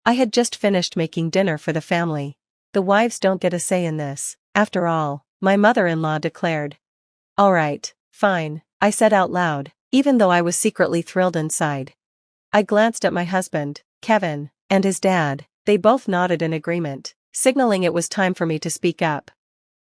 I had just finished making dinner for the family. The wives don't get a say in this, after all, my mother-in-law declared. Alright, fine, I said out loud, even though I was secretly thrilled inside. I glanced at my husband, Kevin, and his dad. They both nodded in agreement, signaling it was time for me to speak up.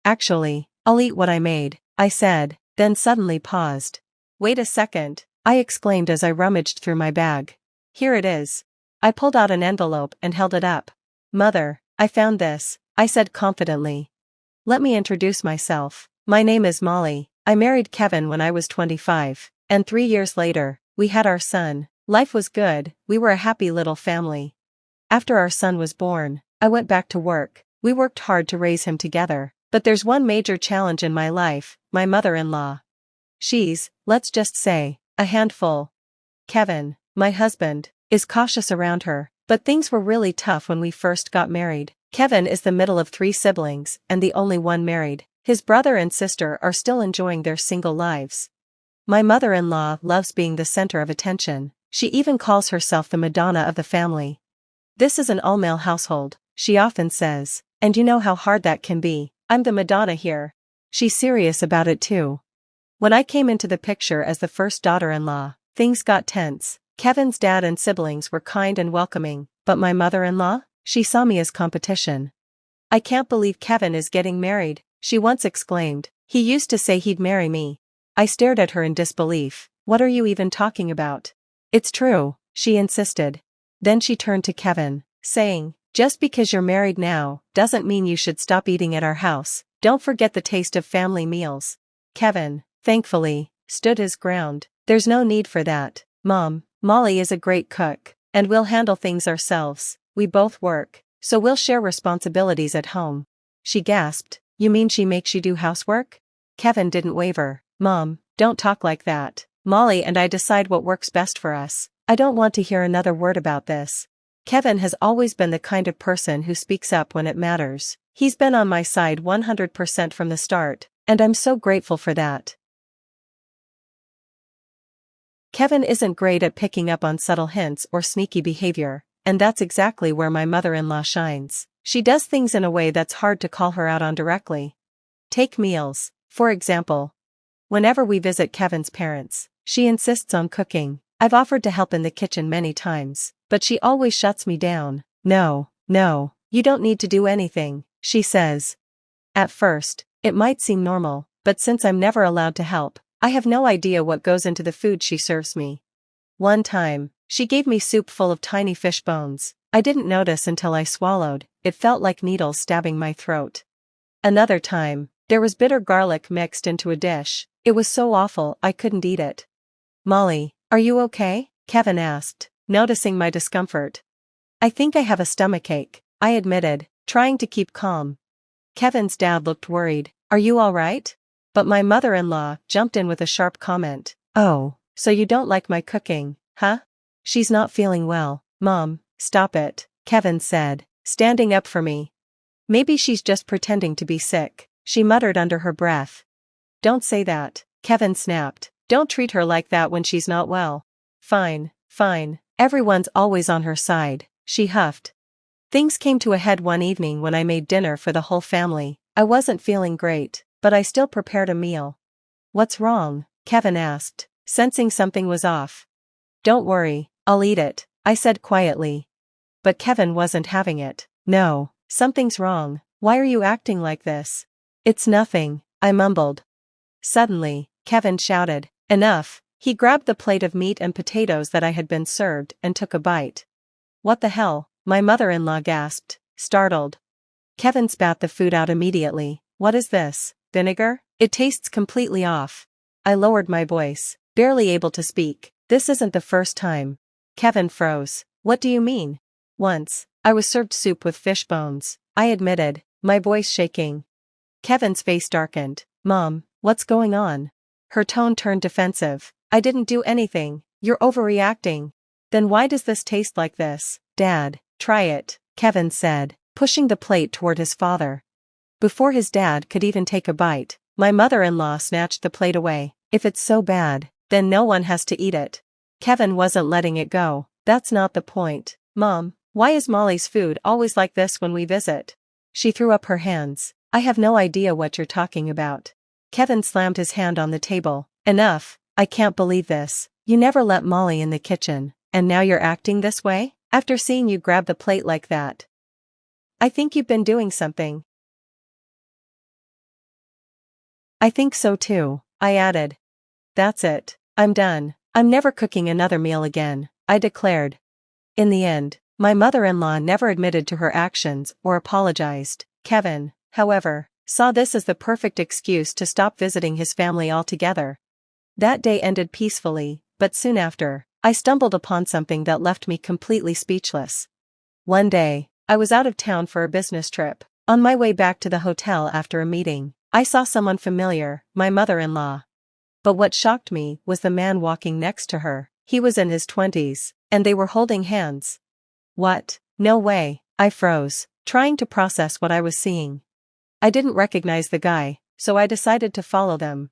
Actually, I'll eat what I made, I said, then suddenly paused. Wait a second, I exclaimed as I rummaged through my bag. Here it is. I pulled out an envelope and held it up. Mother, I found this, I said confidently. Let me introduce myself. My name is Molly. I married Kevin when I was 25, and 3 years later, we had our son. Life was good, we were a happy little family. After our son was born, I went back to work. We worked hard to raise him together, but there's one major challenge in my life, my mother-in-law. She's, let's just say, a handful. Kevin, my husband, is cautious around her, but things were really tough when we first got married. Kevin is the middle of 3 siblings and the only one married. His brother and sister are still enjoying their single lives. My mother-in-law loves being the center of attention. She even calls herself the Madonna of the family. This is an all-male household, she often says, and you know how hard that can be. I'm the Madonna here. She's serious about it too. When I came into the picture as the first daughter-in-law, things got tense. Kevin's dad and siblings were kind and welcoming, but my mother-in-law? She saw me as competition. I can't believe Kevin is getting married, she once exclaimed. He used to say he'd marry me. I stared at her in disbelief. What are you even talking about? It's true, she insisted. Then she turned to Kevin, saying, just because you're married now, doesn't mean you should stop eating at our house. Don't forget the taste of family meals. Kevin, thankfully, stood his ground. There's no need for that, Mom. Molly is a great cook, and we'll handle things ourselves. We both work, so we'll share responsibilities at home. She gasped. You mean she makes you do housework? Kevin didn't waver. Mom, don't talk like that. Molly and I decide what works best for us. I don't want to hear another word about this. Kevin has always been the kind of person who speaks up when it matters. He's been on my side 100% from the start, and I'm so grateful for that. Kevin isn't great at picking up on subtle hints or sneaky behavior, and that's exactly where my mother-in-law shines. She does things in a way that's hard to call her out on directly. Take meals, for example. Whenever we visit Kevin's parents, she insists on cooking. I've offered to help in the kitchen many times, but she always shuts me down. No, you don't need to do anything, she says. At first, it might seem normal, but since I'm never allowed to help, I have no idea what goes into the food she serves me. One time, she gave me soup full of tiny fish bones. I didn't notice until I swallowed. It felt like needles stabbing my throat. Another time, there was bitter garlic mixed into a dish. It was so awful I couldn't eat it. Molly, are you okay? Kevin asked, noticing my discomfort. I think I have a stomachache, I admitted, trying to keep calm. Kevin's dad looked worried. Are you all right? But my mother-in-law jumped in with a sharp comment. Oh, so you don't like my cooking, huh? She's not feeling well. Mom, stop it, Kevin said, standing up for me. Maybe she's just pretending to be sick, she muttered under her breath. Don't say that, Kevin snapped. Don't treat her like that when she's not well. Fine. Everyone's always on her side, she huffed. Things came to a head one evening when I made dinner for the whole family. I wasn't feeling great, but I still prepared a meal. What's wrong? Kevin asked, sensing something was off. Don't worry, I'll eat it, I said quietly. But Kevin wasn't having it. No, something's wrong. Why are you acting like this? It's nothing, I mumbled. Suddenly, Kevin shouted, enough. He grabbed the plate of meat and potatoes that I had been served and took a bite. What the hell? My mother-in-law gasped, startled. Kevin spat the food out immediately. What is this? Vinegar? It tastes completely off. I lowered my voice, barely able to speak. This isn't the first time. Kevin froze. What do you mean? Once, I was served soup with fish bones, I admitted, my voice shaking. Kevin's face darkened. Mom, what's going on? Her tone turned defensive. I didn't do anything. You're overreacting. Then why does this taste like this? Dad, try it, Kevin said, pushing the plate toward his father. Before his dad could even take a bite, my mother-in-law snatched the plate away. If it's so bad, then no one has to eat it. Kevin wasn't letting it go. That's not the point. Mom, Why is Molly's food always like this when we visit? She threw up her hands. I have no idea what you're talking about. Kevin slammed his hand on the table. Enough, I can't believe this. You never let Molly in the kitchen, and now you're acting this way? After seeing you grab the plate like that. I think you've been doing something. I think so too, I added. That's it. I'm done. I'm never cooking another meal again, I declared. In the end, my mother-in-law never admitted to her actions or apologized. Kevin, however, saw this as the perfect excuse to stop visiting his family altogether. That day ended peacefully, but soon after, I stumbled upon something that left me completely speechless. One day, I was out of town for a business trip. On my way back to the hotel after a meeting, I saw someone familiar, my mother-in-law. But what shocked me was the man walking next to her. He was in his 20s, and they were holding hands. What? No way, I froze, trying to process what I was seeing. I didn't recognize the guy, so I decided to follow them.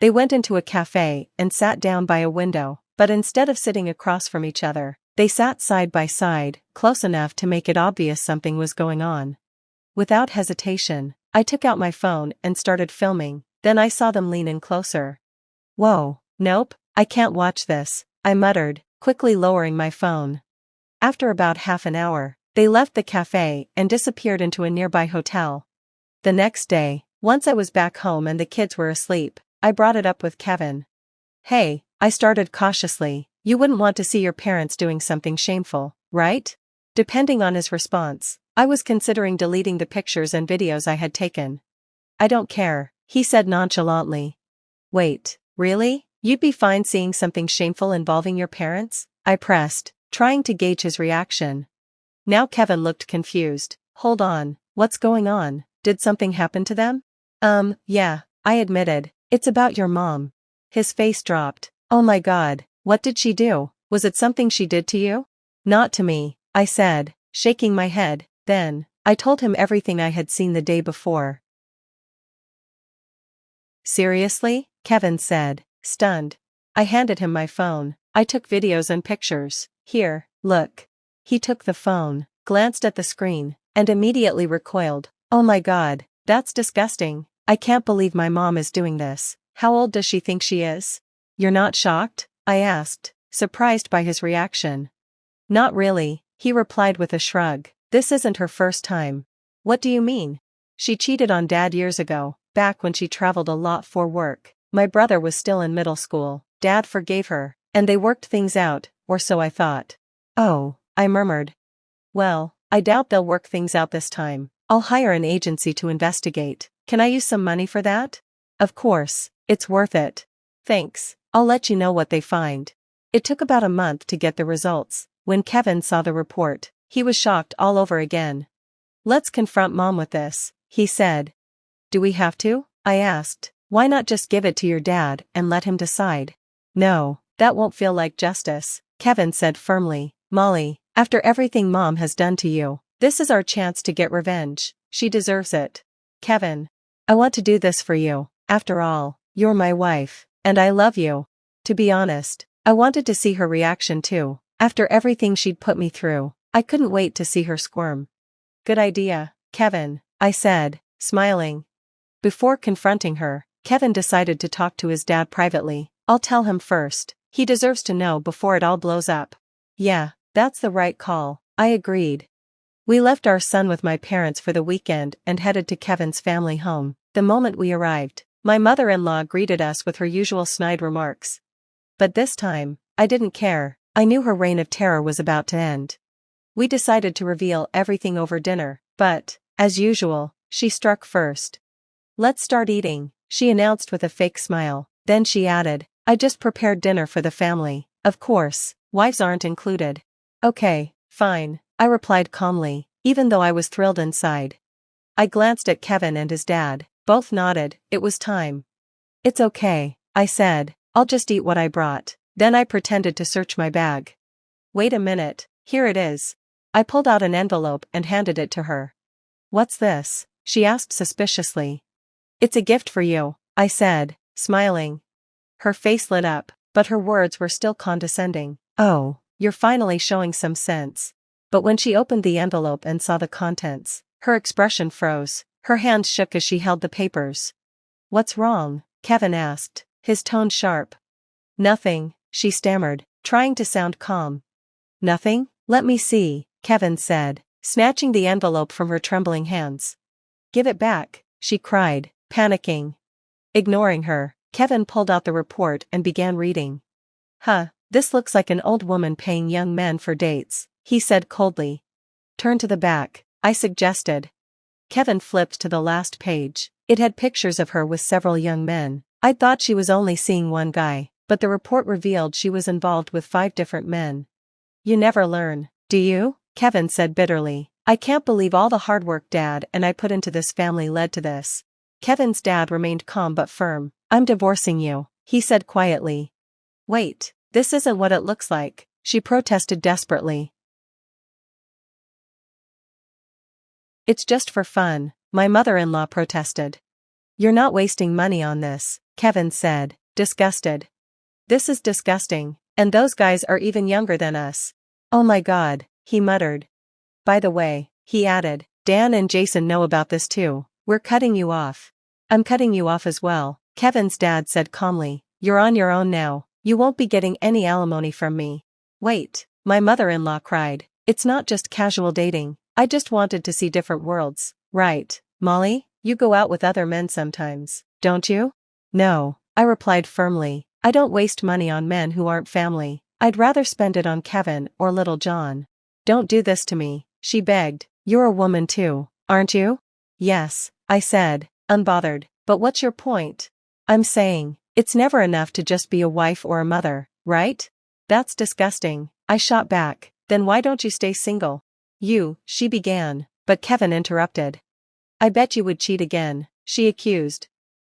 They went into a cafe and sat down by a window, but instead of sitting across from each other, they sat side by side, close enough to make it obvious something was going on. Without hesitation, I took out my phone and started filming, then I saw them lean in closer. Whoa, nope, I can't watch this, I muttered, quickly lowering my phone. After about half an hour, they left the cafe and disappeared into a nearby hotel. The next day, once I was back home and the kids were asleep, I brought it up with Kevin. Hey, I started cautiously, you wouldn't want to see your parents doing something shameful, right? Depending on his response, I was considering deleting the pictures and videos I had taken. I don't care, he said nonchalantly. Wait, really? You'd be fine seeing something shameful involving your parents? I pressed, trying to gauge his reaction. Now Kevin looked confused. Hold on, what's going on? Did something happen to them? Yeah, I admitted. It's about your mom. His face dropped. Oh my God, what did she do? Was it something she did to you? Not to me, I said, shaking my head. Then, I told him everything I had seen the day before. Seriously? Kevin said, stunned. I handed him my phone. I took videos and pictures. Here, look. He took the phone, glanced at the screen, and immediately recoiled. Oh my God, that's disgusting. I can't believe my mom is doing this. How old does she think she is? You're not shocked? I asked, surprised by his reaction. Not really, he replied with a shrug. This isn't her first time. What do you mean? She cheated on Dad years ago, back when she traveled a lot for work. My brother was still in middle school. Dad forgave her, and they worked things out, or so I thought. Oh, I murmured. Well, I doubt they'll work things out this time. I'll hire an agency to investigate. Can I use some money for that? Of course, it's worth it. Thanks, I'll let you know what they find. It took about a month to get the results. When Kevin saw the report, he was shocked all over again. Let's confront Mom with this, he said. Do we have to? I asked. Why not just give it to your dad and let him decide? No, that won't feel like justice, Kevin said firmly. Molly, after everything Mom has done to you, this is our chance to get revenge. She deserves it. Kevin, I want to do this for you. After all, you're my wife, and I love you. To be honest, I wanted to see her reaction too. After everything she'd put me through, I couldn't wait to see her squirm. Good idea, Kevin, I said, smiling. Before confronting her, Kevin decided to talk to his dad privately. I'll tell him first. He deserves to know before it all blows up. Yeah, that's the right call, I agreed. We left our son with my parents for the weekend and headed to Kevin's family home. The moment we arrived, my mother-in-law greeted us with her usual snide remarks. But this time, I didn't care. I knew her reign of terror was about to end. We decided to reveal everything over dinner, but, as usual, she struck first. Let's start eating, she announced with a fake smile. Then she added, I just prepared dinner for the family. Of course, wives aren't included. Okay, fine, I replied calmly, even though I was thrilled inside. I glanced at Kevin and his dad. Both nodded. It was time. It's okay, I said. I'll just eat what I brought. Then I pretended to search my bag. Wait a minute, here it is. I pulled out an envelope and handed it to her. What's this? She asked suspiciously. It's a gift for you, I said, smiling. Her face lit up, but her words were still condescending. Oh, you're finally showing some sense. But when she opened the envelope and saw the contents, her expression froze. Her hands shook as she held the papers. "What's wrong?" Kevin asked, his tone sharp. "Nothing," she stammered, trying to sound calm. "Nothing? Let me see," Kevin said, snatching the envelope from her trembling hands. "Give it back," she cried, panicking. Ignoring her, Kevin pulled out the report and began reading. This looks like an old woman paying young men for dates," he said coldly. "Turn to the back," I suggested. Kevin flipped to the last page. It had pictures of her with several young men. I'd thought she was only seeing one guy, but the report revealed she was involved with 5 different men. "You never learn, do you?" Kevin said bitterly. "I can't believe all the hard work Dad and I put into this family led to this." Kevin's dad remained calm but firm. "I'm divorcing you," he said quietly. "Wait, this isn't what it looks like," she protested desperately. "It's just for fun," my mother-in-law protested. "You're not wasting money on this," Kevin said, disgusted. "This is disgusting, and those guys are even younger than us." "Oh my God," he muttered. "By the way," he added, "Dan and Jason know about this too. We're cutting you off." "I'm cutting you off as well," Kevin's dad said calmly. "You're on your own now. You won't be getting any alimony from me." "Wait," my mother-in-law cried. "It's not just casual dating. I just wanted to see different worlds." "Right, Molly, you go out with other men sometimes, don't you?" "No," I replied firmly. "I don't waste money on men who aren't family. I'd rather spend it on Kevin or little John." "Don't do this to me," she begged. "You're a woman too, aren't you?" "Yes," I said, unbothered. "But what's your point?" "I'm saying, it's never enough to just be a wife or a mother, right?" "That's disgusting," I shot back. "Then why don't you stay single?" She began, but Kevin interrupted. "I bet you would cheat again," she accused.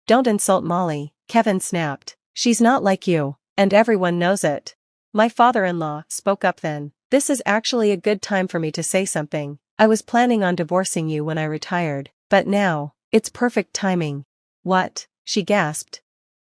"Don't insult Molly," Kevin snapped. "She's not like you, and everyone knows it." My father-in-law spoke up then. "This is actually a good time for me to say something. I was planning on divorcing you when I retired, but now, it's perfect timing." "What?" she gasped.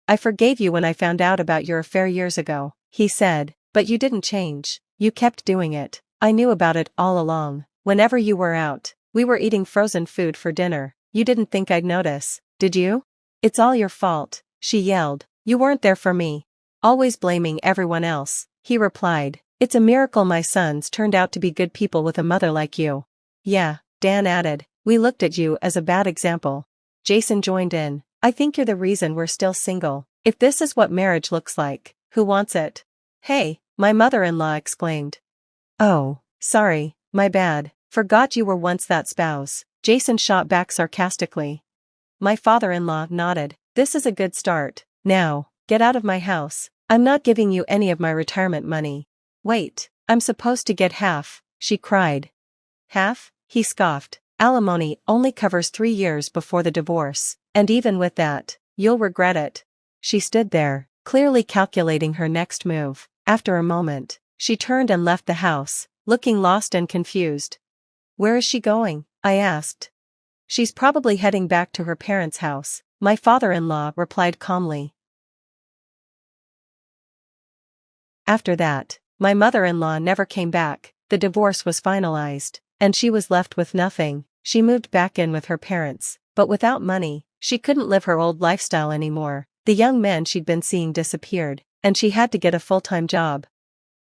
"I forgave you when I found out about your affair years ago," he said, "but you didn't change. You kept doing it. I knew about it all along. Whenever you were out, we were eating frozen food for dinner. You didn't think I'd notice, did you?" "It's all your fault," she yelled. "You weren't there for me." "Always blaming everyone else," he replied. "It's a miracle my sons turned out to be good people with a mother like you." "Yeah," Dan added, "we looked at you as a bad example." Jason joined in. "I think you're the reason we're still single. If this is what marriage looks like, who wants it?" "Hey," my mother-in-law exclaimed. "Oh, sorry, my bad. Forgot you were once that spouse," Jason shot back sarcastically. My father-in-law nodded. "This is a good start. Now, get out of my house. I'm not giving you any of my retirement money." "Wait, I'm supposed to get half," she cried. "Half?" he scoffed. "Alimony only covers 3 years before the divorce, and even with that, you'll regret it." She stood there, clearly calculating her next move. After a moment, she turned and left the house, looking lost and confused. "Where is she going?" I asked. "She's probably heading back to her parents' house," my father-in-law replied calmly. After that, my mother-in-law never came back. The divorce was finalized, and she was left with nothing. She moved back in with her parents, but without money, she couldn't live her old lifestyle anymore. The young men she'd been seeing disappeared, and she had to get a full-time job.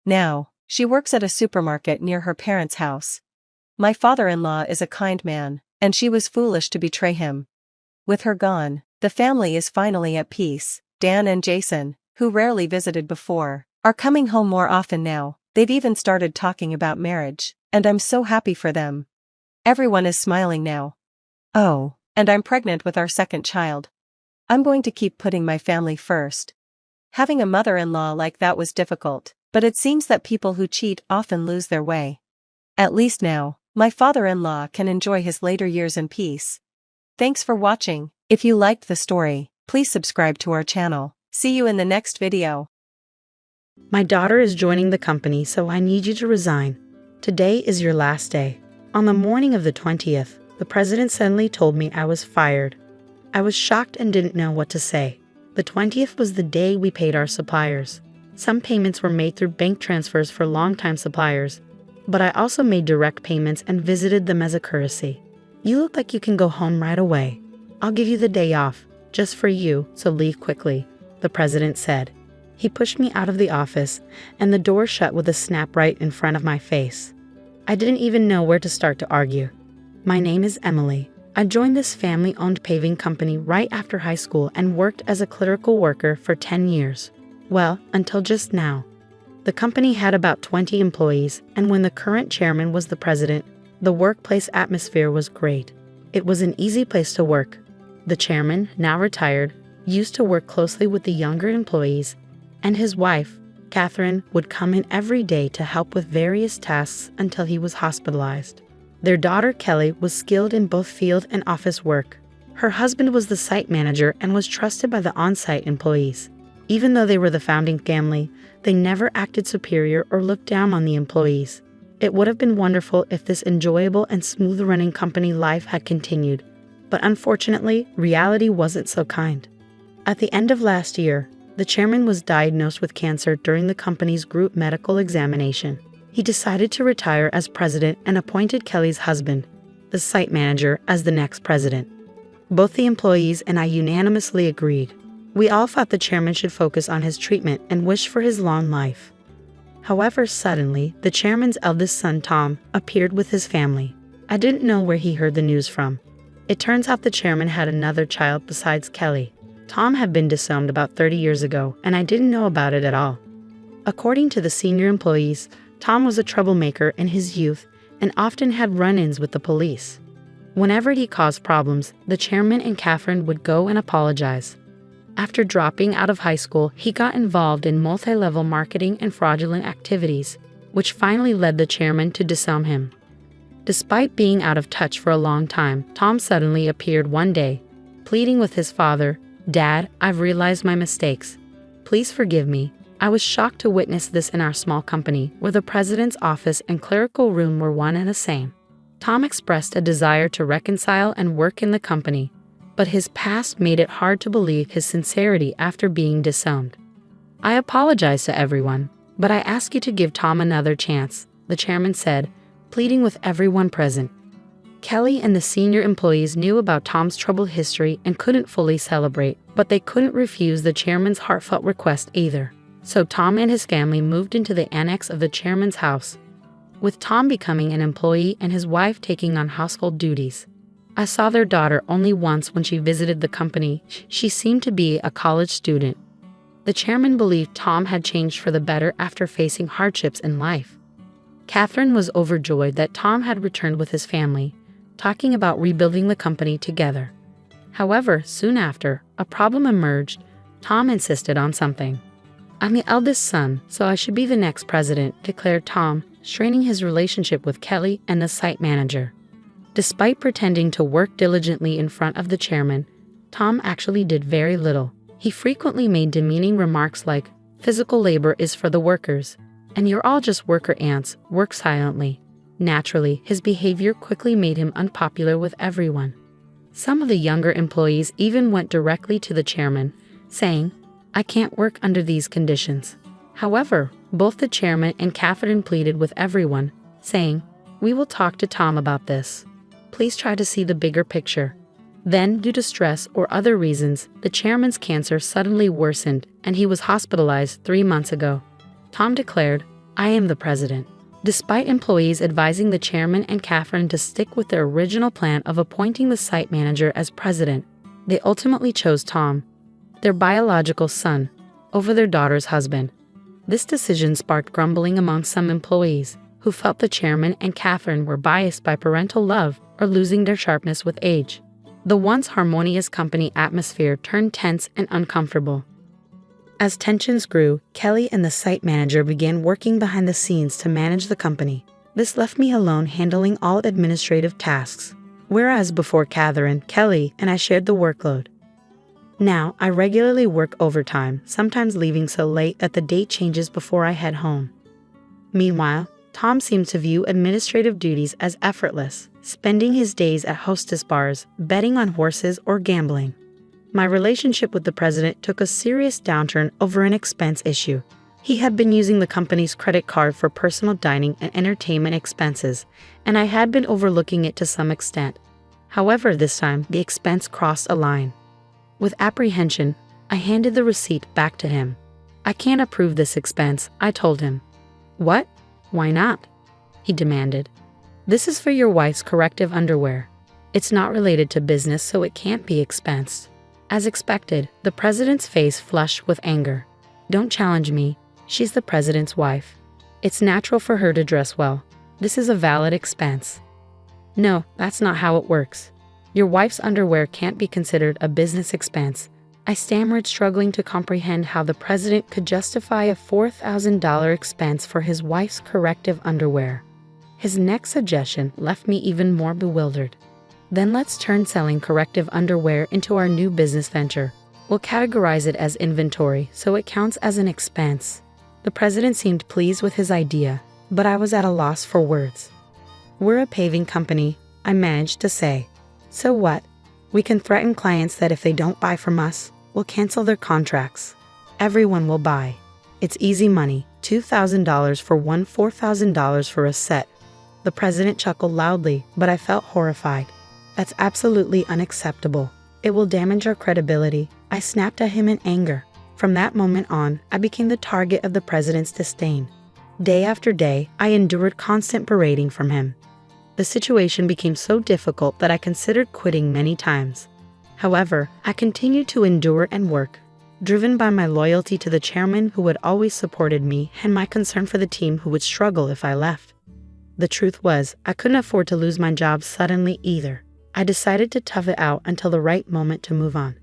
Now, she works at a supermarket near her parents' house. My father-in-law is a kind man, and she was foolish to betray him. With her gone, the family is finally at peace. Dan and Jason, who rarely visited before, are coming home more often now. They've even started talking about marriage, and I'm so happy for them. Everyone is smiling now. Oh, and I'm pregnant with our second child. I'm going to keep putting my family first. Having a mother-in-law like that was difficult, but it seems that people who cheat often lose their way. At least now, my father-in-law can enjoy his later years in peace. Thanks for watching. If you liked the story, please subscribe to our channel. See you in the next video. My daughter is joining the company, so I need you to resign. Today is your last day. On the morning of the 20th, the president suddenly told me I was fired. I was shocked and didn't know what to say. The 20th was the day we paid our suppliers. Some payments were made through bank transfers for longtime suppliers. but I also made direct payments and visited them as a courtesy. You look like you can go home right away. I'll give you the day off, just for you, so leave quickly," the president said. He pushed me out of the office, and the door shut with a snap right in front of my face. I didn't even know where to start to argue. "My name is Emily. I joined this family-owned paving company right after high school and worked as a clerical worker for 10 years. Well, until just now. The company had about 20 employees, and when the current chairman was the president, the workplace atmosphere was great. It was an easy place to work. The chairman, now retired, used to work closely with the younger employees, and his wife, Catherine, would come in every day to help with various tasks until he was hospitalized. Their daughter, Kelly, was skilled in both field and office work. Her husband was the site manager and was trusted by the on-site employees. Even though they were the founding family, they never acted superior or looked down on the employees. It would have been wonderful if this enjoyable and smooth-running company life had continued, but unfortunately, reality wasn't so kind. At the end of last year, the chairman was diagnosed with cancer during the company's group medical examination. He decided to retire as president and appointed Kelly's husband, the site manager, as the next president. Both the employees and I unanimously agreed. We all thought the chairman should focus on his treatment and wish for his long life. However, suddenly, the chairman's eldest son, Tom, appeared with his family. I didn't know where he heard the news from. It turns out the chairman had another child besides Kelly. Tom had been disowned about 30 years ago, and I didn't know about it at all. According to the senior employees, Tom was a troublemaker in his youth and often had run-ins with the police. Whenever he caused problems, the chairman and Catherine would go and apologize. After dropping out of high school, he got involved in multi-level marketing and fraudulent activities, which finally led the chairman to disown him. Despite being out of touch for a long time, Tom suddenly appeared one day, pleading with his father, "Dad, I've realized my mistakes. Please forgive me." I was shocked to witness this in our small company, where the president's office and clerical room were one and the same. Tom expressed a desire to reconcile and work in the company, but his past made it hard to believe his sincerity after being disowned. "I apologize to everyone, but I ask you to give Tom another chance," the chairman said, pleading with everyone present. Kelly and the senior employees knew about Tom's troubled history and couldn't fully celebrate, but they couldn't refuse the chairman's heartfelt request either. So Tom and his family moved into the annex of the chairman's house, with Tom becoming an employee and his wife taking on household duties. I saw their daughter only once when she visited the company. She seemed to be a college student. The chairman believed Tom had changed for the better after facing hardships in life. Catherine was overjoyed that Tom had returned with his family, talking about rebuilding the company together. However, soon after, a problem emerged. Tom insisted on something. "I'm the eldest son, so I should be the next president," declared Tom, straining his relationship with Kelly and the site manager. Despite pretending to work diligently in front of the chairman, Tom actually did very little. He frequently made demeaning remarks like, "Physical labor is for the workers, and you're all just worker ants, work silently." Naturally, his behavior quickly made him unpopular with everyone. Some of the younger employees even went directly to the chairman, saying, "I can't work under these conditions." However, both the chairman and Catherine pleaded with everyone, saying, "We will talk to Tom about this. Please try to see the bigger picture." Then, due to stress or other reasons, the chairman's cancer suddenly worsened and he was hospitalized 3 months ago. Tom declared, "I am the president." Despite employees advising the chairman and Catherine to stick with their original plan of appointing the site manager as president, they ultimately chose Tom, their biological son, over their daughter's husband. This decision sparked grumbling among some employees, who felt the chairman and Catherine were biased by parental love or losing their sharpness with age. The once harmonious company atmosphere turned tense and uncomfortable. As tensions grew, Kelly and the site manager began working behind the scenes to manage the company. This left me alone handling all administrative tasks, whereas before Catherine, Kelly, and I shared the workload. Now, I regularly work overtime, sometimes leaving so late that the date changes before I head home. Meanwhile, Tom seems to view administrative duties as effortless, spending his days at hostess bars, betting on horses, or gambling. My relationship with the president took a serious downturn over an expense issue. He had been using the company's credit card for personal dining and entertainment expenses, and I had been overlooking it to some extent. However, this time, the expense crossed a line. With apprehension, I handed the receipt back to him. "I can't approve this expense," I told him. "What? Why not?" he demanded. "This is for your wife's corrective underwear. It's not related to business, so it can't be expensed." As expected, the president's face flushed with anger. "Don't challenge me. She's the president's wife. It's natural for her to dress well. This is a valid expense." "No, that's not how it works. Your wife's underwear can't be considered a business expense," I stammered, struggling to comprehend how the president could justify a $4,000 expense for his wife's corrective underwear. His next suggestion left me even more bewildered. "Then let's turn selling corrective underwear into our new business venture. We'll categorize it as inventory so it counts as an expense." The president seemed pleased with his idea, but I was at a loss for words. "We're a paving company," I managed to say. "So what? We can threaten clients that if they don't buy from us, we'll cancel their contracts. Everyone will buy. It's easy money, $2,000 for one, $4,000 for a set." The president chuckled loudly, but I felt horrified. "That's absolutely unacceptable. It will damage our credibility," I snapped at him in anger. From that moment on, I became the target of the president's disdain. Day after day, I endured constant berating from him. The situation became so difficult that I considered quitting many times. However, I continued to endure and work, driven by my loyalty to the chairman who had always supported me and my concern for the team who would struggle if I left. The truth was, I couldn't afford to lose my job suddenly either. I decided to tough it out until the right moment to move on.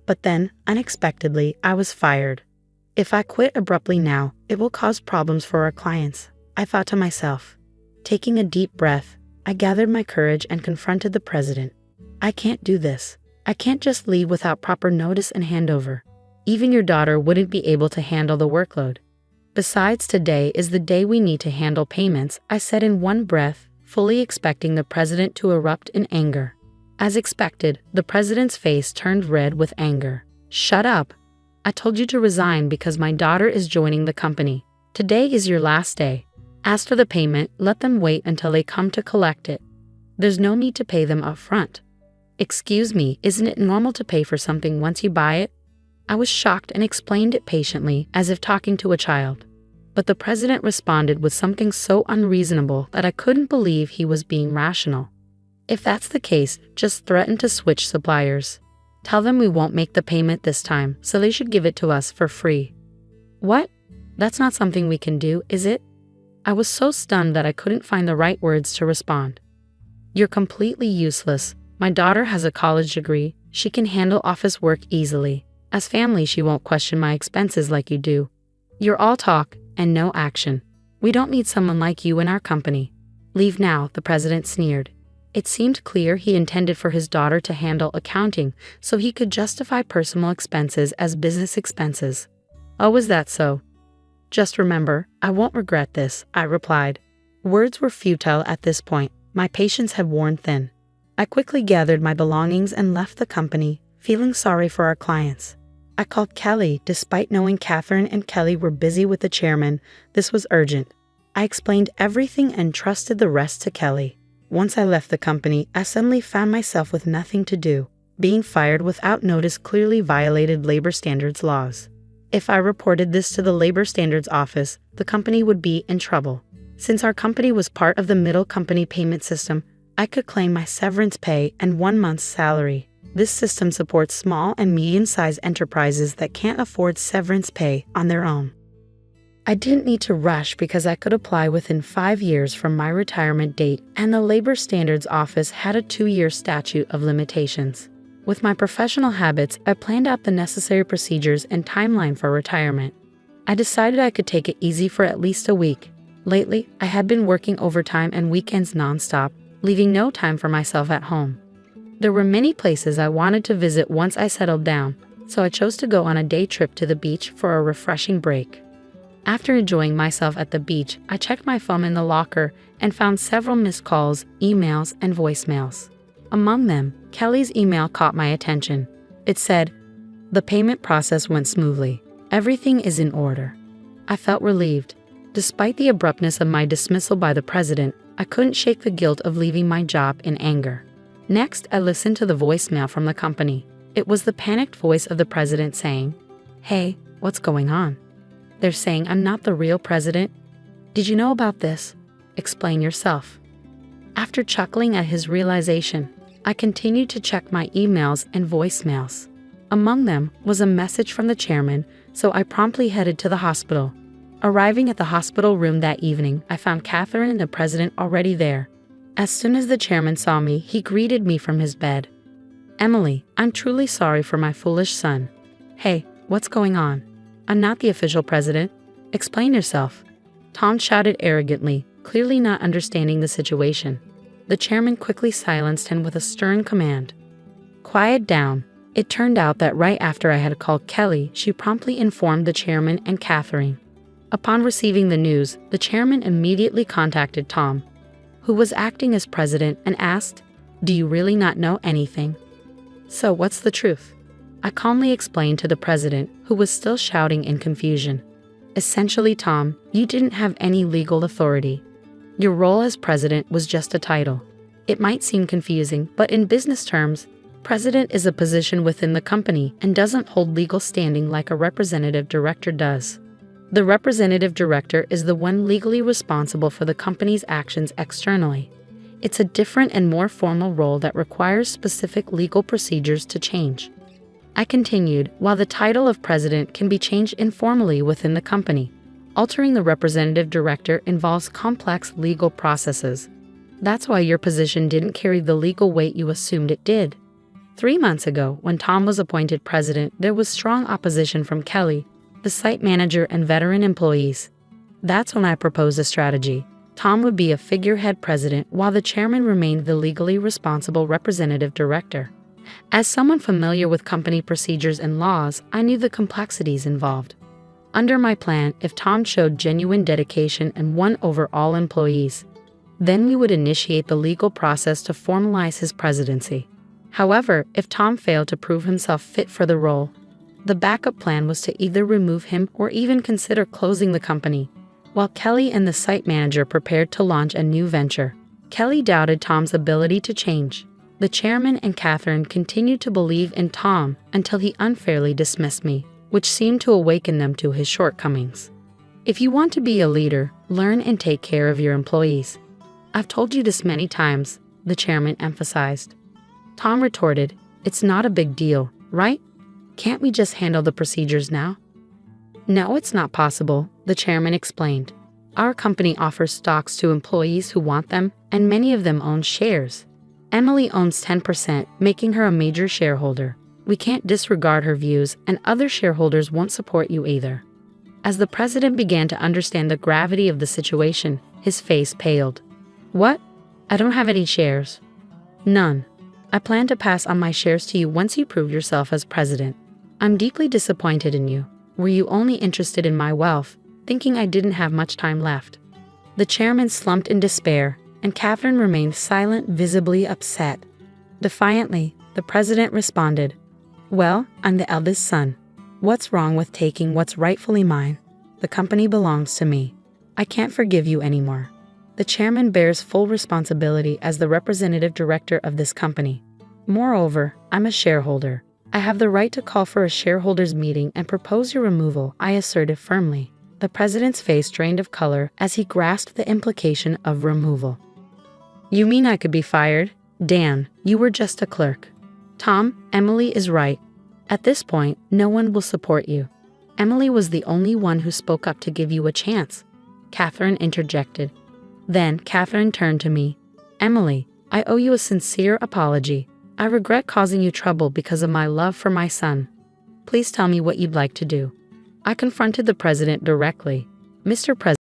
But then, unexpectedly, I was fired. If I quit abruptly now, it will cause problems for our clients, I thought to myself. Taking a deep breath, I gathered my courage and confronted the president. "I can't do this. I can't just leave without proper notice and handover. Even your daughter wouldn't be able to handle the workload. Besides, today is the day we need to handle payments," I said in one breath, fully expecting the president to erupt in anger. As expected, the president's face turned red with anger. "Shut up. I told you to resign because my daughter is joining the company. Today is your last day. As for the payment, let them wait until they come to collect it. There's no need to pay them up front." "Excuse me, isn't it normal to pay for something once you buy it?" I was shocked and explained it patiently, as if talking to a child. But the president responded with something so unreasonable that I couldn't believe he was being rational. "If that's the case, just threaten to switch suppliers. Tell them we won't make the payment this time, so they should give it to us for free." "What? That's not something we can do, is it?" I was so stunned that I couldn't find the right words to respond. "You're completely useless. My daughter has a college degree. She can handle office work easily. As family, she won't question my expenses like you do. You're all talk and no action. We don't need someone like you in our company. Leave now," the president sneered. It seemed clear he intended for his daughter to handle accounting so he could justify personal expenses as business expenses. "Oh, is that so? Just remember, I won't regret this," I replied. Words were futile at this point. My patience had worn thin. I quickly gathered my belongings and left the company, feeling sorry for our clients. I called Kelly, despite knowing Catherine and Kelly were busy with the chairman. This was urgent. I explained everything and trusted the rest to Kelly. Once I left the company, I suddenly found myself with nothing to do. Being fired without notice clearly violated labor standards laws. If I reported this to the labor standards office, the company would be in trouble. Since our company was part of the middle company payment system, I could claim my severance pay and 1 month's salary. This system supports small and medium-sized enterprises that can't afford severance pay on their own. I didn't need to rush because I could apply within 5 years from my retirement date, and the Labor Standards Office had a 2-year statute of limitations. With my professional habits, I planned out the necessary procedures and timeline for retirement. I decided I could take it easy for at least a week. Lately, I had been working overtime and weekends nonstop, leaving no time for myself at home. There were many places I wanted to visit once I settled down, so I chose to go on a day trip to the beach for a refreshing break. After enjoying myself at the beach, I checked my phone in the locker and found several missed calls, emails, and voicemails. Among them, Kelly's email caught my attention. It said, "The payment process went smoothly. Everything is in order." I felt relieved. Despite the abruptness of my dismissal by the president, I couldn't shake the guilt of leaving my job in anger. Next, I listened to the voicemail from the company. It was the panicked voice of the president saying, "Hey, what's going on? They're saying I'm not the real president. Did you know about this? Explain yourself." After chuckling at his realization, I continued to check my emails and voicemails. Among them was a message from the chairman, so I promptly headed to the hospital. Arriving at the hospital room that evening, I found Catherine and the president already there. As soon as the chairman saw me, he greeted me from his bed. "Emily, I'm truly sorry for my foolish son." "Hey, what's going on? I'm not the official president. Explain yourself." Tom shouted arrogantly, clearly not understanding the situation. The chairman quickly silenced him with a stern command. "Quiet down." It turned out that right after I had called Kelly, she promptly informed the chairman and Catherine. Upon receiving the news, the chairman immediately contacted Tom, who was acting as president, and asked, "Do you really not know anything? So what's the truth?" I calmly explained to the president, who was still shouting in confusion. "Essentially, Tom, you didn't have any legal authority. Your role as president was just a title. It might seem confusing, but in business terms, president is a position within the company and doesn't hold legal standing like a representative director does. The representative director is the one legally responsible for the company's actions externally. It's a different and more formal role that requires specific legal procedures to change." I continued, "While the title of president can be changed informally within the company, altering the representative director involves complex legal processes. That's why your position didn't carry the legal weight you assumed it did." 3 months ago, when Tom was appointed president, there was strong opposition from Kelly, the site manager, and veteran employees. That's when I proposed a strategy. Tom would be a figurehead president while the chairman remained the legally responsible representative director. As someone familiar with company procedures and laws, I knew the complexities involved. Under my plan, if Tom showed genuine dedication and won over all employees, then we would initiate the legal process to formalize his presidency. However, if Tom failed to prove himself fit for the role, the backup plan was to either remove him or even consider closing the company, while Kelly and the site manager prepared to launch a new venture. Kelly doubted Tom's ability to change. The chairman and Catherine continued to believe in Tom until he unfairly dismissed me, which seemed to awaken them to his shortcomings. "If you want to be a leader, learn and take care of your employees. I've told you this many times," the chairman emphasized. Tom retorted, "It's not a big deal, right? Can't we just handle the procedures now?" "No, it's not possible," the chairman explained. "Our company offers stocks to employees who want them, and many of them own shares. Emily owns 10%, making her a major shareholder. We can't disregard her views, and other shareholders won't support you either." As the president began to understand the gravity of the situation, his face paled. "What? I don't have any shares." "None. I plan to pass on my shares to you once you prove yourself as president. I'm deeply disappointed in you. Were you only interested in my wealth, thinking I didn't have much time left?" The chairman slumped in despair, and Catherine remained silent, visibly upset. Defiantly, the president responded, "Well, I'm the eldest son. What's wrong with taking what's rightfully mine? The company belongs to me. I can't forgive you anymore. The chairman bears full responsibility as the representative director of this company. Moreover, I'm a shareholder. I have the right to call for a shareholders' meeting and propose your removal," I asserted firmly. The president's face drained of color as he grasped the implication of removal. "You mean I could be fired? Dan, you were just a clerk." "Tom, Emily is right. At this point, no one will support you. Emily was the only one who spoke up to give you a chance," Catherine interjected. Then Catherine turned to me. "Emily, I owe you a sincere apology. I regret causing you trouble because of my love for my son. Please tell me what you'd like to do." I confronted the president directly. "Mr. President,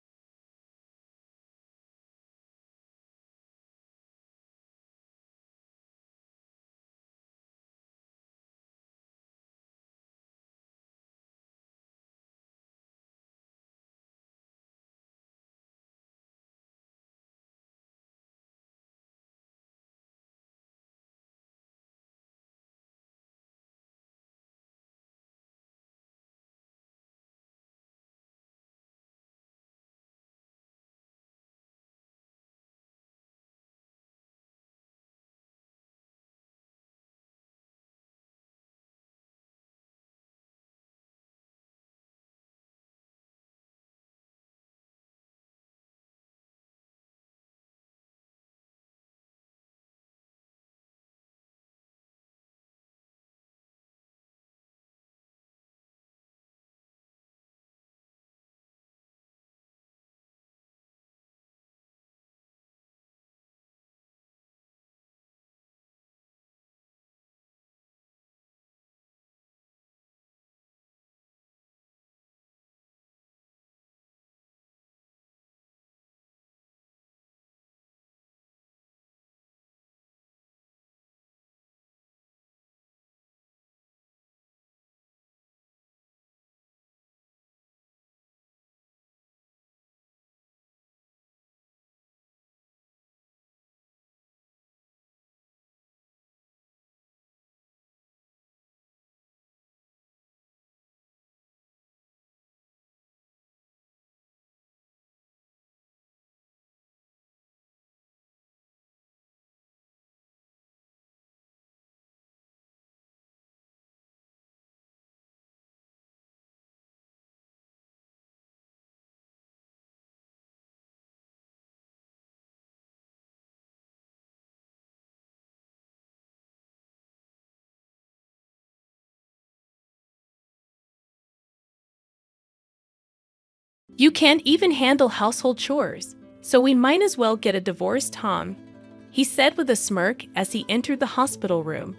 You can't even handle household chores, so we might as well get a divorce, Tom," he said with a smirk as he entered the hospital room.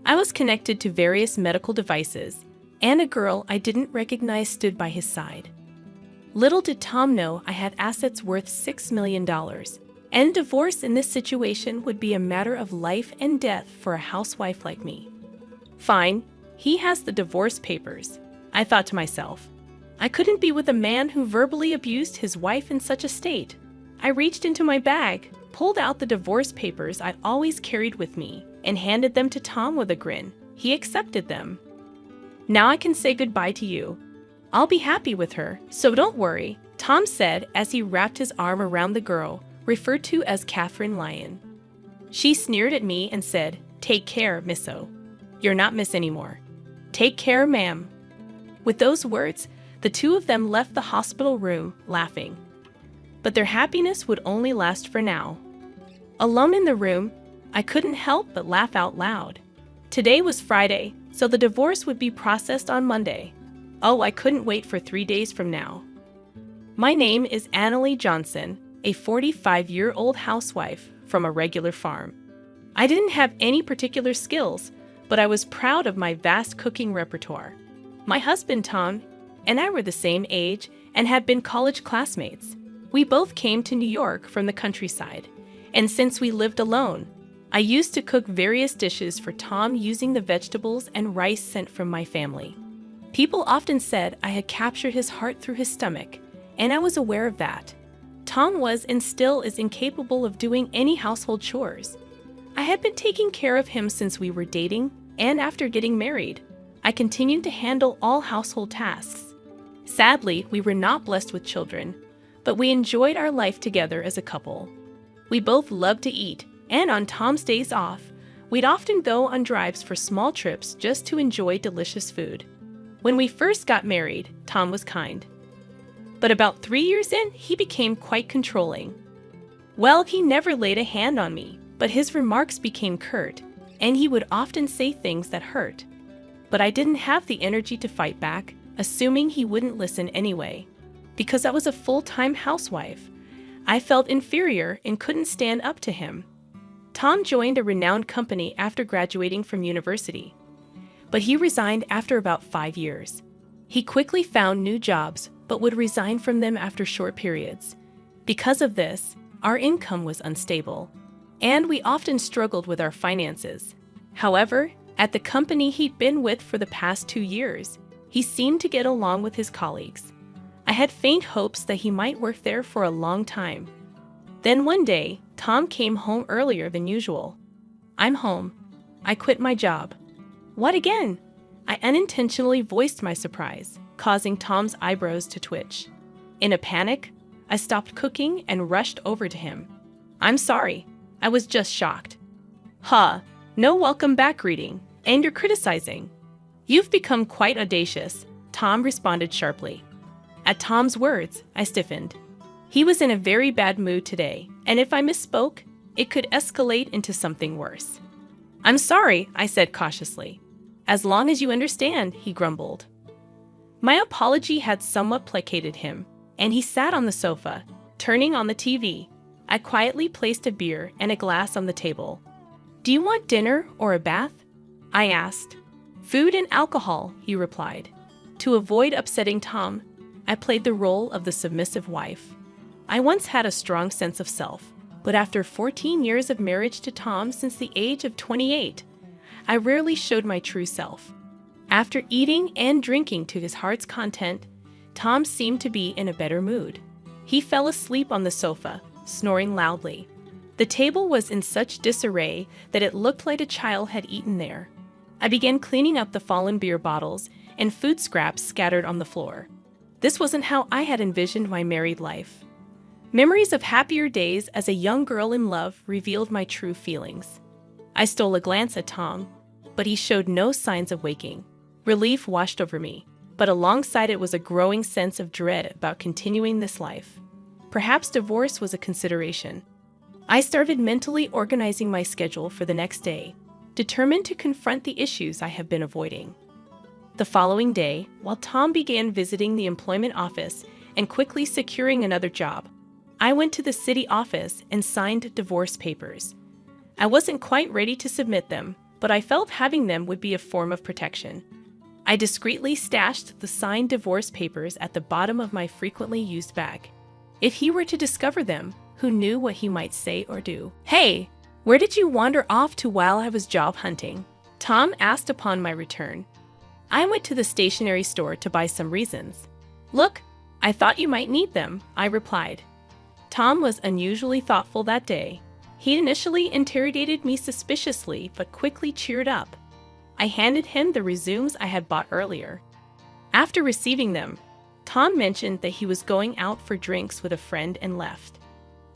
I was connected to various medical devices, and a girl I didn't recognize stood by his side. Little did Tom know I had assets worth $6 million, and divorce in this situation would be a matter of life and death for a housewife like me. Fine, he has the divorce papers, I thought to myself. I couldn't be with a man who verbally abused his wife in such a state. I reached into my bag, pulled out the divorce papers I always carried with me, and handed them to Tom with a grin. He accepted them. "Now I can say goodbye to you. I'll be happy with her, so don't worry," Tom said as he wrapped his arm around the girl, referred to as Catherine Lyon. She sneered at me and said, "Take care, Miss O. You're not Miss anymore. Take care, ma'am." With those words, the two of them left the hospital room, laughing. But their happiness would only last for now. Alone in the room, I couldn't help but laugh out loud. Today was Friday, so the divorce would be processed on Monday. Oh, I couldn't wait for 3 days from now. My name is Annalie Johnson, a 45-year-old housewife from a regular farm. I didn't have any particular skills, but I was proud of my vast cooking repertoire. My husband, Tom, and I were the same age and had been college classmates. We both came to New York from the countryside, and since we lived alone, I used to cook various dishes for Tom using the vegetables and rice sent from my family. People often said I had captured his heart through his stomach, and I was aware of that. Tom was and still is incapable of doing any household chores. I had been taking care of him since we were dating, and after getting married, I continued to handle all household tasks. Sadly, we were not blessed with children, but we enjoyed our life together as a couple. We both loved to eat, and on Tom's days off, we'd often go on drives for small trips just to enjoy delicious food. When we first got married, Tom was kind. But about 3 years in, he became quite controlling. Well, he never laid a hand on me, but his remarks became curt, and he would often say things that hurt. But I didn't have the energy to fight back, assuming he wouldn't listen anyway. Because I was a full-time housewife, I felt inferior and couldn't stand up to him. Tom joined a renowned company after graduating from university, but he resigned after about 5 years. He quickly found new jobs, but would resign from them after short periods. Because of this, our income was unstable, and we often struggled with our finances. However, at the company he'd been with for the past 2 years, he seemed to get along with his colleagues. I had faint hopes that he might work there for a long time. Then one day, Tom came home earlier than usual. "I'm home. I quit my job." "What again?" I unintentionally voiced my surprise, causing Tom's eyebrows to twitch. In a panic, I stopped cooking and rushed over to him. "I'm sorry. I was just shocked." "Huh, no welcome back greeting, and you're criticizing. You've become quite audacious," Tom responded sharply. At Tom's words, I stiffened. He was in a very bad mood today, and if I misspoke, it could escalate into something worse. "I'm sorry," I said cautiously. "As long as you understand," he grumbled. My apology had somewhat placated him, and he sat on the sofa, turning on the TV. I quietly placed a beer and a glass on the table. "Do you want dinner or a bath?" I asked. "Food and alcohol," he replied. To avoid upsetting Tom, I played the role of the submissive wife. I once had a strong sense of self, but after 14 years of marriage to Tom since the age of 28, I rarely showed my true self. After eating and drinking to his heart's content, Tom seemed to be in a better mood. He fell asleep on the sofa, snoring loudly. The table was in such disarray that it looked like a child had eaten there. I began cleaning up the fallen beer bottles and food scraps scattered on the floor. This wasn't how I had envisioned my married life. Memories of happier days as a young girl in love revealed my true feelings. I stole a glance at Tom, but he showed no signs of waking. Relief washed over me, but alongside it was a growing sense of dread about continuing this life. Perhaps divorce was a consideration. I started mentally organizing my schedule for the next day, determined to confront the issues I have been avoiding. The following day, while Tom began visiting the employment office and quickly securing another job. I went to the city office and signed divorce papers. I wasn't quite ready to submit them, but I felt having them would be a form of protection. I discreetly stashed the signed divorce papers at the bottom of my frequently used bag. If he were to discover them, who knew what he might say or do? "Hey, where did you wander off to while I was job hunting?" Tom asked upon my return. "I went to the stationery store to buy some reasons." "Look, I thought you might need them," I replied. Tom was unusually thoughtful that day. He initially interrogated me suspiciously, but quickly cheered up. I handed him the resumes I had bought earlier. After receiving them, Tom mentioned that he was going out for drinks with a friend and left.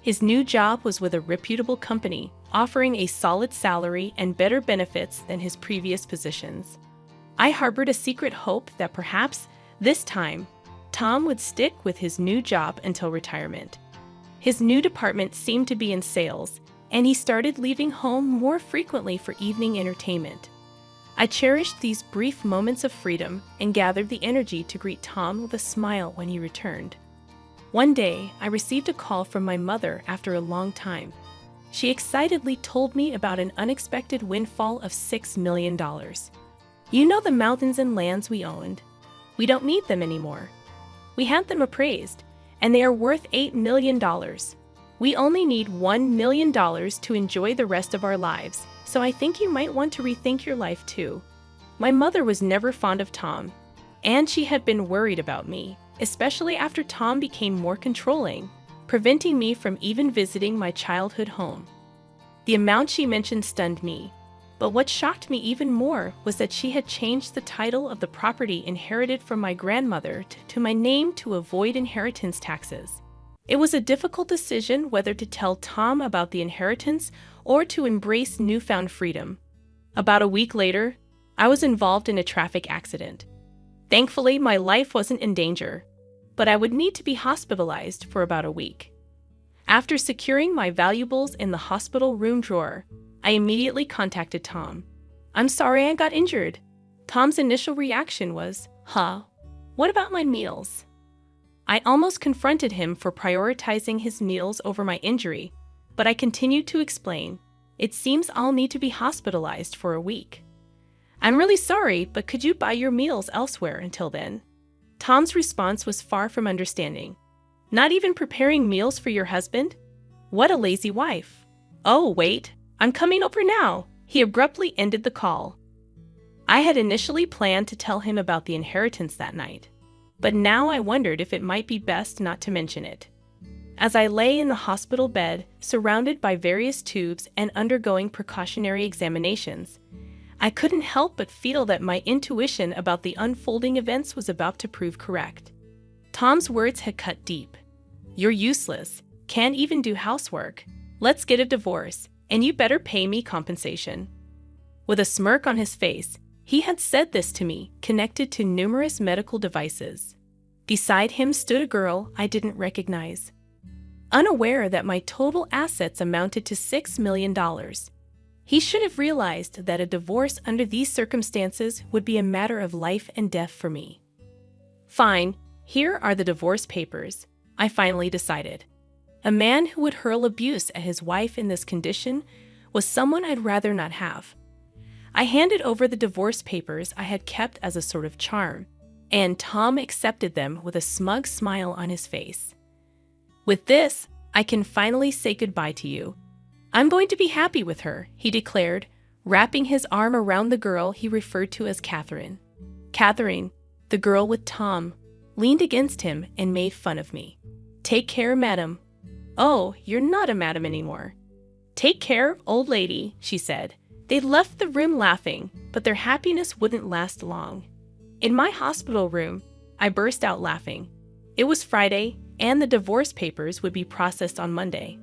His new job was with a reputable company, offering a solid salary and better benefits than his previous positions. I harbored a secret hope that perhaps, this time, Tom would stick with his new job until retirement. His new department seemed to be in sales, and he started leaving home more frequently for evening entertainment. I cherished these brief moments of freedom and gathered the energy to greet Tom with a smile when he returned. One day, I received a call from my mother after a long time. She excitedly told me about an unexpected windfall of $6 million. "You know the mountains and lands we owned? We don't need them anymore. We had them appraised, and they are worth $8 million. We only need $1 million to enjoy the rest of our lives, so I think you might want to rethink your life too." My mother was never fond of Tom, and she had been worried about me, especially after Tom became more controlling, preventing me from even visiting my childhood home. The amount she mentioned stunned me, but what shocked me even more was that she had changed the title of the property inherited from my grandmother to my name to avoid inheritance taxes. It was a difficult decision whether to tell Tom about the inheritance or to embrace newfound freedom. About a week later, I was involved in a traffic accident. Thankfully, my life wasn't in danger, but I would need to be hospitalized for about a week. After securing my valuables in the hospital room drawer, I immediately contacted Tom. "I'm sorry I got injured." Tom's initial reaction was, "Huh? What about my meals?" I almost confronted him for prioritizing his meals over my injury, but I continued to explain, "It seems I'll need to be hospitalized for a week. I'm really sorry, but could you buy your meals elsewhere until then?" Tom's response was far from understanding. "Not even preparing meals for your husband? What a lazy wife. Oh, wait, I'm coming over now." He abruptly ended the call. I had initially planned to tell him about the inheritance that night, but now I wondered if it might be best not to mention it. As I lay in the hospital bed, surrounded by various tubes and undergoing precautionary examinations, I couldn't help but feel that my intuition about the unfolding events was about to prove correct. Tom's words had cut deep. "You're useless, can't even do housework. Let's get a divorce, and you better pay me compensation." With a smirk on his face, he had said this to me, connected to numerous medical devices. Beside him stood a girl I didn't recognize. Unaware that my total assets amounted to $6 million, he should have realized that a divorce under these circumstances would be a matter of life and death for me. "Fine, here are the divorce papers," I finally decided. A man who would hurl abuse at his wife in this condition was someone I'd rather not have. I handed over the divorce papers I had kept as a sort of charm, and Tom accepted them with a smug smile on his face. "With this, I can finally say goodbye to you. I'm going to be happy with her," he declared, wrapping his arm around the girl he referred to as Catherine. Catherine, the girl with Tom, leaned against him and made fun of me. "Take care, madam." "Oh, you're not a madam anymore." "Take care, old lady," she said. They left the room laughing, but their happiness wouldn't last long. In my hospital room, I burst out laughing. It was Friday, and the divorce papers would be processed on Monday.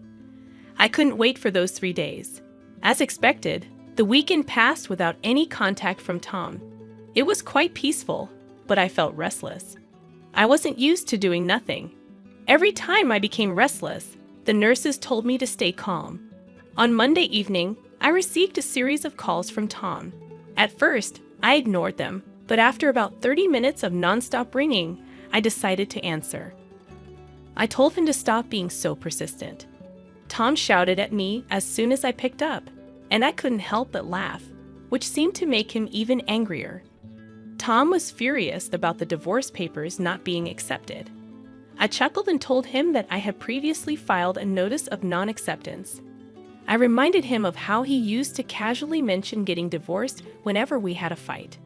I couldn't wait for those 3 days. As expected, the weekend passed without any contact from Tom. It was quite peaceful, but I felt restless. I wasn't used to doing nothing. Every time I became restless, the nurses told me to stay calm. On Monday evening, I received a series of calls from Tom. At first, I ignored them, but after about 30 minutes of nonstop ringing, I decided to answer. I told him to stop being so persistent. Tom shouted at me as soon as I picked up, and I couldn't help but laugh, which seemed to make him even angrier. Tom was furious about the divorce papers not being accepted. I chuckled and told him that I had previously filed a notice of non-acceptance. I reminded him of how he used to casually mention getting divorced whenever we had a fight.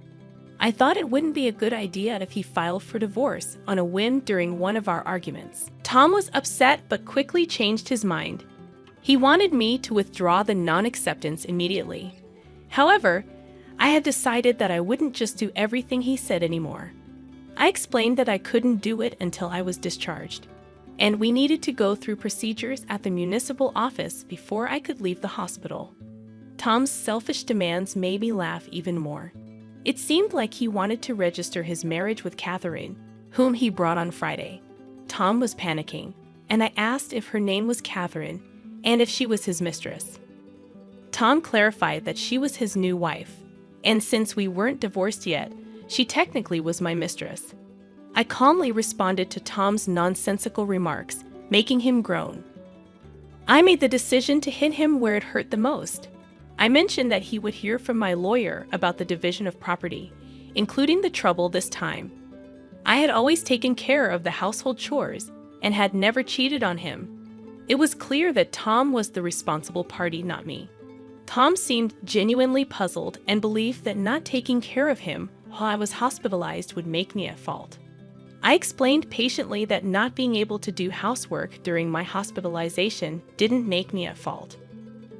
I thought it wouldn't be a good idea if he filed for divorce on a whim during one of our arguments. Tom was upset but quickly changed his mind. He wanted me to withdraw the non-acceptance immediately. However, I had decided that I wouldn't just do everything he said anymore. I explained that I couldn't do it until I was discharged, and we needed to go through procedures at the municipal office before I could leave the hospital. Tom's selfish demands made me laugh even more. It seemed like he wanted to register his marriage with Catherine, whom he brought on Friday. Tom was panicking, and I asked if her name was Catherine and if she was his mistress. Tom clarified that she was his new wife, and since we weren't divorced yet, she technically was my mistress. I calmly responded to Tom's nonsensical remarks, making him groan. I made the decision to hit him where it hurt the most. I mentioned that he would hear from my lawyer about the division of property, including the trouble this time. I had always taken care of the household chores and had never cheated on him. It was clear that Tom was the responsible party, not me. Tom seemed genuinely puzzled and believed that not taking care of him while I was hospitalized would make me at fault. I explained patiently that not being able to do housework during my hospitalization didn't make me at fault.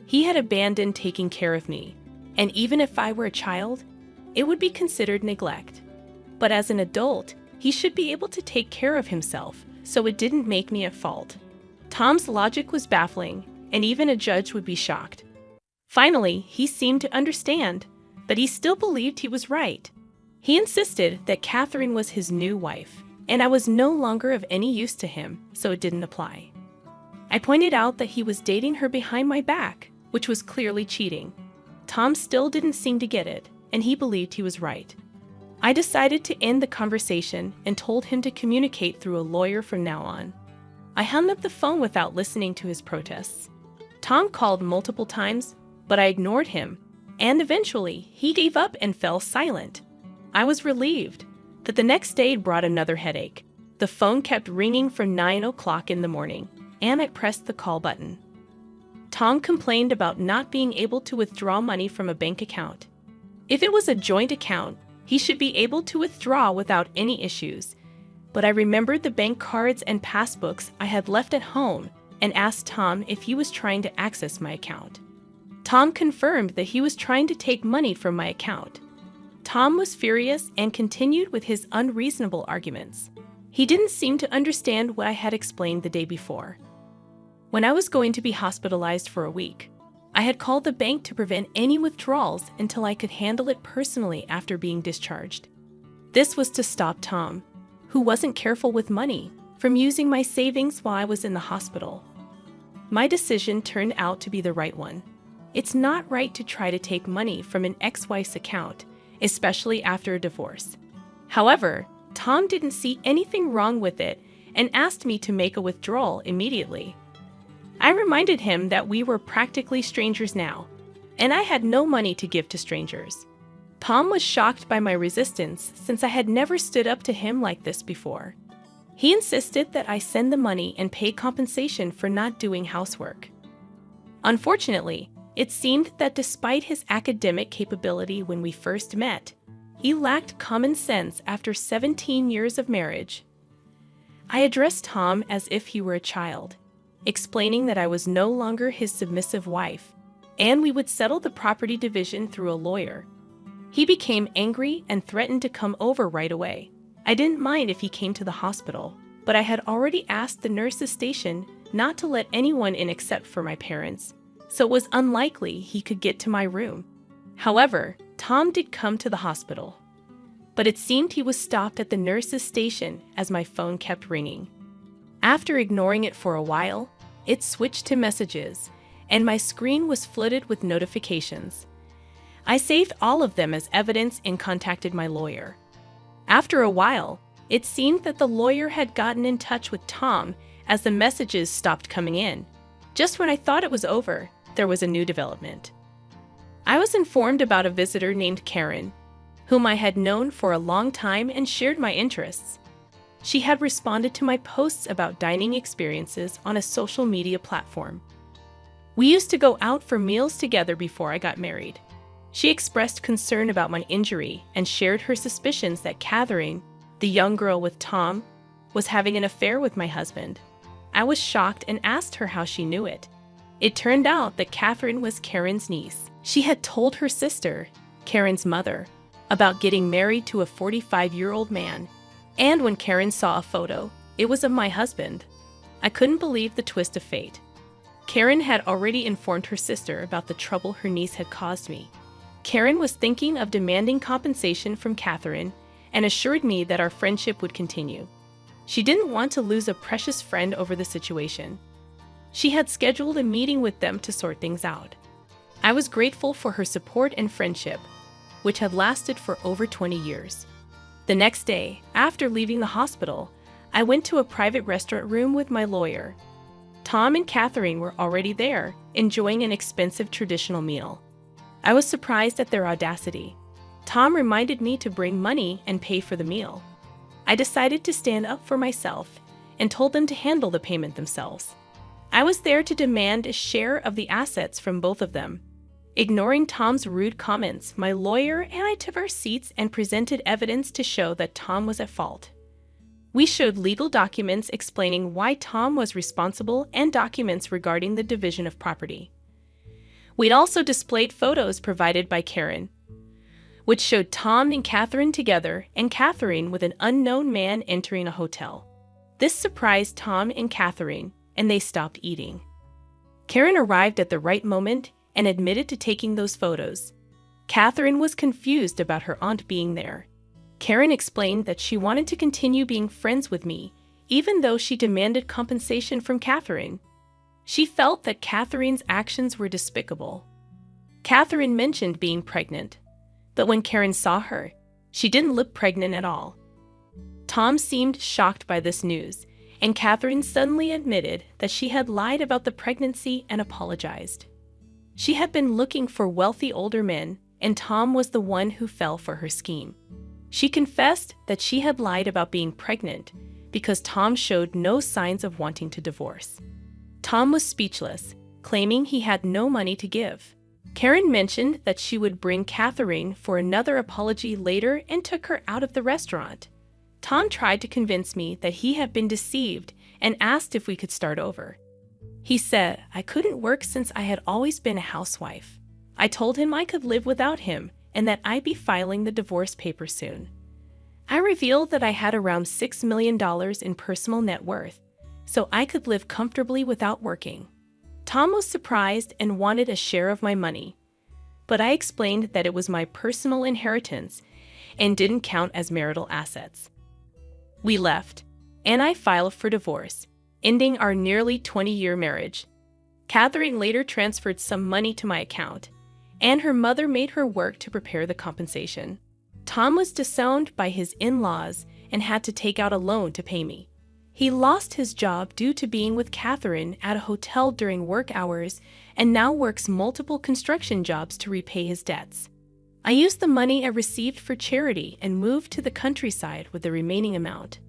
He had abandoned taking care of me, and even if I were a child, it would be considered neglect. But as an adult, he should be able to take care of himself, so it didn't make me at fault. Tom's logic was baffling, and even a judge would be shocked. Finally, he seemed to understand, but he still believed he was right. He insisted that Catherine was his new wife, and I was no longer of any use to him, so it didn't apply. I pointed out that he was dating her behind my back, which was clearly cheating. Tom still didn't seem to get it, and he believed he was right. I decided to end the conversation and told him to communicate through a lawyer from now on. I hung up the phone without listening to his protests. Tom called multiple times, but I ignored him, and eventually he gave up and fell silent. I was relieved, but the next day brought another headache. The phone kept ringing from 9 o'clock in the morning, and I pressed the call button. Tom complained about not being able to withdraw money from a bank account. If it was a joint account, he should be able to withdraw without any issues, but I remembered the bank cards and passbooks I had left at home and asked Tom if he was trying to access my account. Tom confirmed that he was trying to take money from my account. Tom was furious and continued with his unreasonable arguments. He didn't seem to understand what I had explained the day before. When I was going to be hospitalized for a week, I had called the bank to prevent any withdrawals until I could handle it personally after being discharged. This was to stop Tom, who wasn't careful with money, from using my savings while I was in the hospital. My decision turned out to be the right one. It's not right to try to take money from an ex-wife's account, especially after a divorce. However, Tom didn't see anything wrong with it and asked me to make a withdrawal immediately. I reminded him that we were practically strangers now, and I had no money to give to strangers. Tom was shocked by my resistance since I had never stood up to him like this before. He insisted that I send the money and pay compensation for not doing housework. Unfortunately, it seemed that despite his academic capability when we first met, he lacked common sense after 17 years of marriage. I addressed Tom as if he were a child, explaining that I was no longer his submissive wife, and we would settle the property division through a lawyer. He became angry and threatened to come over right away. I didn't mind if he came to the hospital, but I had already asked the nurse's station not to let anyone in except for my parents, so it was unlikely he could get to my room. However, Tom did come to the hospital, but it seemed he was stopped at the nurse's station as my phone kept ringing. After ignoring it for a while, it switched to messages, and my screen was flooded with notifications. I saved all of them as evidence and contacted my lawyer. After a while, it seemed that the lawyer had gotten in touch with Tom as the messages stopped coming in. Just when I thought it was over, there was a new development. I was informed about a visitor named Karen, whom I had known for a long time and shared my interests. She had responded to my posts about dining experiences on a social media platform. We used to go out for meals together before I got married. She expressed concern about my injury and shared her suspicions that Catherine, the young girl with Tom, was having an affair with my husband. I was shocked and asked her how she knew it. It turned out that Catherine was Karen's niece. She had told her sister, Karen's mother, about getting married to a 45-year-old man. And when Karen saw a photo, it was of my husband. I couldn't believe the twist of fate. Karen had already informed her sister about the trouble her niece had caused me. Karen was thinking of demanding compensation from Catherine and assured me that our friendship would continue. She didn't want to lose a precious friend over the situation. She had scheduled a meeting with them to sort things out. I was grateful for her support and friendship, which had lasted for over 20 years. The next day, after leaving the hospital, I went to a private restaurant room with my lawyer. Tom and Catherine were already there, enjoying an expensive traditional meal. I was surprised at their audacity. Tom reminded me to bring money and pay for the meal. I decided to stand up for myself and told them to handle the payment themselves. I was there to demand a share of the assets from both of them. Ignoring Tom's rude comments, my lawyer and I took our seats and presented evidence to show that Tom was at fault. We showed legal documents explaining why Tom was responsible and documents regarding the division of property. We'd also displayed photos provided by Karen, which showed Tom and Catherine together and Catherine with an unknown man entering a hotel. This surprised Tom and Catherine, and they stopped eating. Karen arrived at the right moment and admitted to taking those photos. Catherine was confused about her aunt being there. Karen explained that she wanted to continue being friends with me, even though she demanded compensation from Catherine. She felt that Catherine's actions were despicable. Catherine mentioned being pregnant, but when Karen saw her, she didn't look pregnant at all. Tom seemed shocked by this news, and Catherine suddenly admitted that she had lied about the pregnancy and apologized. She had been looking for wealthy older men, and Tom was the one who fell for her scheme. She confessed that she had lied about being pregnant because Tom showed no signs of wanting to divorce. Tom was speechless, claiming he had no money to give. Karen mentioned that she would bring Catherine for another apology later and took her out of the restaurant. Tom tried to convince me that he had been deceived and asked if we could start over. He said I couldn't work since I had always been a housewife. I told him I could live without him and that I'd be filing the divorce papers soon. I revealed that I had around $6 million in personal net worth, so I could live comfortably without working. Tom was surprised and wanted a share of my money, but I explained that it was my personal inheritance and didn't count as marital assets. We left, and I filed for divorce, ending our nearly 20-year marriage. Catherine later transferred some money to my account, and her mother made her work to prepare the compensation. Tom was disowned by his in-laws and had to take out a loan to pay me. He lost his job due to being with Catherine at a hotel during work hours and now works multiple construction jobs to repay his debts. I used the money I received for charity and moved to the countryside with the remaining amount.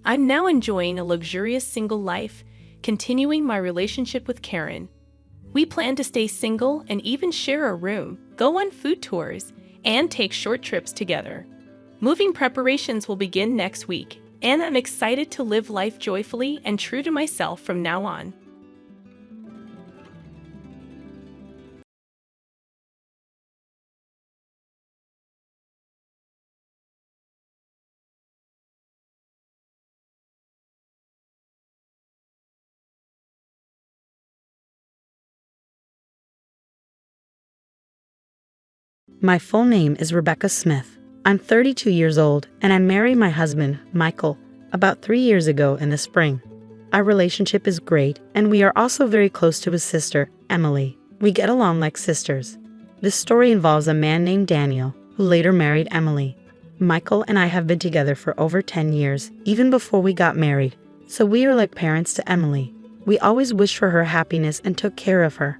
I'm now enjoying a luxurious single life, continuing my relationship with Karen. We plan to stay single and even share a room, go on food tours, and take short trips together. Moving preparations will begin next week, and I'm excited to live life joyfully and true to myself from now on. My full name is Rebecca Smith. I'm 32 years old, and I married my husband, Michael, about 3 years ago in the spring. Our relationship is great, and we are also very close to his sister, Emily. We get along like sisters. This story involves a man named Daniel, who later married Emily. Michael and I have been together for over 10 years, even before we got married. So we are like parents to Emily. We always wished for her happiness and took care of her.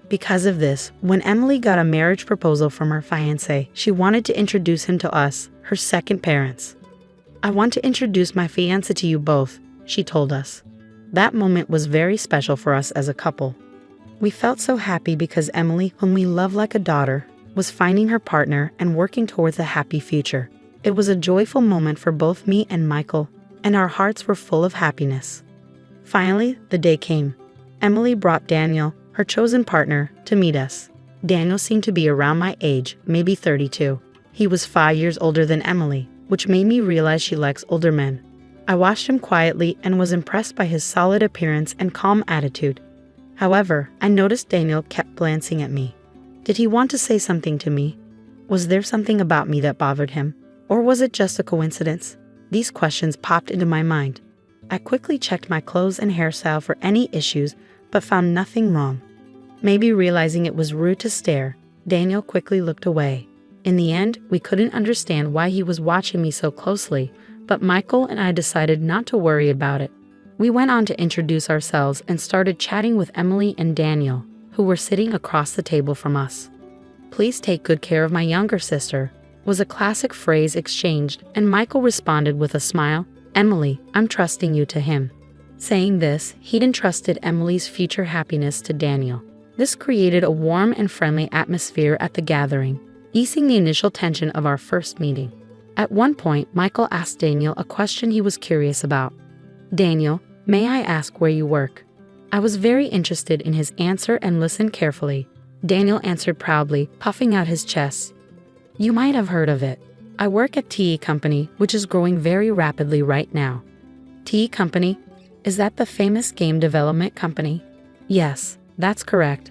Because of this, when Emily got a marriage proposal from her fiancé, she wanted to introduce him to us, her second parents. "I want to introduce my fiancé to you both," she told us. That moment was very special for us as a couple. We felt so happy because Emily, whom we love like a daughter, was finding her partner and working towards a happy future. It was a joyful moment for both me and Michael, and our hearts were full of happiness. Finally, the day came. Emily brought Daniel, her chosen partner, to meet us. Daniel seemed to be around my age, maybe 32. He was 5 years older than Emily, which made me realize she likes older men. I watched him quietly and was impressed by his solid appearance and calm attitude. However, I noticed Daniel kept glancing at me. Did he want to say something to me? Was there something about me that bothered him? Or was it just a coincidence? These questions popped into my mind. I quickly checked my clothes and hairstyle for any issues, but found nothing wrong. Maybe realizing it was rude to stare, Daniel quickly looked away. In the end, we couldn't understand why he was watching me so closely, but Michael and I decided not to worry about it. We went on to introduce ourselves and started chatting with Emily and Daniel, who were sitting across the table from us. "Please take good care of my younger sister," was a classic phrase exchanged, and Michael responded with a smile, "Emily, I'm trusting you to him." Saying this, he'd entrusted Emily's future happiness to Daniel. This created a warm and friendly atmosphere at the gathering, easing the initial tension of our first meeting. At one point, Michael asked Daniel a question he was curious about. "Daniel, may I ask where you work?" I was very interested in his answer and listened carefully. Daniel answered proudly, puffing out his chest. "You might have heard of it. I work at TE Company, which is growing very rapidly right now." "TE Company? Is that the famous game development company?" "Yes, that's correct.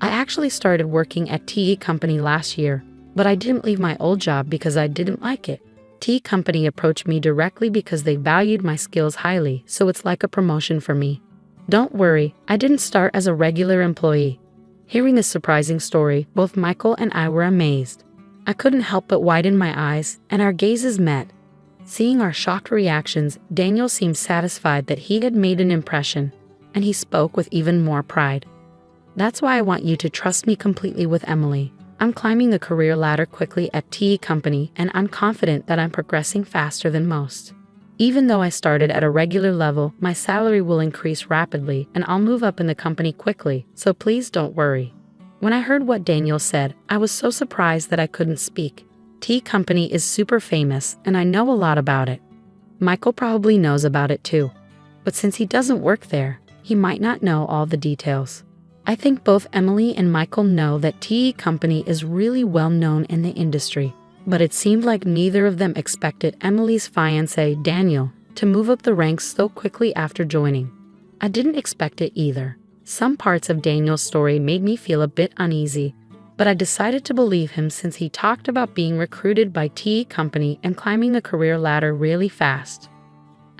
I actually started working at TE Company last year, but I didn't leave my old job because I didn't like it. TE Company approached me directly because they valued my skills highly, so it's like a promotion for me. Don't worry, I didn't start as a regular employee." Hearing this surprising story, both Michael and I were amazed. I couldn't help but widen my eyes, and our gazes met. Seeing our shocked reactions, Daniel seemed satisfied that he had made an impression, and he spoke with even more pride. "That's why I want you to trust me completely with Emily. I'm climbing the career ladder quickly at TE Company, and I'm confident that I'm progressing faster than most. Even though I started at a regular level, my salary will increase rapidly, and I'll move up in the company quickly, so please don't worry." When I heard what Daniel said, I was so surprised that I couldn't speak. TE Company is super famous, and I know a lot about it. Michael probably knows about it too. But since he doesn't work there, he might not know all the details. I think both Emily and Michael know that TE Company is really well known in the industry, but it seemed like neither of them expected Emily's fiancé, Daniel, to move up the ranks so quickly after joining. I didn't expect it either. Some parts of Daniel's story made me feel a bit uneasy, but I decided to believe him since he talked about being recruited by TE Company and climbing the career ladder really fast.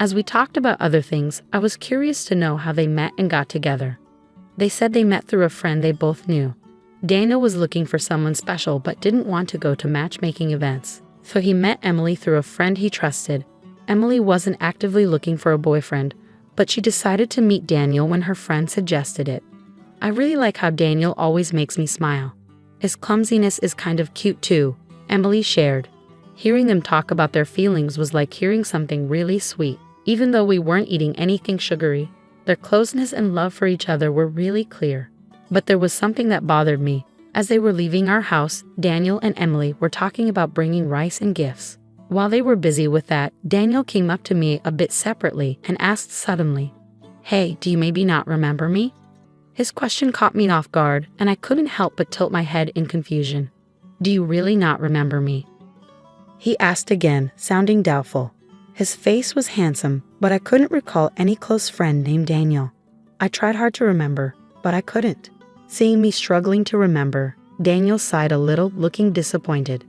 As we talked about other things, I was curious to know how they met and got together. They said they met through a friend they both knew. Daniel was looking for someone special but didn't want to go to matchmaking events, so he met Emily through a friend he trusted. Emily wasn't actively looking for a boyfriend, but she decided to meet Daniel when her friend suggested it. I really like how Daniel always makes me smile. His clumsiness is kind of cute too, Emily shared. Hearing them talk about their feelings was like hearing something really sweet. Even though we weren't eating anything sugary, their closeness and love for each other were really clear. But there was something that bothered me. As they were leaving our house, Daniel and Emily were talking about bringing rice and gifts. While they were busy with that, Daniel came up to me a bit separately and asked suddenly, "Hey, do you maybe not remember me?" His question caught me off guard, and I couldn't help but tilt my head in confusion. "Do you really not remember me?" he asked again, sounding doubtful. His face was handsome, but I couldn't recall any close friend named Daniel. I tried hard to remember, but I couldn't. Seeing me struggling to remember, Daniel sighed a little, looking disappointed.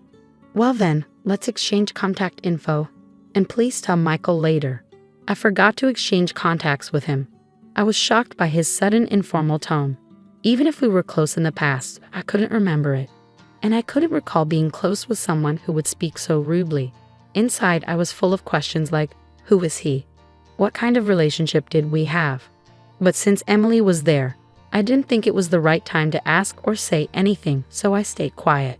"Well then, let's exchange contact info. And please tell Michael later." I forgot to exchange contacts with him. I was shocked by his sudden informal tone. Even if we were close in the past, I couldn't remember it. And I couldn't recall being close with someone who would speak so rudely. Inside, I was full of questions like, who is he? What kind of relationship did we have? But since Emily was there, I didn't think it was the right time to ask or say anything, so I stayed quiet.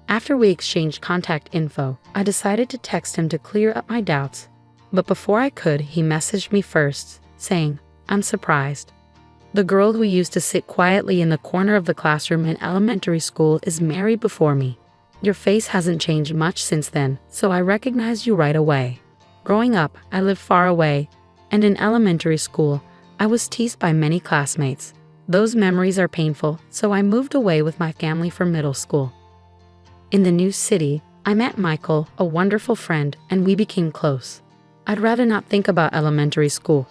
After we exchanged contact info, I decided to text him to clear up my doubts. But before I could, he messaged me first, saying, "I'm surprised. The girl who used to sit quietly in the corner of the classroom in elementary school is married before me. Your face hasn't changed much since then, so I recognized you right away. Growing up, I lived far away, and in elementary school, I was teased by many classmates. Those memories are painful, so I moved away with my family for middle school. In the new city, I met Michael, a wonderful friend, and we became close. I'd rather not think about elementary school."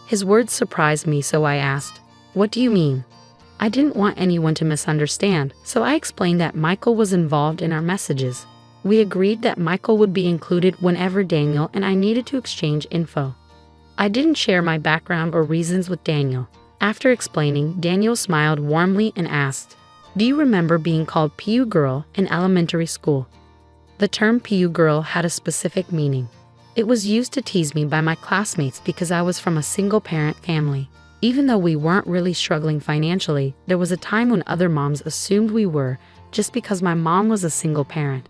His words surprised me, so I asked, "What do you mean?" I didn't want anyone to misunderstand, so I explained that Michael was involved in our messages. We agreed that Michael would be included whenever Daniel and I needed to exchange info. I didn't share my background or reasons with Daniel. After explaining, Daniel smiled warmly and asked, "Do you remember being called PU girl in elementary school?" The term PU girl had a specific meaning. It was used to tease me by my classmates because I was from a single-parent family. Even though we weren't really struggling financially, there was a time when other moms assumed we were, just because my mom was a single parent.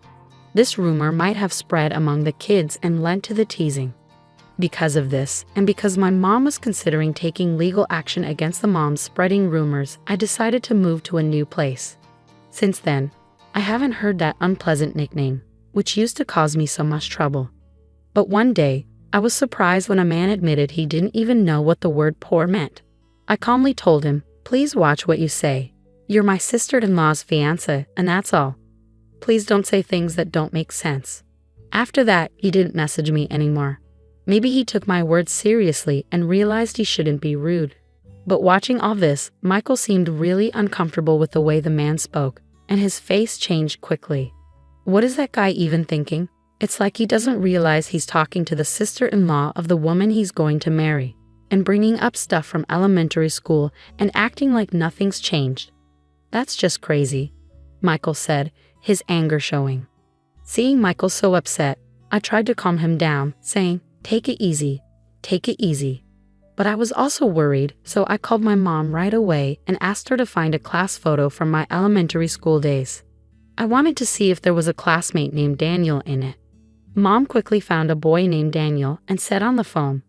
This rumor might have spread among the kids and led to the teasing. Because of this, and because my mom was considering taking legal action against the moms spreading rumors, I decided to move to a new place. Since then, I haven't heard that unpleasant nickname, which used to cause me so much trouble. But one day, I was surprised when a man admitted he didn't even know what the word poor meant. I calmly told him, "Please watch what you say. You're my sister-in-law's fiancé, and that's all. Please don't say things that don't make sense." After that, he didn't message me anymore. Maybe he took my words seriously and realized he shouldn't be rude. But watching all this, Michael seemed really uncomfortable with the way the man spoke, and his face changed quickly. What is that guy even thinking? It's like he doesn't realize he's talking to the sister-in-law of the woman he's going to marry, and bringing up stuff from elementary school and acting like nothing's changed. "That's just crazy," Michael said, his anger showing. Seeing Michael so upset, I tried to calm him down, saying, take it easy. But I was also worried, so I called my mom right away and asked her to find a class photo from my elementary school days. I wanted to see if there was a classmate named Daniel in it. Mom quickly found a boy named Daniel and said on the phone,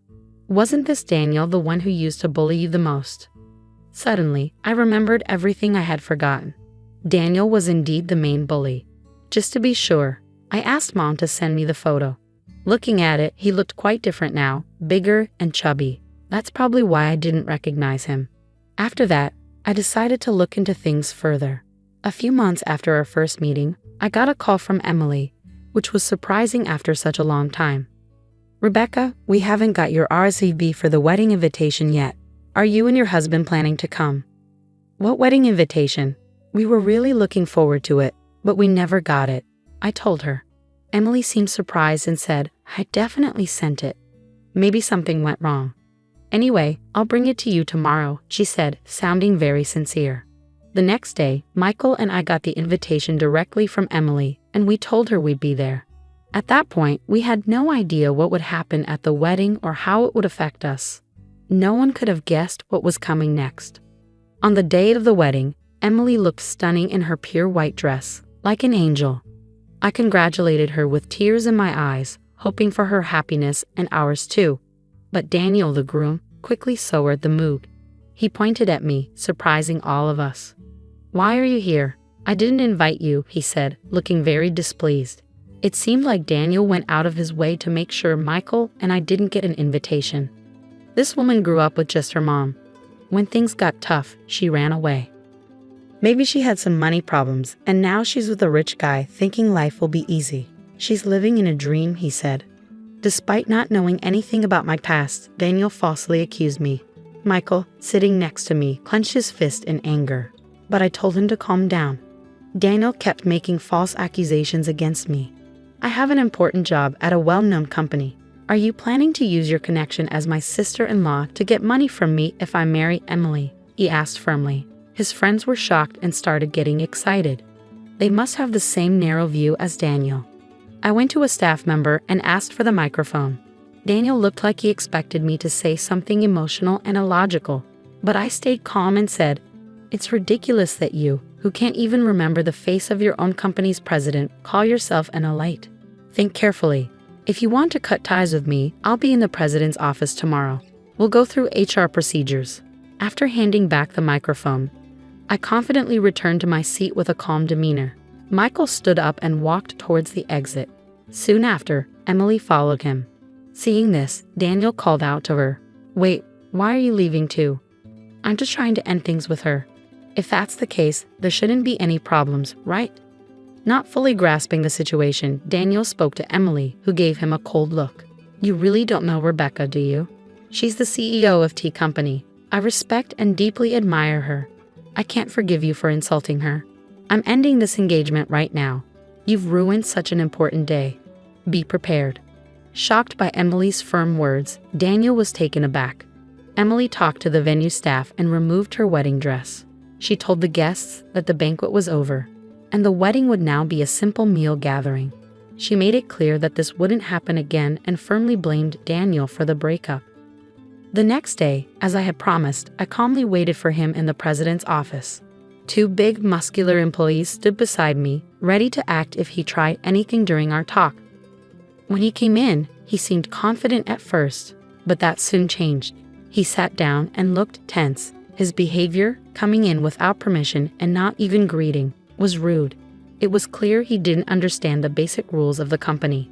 "Wasn't this Daniel the one who used to bully you the most?" Suddenly, I remembered everything I had forgotten. Daniel was indeed the main bully. Just to be sure, I asked Mom to send me the photo. Looking at it, he looked quite different now, bigger and chubby. That's probably why I didn't recognize him. After that, I decided to look into things further. A few months after our first meeting, I got a call from Emily, which was surprising after such a long time. "Rebecca, we haven't got your RSVP for the wedding invitation yet. Are you and your husband planning to come?" "What wedding invitation? We were really looking forward to it, but we never got it," I told her. Emily seemed surprised and said, "I definitely sent it. Maybe something went wrong. Anyway, I'll bring it to you tomorrow," she said, sounding very sincere. The next day, Michael and I got the invitation directly from Emily, and we told her we'd be there. At that point, we had no idea what would happen at the wedding or how it would affect us. No one could have guessed what was coming next. On the day of the wedding, Emily looked stunning in her pure white dress, like an angel. I congratulated her with tears in my eyes, hoping for her happiness and ours too. But Daniel, the groom, quickly soured the mood. He pointed at me, surprising all of us. "Why are you here? I didn't invite you," he said, looking very displeased. It seemed like Daniel went out of his way to make sure Michael and I didn't get an invitation. This woman grew up with just her mom. When things got tough, she ran away. Maybe she had some money problems, and now she's with a rich guy thinking life will be easy. "She's living in a dream," he said. Despite not knowing anything about my past, Daniel falsely accused me. Michael, sitting next to me, clenched his fist in anger. But I told him to calm down. Daniel kept making false accusations against me. "I have an important job at a well-known company. Are you planning to use your connection as my sister-in-law to get money from me if I marry Emily?" he asked firmly. His friends were shocked and started getting excited. They must have the same narrow view as Daniel. I went to a staff member and asked for the microphone. Daniel looked like he expected me to say something emotional and illogical, but I stayed calm and said, "It's ridiculous that you, who can't even remember the face of your own company's president, call yourself an elite. Think carefully. If you want to cut ties with me, I'll be in the president's office tomorrow. We'll go through HR procedures." After handing back the microphone, I confidently returned to my seat with a calm demeanor. Michael stood up and walked towards the exit. Soon after, Emily followed him. Seeing this, Daniel called out to her, "Wait, why are you leaving too? I'm just trying to end things with her. If that's the case, there shouldn't be any problems, right?" Not fully grasping the situation, Daniel spoke to Emily, who gave him a cold look. "You really don't know Rebecca, do you? She's the CEO of Tea Company. I respect and deeply admire her. I can't forgive you for insulting her. I'm ending this engagement right now. You've ruined such an important day. Be prepared." Shocked by Emily's firm words, Daniel was taken aback. Emily talked to the venue staff and removed her wedding dress. She told the guests that the banquet was over, and the wedding would now be a simple meal gathering. She made it clear that this wouldn't happen again and firmly blamed Daniel for the breakup. The next day, as I had promised, I calmly waited for him in the president's office. Two big, muscular employees stood beside me, ready to act if he tried anything during our talk. When he came in, he seemed confident at first, but that soon changed. He sat down and looked tense. His behavior, coming in without permission and not even greeting, was rude. It was clear he didn't understand the basic rules of the company.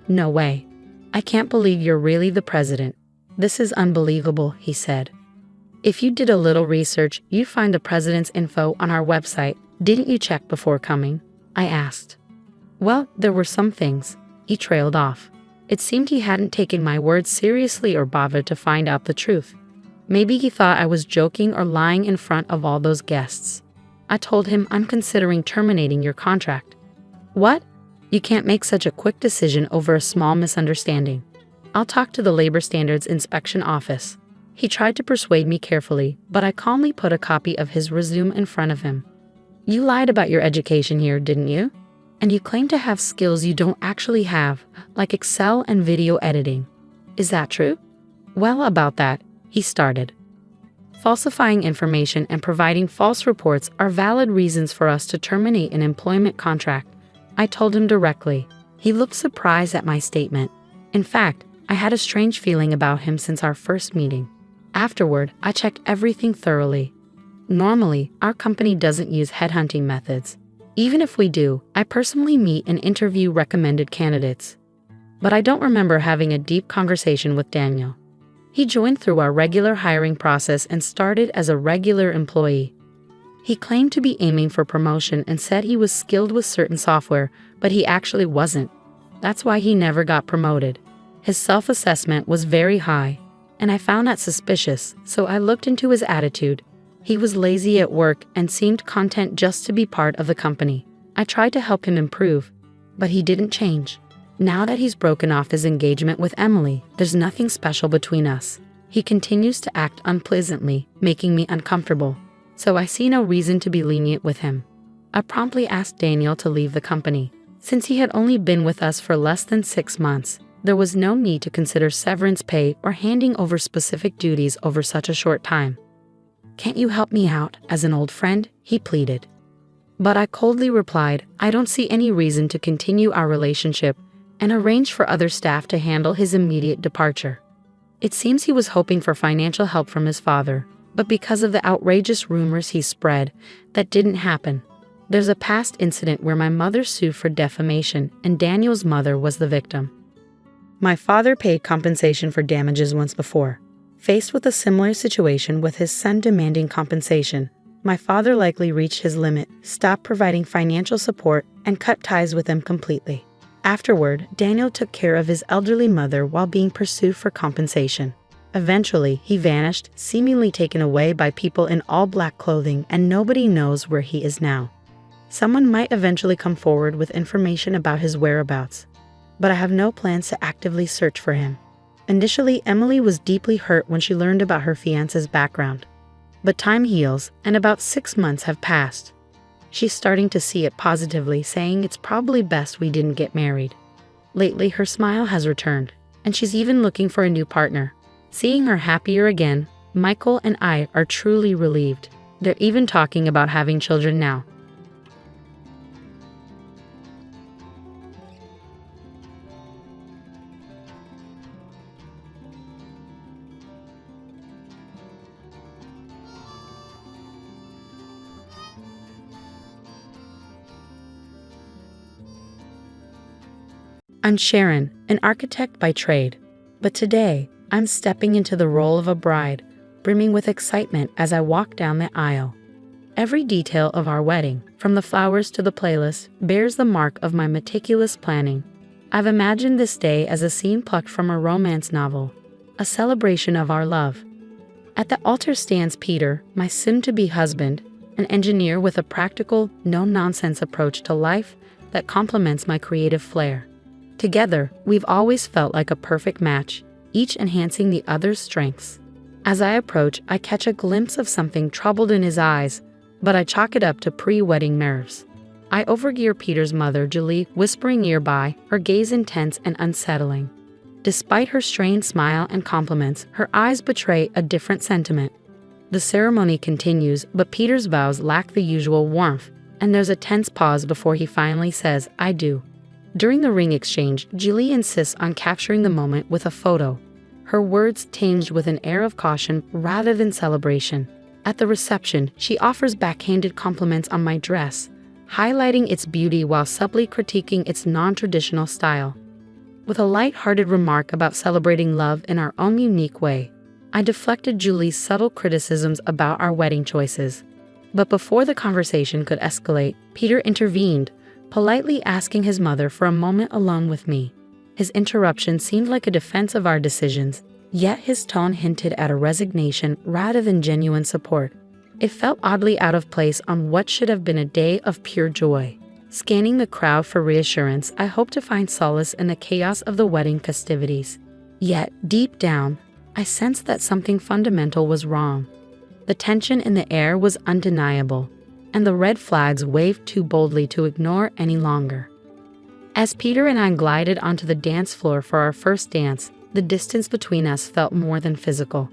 "No way. I can't believe you're really the president. This is unbelievable," he said. "If you did a little research, you'd find the president's info on our website. Didn't you check before coming?" I asked. "Well, there were some things." He trailed off. It seemed he hadn't taken my words seriously or bothered to find out the truth. Maybe he thought I was joking or lying in front of all those guests. I told him, "I'm considering terminating your contract." "What? You can't make such a quick decision over a small misunderstanding. I'll talk to the Labor Standards Inspection Office." He tried to persuade me carefully, but I calmly put a copy of his resume in front of him. "You lied about your education here, didn't you? And you claim to have skills you don't actually have, like Excel and video editing. Is that true?" "Well, about that," he started. "Falsifying information and providing false reports are valid reasons for us to terminate an employment contract," I told him directly. He looked surprised at my statement. In fact, I had a strange feeling about him since our first meeting. Afterward, I checked everything thoroughly. Normally, our company doesn't use headhunting methods. Even if we do, I personally meet and interview recommended candidates. But I don't remember having a deep conversation with Daniel. He joined through our regular hiring process and started as a regular employee. He claimed to be aiming for promotion and said he was skilled with certain software, but he actually wasn't. That's why he never got promoted. His self-assessment was very high, and I found that suspicious, so I looked into his attitude. He was lazy at work and seemed content just to be part of the company. I tried to help him improve, but he didn't change. Now that he's broken off his engagement with Emily, there's nothing special between us. He continues to act unpleasantly, making me uncomfortable, so I see no reason to be lenient with him. I promptly asked Daniel to leave the company. Since he had only been with us for less than 6 months, there was no need to consider severance pay or handing over specific duties over such a short time. "Can't you help me out, as an old friend?" he pleaded. But I coldly replied, "I don't see any reason to continue our relationship," and arranged for other staff to handle his immediate departure. It seems he was hoping for financial help from his father, but because of the outrageous rumors he spread, that didn't happen. There's a past incident where my mother sued for defamation, and Daniel's mother was the victim. My father paid compensation for damages once before. Faced with a similar situation with his son demanding compensation, my father likely reached his limit, stopped providing financial support, and cut ties with him completely. Afterward, Daniel took care of his elderly mother while being pursued for compensation. Eventually, he vanished, seemingly taken away by people in all black clothing, and nobody knows where he is now. Someone might eventually come forward with information about his whereabouts, but I have no plans to actively search for him. Initially, Emily was deeply hurt when she learned about her fiancé's background. But time heals, and about 6 months have passed. She's starting to see it positively, saying it's probably best we didn't get married. Lately, her smile has returned. and she's even looking for a new partner. Seeing her happier again, Michael and I are truly relieved. They're even talking about having children now. I'm Sharon, an architect by trade, but today I'm stepping into the role of a bride, brimming with excitement as I walk down the aisle. Every detail of our wedding, from the flowers to the playlist, bears the mark of my meticulous planning. I've imagined this day as a scene plucked from a romance novel, a celebration of our love. At the altar stands Peter, my soon-to-be husband, an engineer with a practical, no-nonsense approach to life that complements my creative flair. Together, we've always felt like a perfect match, each enhancing the other's strengths. As I approach, I catch a glimpse of something troubled in his eyes, but I chalk it up to pre-wedding nerves. I overhear Peter's mother, Julie, whispering nearby, her gaze intense and unsettling. Despite her strained smile and compliments, her eyes betray a different sentiment. The ceremony continues, but Peter's vows lack the usual warmth, and there's a tense pause before he finally says, "I do." During the ring exchange, Julie insists on capturing the moment with a photo, her words tinged with an air of caution rather than celebration. At the reception, she offers backhanded compliments on my dress, highlighting its beauty while subtly critiquing its non-traditional style. With a light-hearted remark about celebrating love in our own unique way, I deflected Julie's subtle criticisms about our wedding choices. But before the conversation could escalate, Peter intervened, politely asking his mother for a moment alone with me. His interruption seemed like a defense of our decisions, yet his tone hinted at a resignation rather than genuine support. It felt oddly out of place on what should have been a day of pure joy. Scanning the crowd for reassurance, I hoped to find solace in the chaos of the wedding festivities. Yet, deep down, I sensed that something fundamental was wrong. The tension in the air was undeniable, and the red flags waved too boldly to ignore any longer. As Peter and I glided onto the dance floor for our first dance, the distance between us felt more than physical.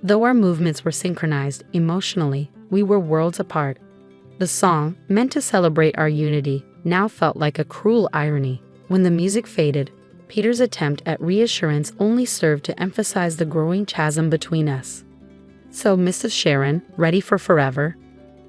Though our movements were synchronized emotionally, we were worlds apart. The song, meant to celebrate our unity, now felt like a cruel irony. When the music faded, Peter's attempt at reassurance only served to emphasize the growing chasm between us. "So, Mrs. Sharon, ready for forever?"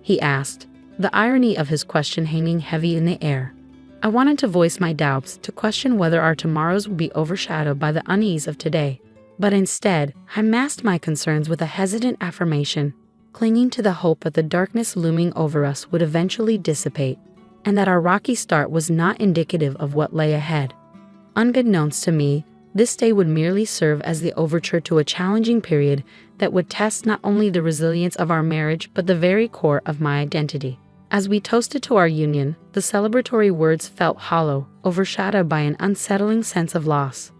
he asked, the irony of his question hanging heavy in the air. I wanted to voice my doubts, to question whether our tomorrows would be overshadowed by the unease of today. But instead, I masked my concerns with a hesitant affirmation, clinging to the hope that the darkness looming over us would eventually dissipate, and that our rocky start was not indicative of what lay ahead. Unbeknownst to me, this day would merely serve as the overture to a challenging period that would test not only the resilience of our marriage but the very core of my identity. As we toasted to our union, the celebratory words felt hollow, overshadowed by an unsettling sense of loss.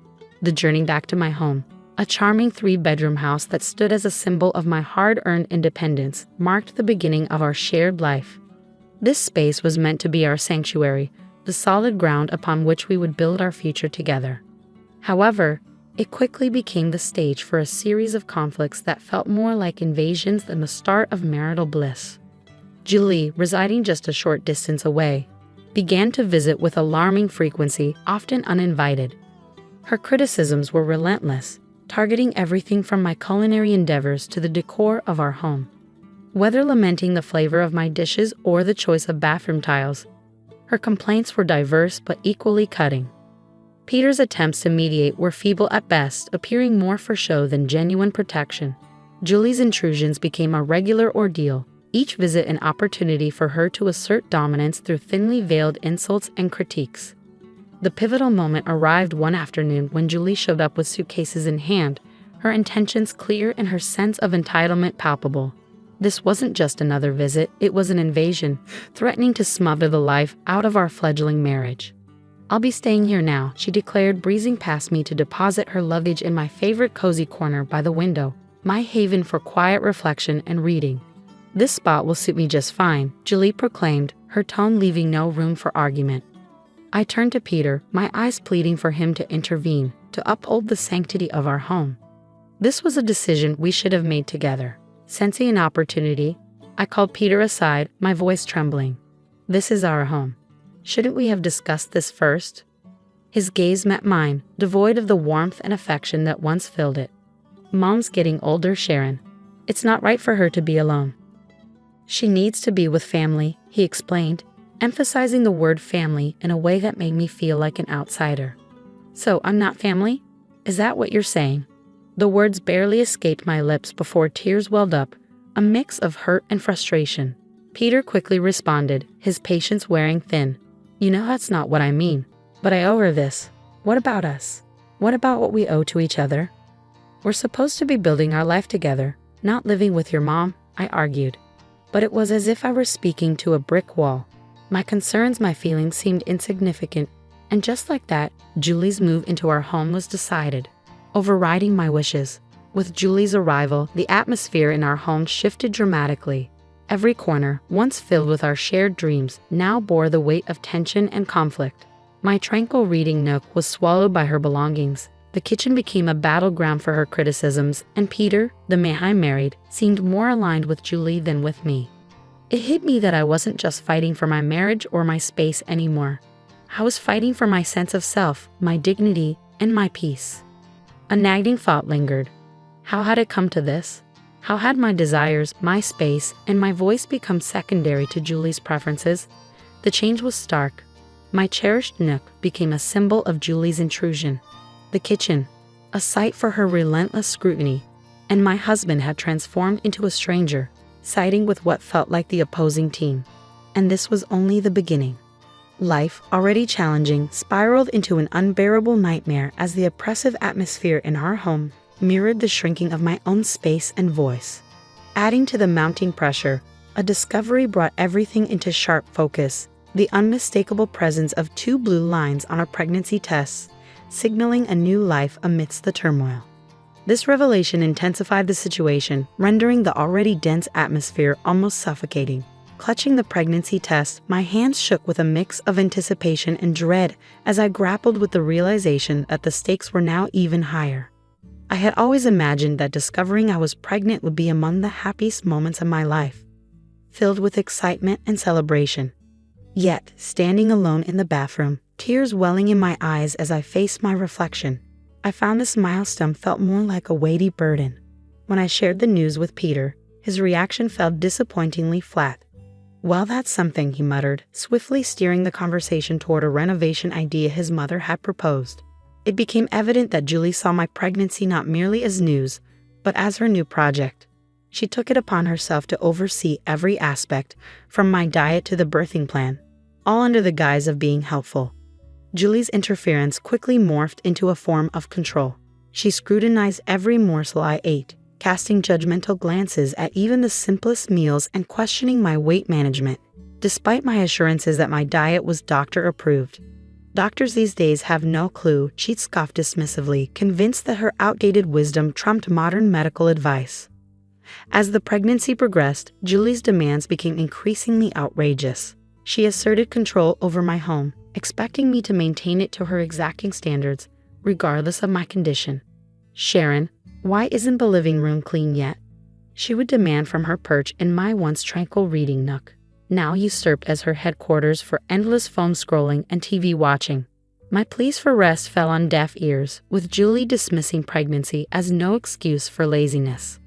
The journey back to my home, a charming 3-bedroom house that stood as a symbol of my hard-earned independence, marked the beginning of our shared life. This space was meant to be our sanctuary, the solid ground upon which we would build our future together. However, it quickly became the stage for a series of conflicts that felt more like invasions than the start of marital bliss. Julie, residing just a short distance away, began to visit with alarming frequency, often uninvited. Her criticisms were relentless, targeting everything from my culinary endeavors to the decor of our home. Whether lamenting the flavor of my dishes or the choice of bathroom tiles, her complaints were diverse but equally cutting. Peter's attempts to mediate were feeble at best, appearing more for show than genuine protection. Julie's intrusions became a regular ordeal, each visit an opportunity for her to assert dominance through thinly veiled insults and critiques. The pivotal moment arrived one afternoon when Julie showed up with suitcases in hand, her intentions clear and her sense of entitlement palpable. This wasn't just another visit, it was an invasion, threatening to smother the life out of our fledgling marriage. "I'll be staying here now," she declared, breezing past me to deposit her luggage in my favorite cozy corner by the window, my haven for quiet reflection and reading. "This spot will suit me just fine," Julie proclaimed, her tone leaving no room for argument. I turned to Peter, my eyes pleading for him to intervene, to uphold the sanctity of our home. This was a decision we should have made together. Sensing an opportunity, I called Peter aside, my voice trembling. This is our home. Shouldn't we have discussed this first? His gaze met mine, devoid of the warmth and affection that once filled it. Mom's getting older, Sharon. It's not right for her to be alone. She needs to be with family, he explained, emphasizing the word family in a way that made me feel like an outsider. So I'm not family? Is that what you're saying? The words barely escaped my lips before tears welled up, a mix of hurt and frustration. Peter quickly responded, his patience wearing thin. You know that's not what I mean. But I owe her this. What about us? What about what we owe to each other? We're supposed to be building our life together, not living with your mom, I argued. But it was as if I were speaking to a brick wall. My concerns, my feelings seemed insignificant, and just like that, Julie's move into our home was decided, overriding my wishes. With Julie's arrival, the atmosphere in our home shifted dramatically. Every corner, once filled with our shared dreams, now bore the weight of tension and conflict. My tranquil reading nook was swallowed by her belongings. The kitchen became a battleground for her criticisms, and Peter, the man I married, seemed more aligned with Julie than with me. It hit me that I wasn't just fighting for my marriage or my space anymore. I was fighting for my sense of self, my dignity, and my peace. A nagging thought lingered. How had it come to this? How had my desires, my space, and my voice become secondary to Julie's preferences? The change was stark. My cherished nook became a symbol of Julie's intrusion. The kitchen, a site for her relentless scrutiny, and my husband had transformed into a stranger, siding with what felt like the opposing team. And this was only the beginning. Life, already challenging, spiraled into an unbearable nightmare as the oppressive atmosphere in our home mirrored the shrinking of my own space and voice. Adding to the mounting pressure, a discovery brought everything into sharp focus. The unmistakable presence of 2 blue lines on our pregnancy tests, signaling a new life amidst the turmoil. This revelation intensified the situation, rendering the already dense atmosphere almost suffocating. Clutching the pregnancy test, my hands shook with a mix of anticipation and dread as I grappled with the realization that the stakes were now even higher. I had always imagined that discovering I was pregnant would be among the happiest moments of my life, filled with excitement and celebration. Yet, standing alone in the bathroom, tears welling in my eyes as I faced my reflection, I found this milestone felt more like a weighty burden. When I shared the news with Peter, his reaction fell disappointingly flat. Well, that's something, he muttered, swiftly steering the conversation toward a renovation idea his mother had proposed. It became evident that Julie saw my pregnancy not merely as news, but as her new project. She took it upon herself to oversee every aspect, from my diet to the birthing plan, all under the guise of being helpful. Julie's interference quickly morphed into a form of control. She scrutinized every morsel I ate, casting judgmental glances at even the simplest meals and questioning my weight management, despite my assurances that my diet was doctor-approved. Doctors these days have no clue, she scoffed dismissively, convinced that her outdated wisdom trumped modern medical advice. As the pregnancy progressed, Julie's demands became increasingly outrageous. She asserted control over my home, expecting me to maintain it to her exacting standards, regardless of my condition. Sharon, why isn't the living room clean yet? She would demand from her perch in my once tranquil reading nook, now usurped as her headquarters for endless phone scrolling and TV watching. My pleas for rest fell on deaf ears, with Julie dismissing pregnancy as no excuse for laziness.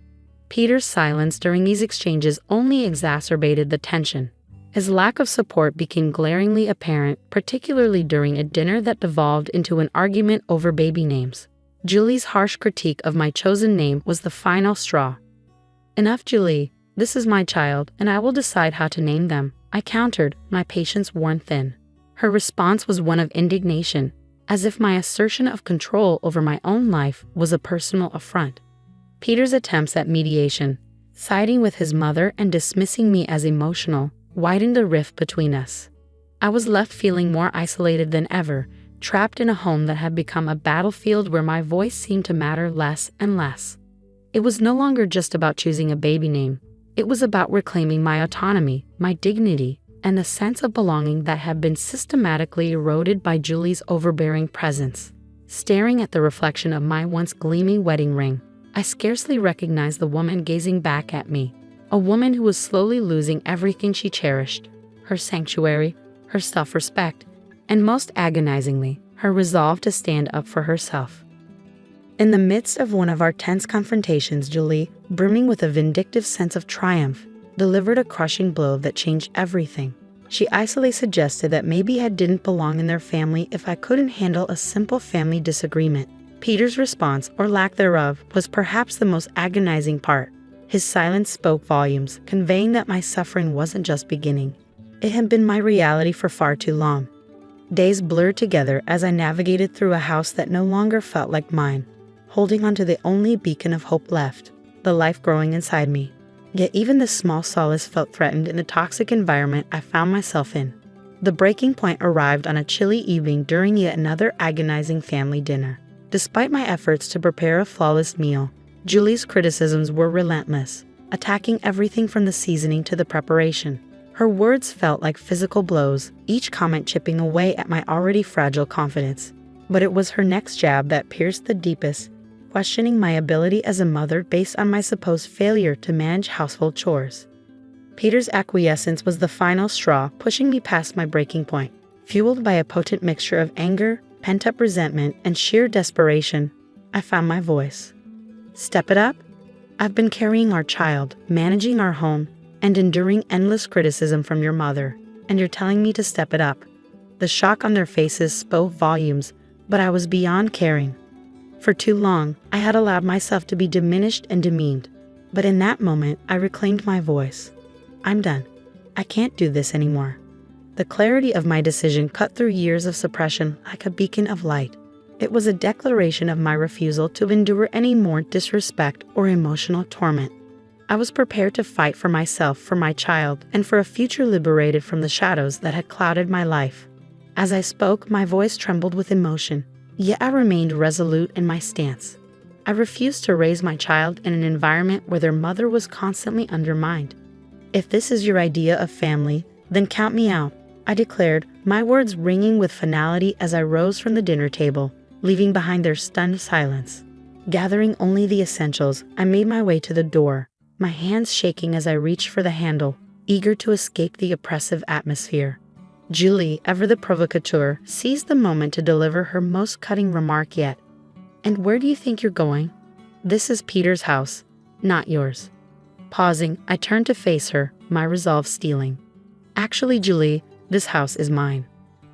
Peter's silence during these exchanges only exacerbated the tension. His lack of support became glaringly apparent, particularly during a dinner that devolved into an argument over baby names. Julie's harsh critique of my chosen name was the final straw. Enough, Julie. This is my child, and I will decide how to name them, I countered, my patience worn thin. Her response was one of indignation, as if my assertion of control over my own life was a personal affront. Peter's attempts at mediation, siding with his mother and dismissing me as emotional, widened the rift between us. I was left feeling more isolated than ever, trapped in a home that had become a battlefield where my voice seemed to matter less and less. It was no longer just about choosing a baby name. It was about reclaiming my autonomy, my dignity, and the sense of belonging that had been systematically eroded by Julie's overbearing presence. Staring at the reflection of my once gleaming wedding ring, I scarcely recognized the woman gazing back at me, a woman who was slowly losing everything she cherished: her sanctuary, her self-respect, and most agonizingly, her resolve to stand up for herself. In the midst of one of our tense confrontations, Julie, brimming with a vindictive sense of triumph, delivered a crushing blow that changed everything. She icily suggested that maybe I didn't belong in their family if I couldn't handle a simple family disagreement. Peter's response, or lack thereof, was perhaps the most agonizing part. His silence spoke volumes, conveying that my suffering wasn't just beginning. It had been my reality for far too long. Days blurred together as I navigated through a house that no longer felt like mine, holding onto the only beacon of hope left, the life growing inside me. Yet even this small solace felt threatened in the toxic environment I found myself in. The breaking point arrived on a chilly evening during yet another agonizing family dinner. Despite my efforts to prepare a flawless meal, Julie's criticisms were relentless, attacking everything from the seasoning to the preparation. Her words felt like physical blows, each comment chipping away at my already fragile confidence. But it was her next jab that pierced the deepest, questioning my ability as a mother based on my supposed failure to manage household chores. Peter's acquiescence was the final straw, pushing me past my breaking point. Fueled by a potent mixture of anger, pent-up resentment, and sheer desperation, I found my voice. Step it up? I've been carrying our child, managing our home, and enduring endless criticism from your mother, and you're telling me to step it up. The shock on their faces spoke volumes, but I was beyond caring. For too long, I had allowed myself to be diminished and demeaned, but in that moment, I reclaimed my voice. I'm done. I can't do this anymore. The clarity of my decision cut through years of suppression like a beacon of light. It was a declaration of my refusal to endure any more disrespect or emotional torment. I was prepared to fight for myself, for my child, and for a future liberated from the shadows that had clouded my life. As I spoke, my voice trembled with emotion, yet I remained resolute in my stance. I refused to raise my child in an environment where their mother was constantly undermined. If this is your idea of family, then count me out, I declared, my words ringing with finality as I rose from the dinner table, leaving behind their stunned silence. Gathering only the essentials, I made my way to the door, my hands shaking as I reached for the handle, eager to escape the oppressive atmosphere. Julie, ever the provocateur, seized the moment to deliver her most cutting remark yet. And where do you think you're going? This is Peter's house, not yours. Pausing, I turned to face her, my resolve steeling. Actually, Julie, this house is mine.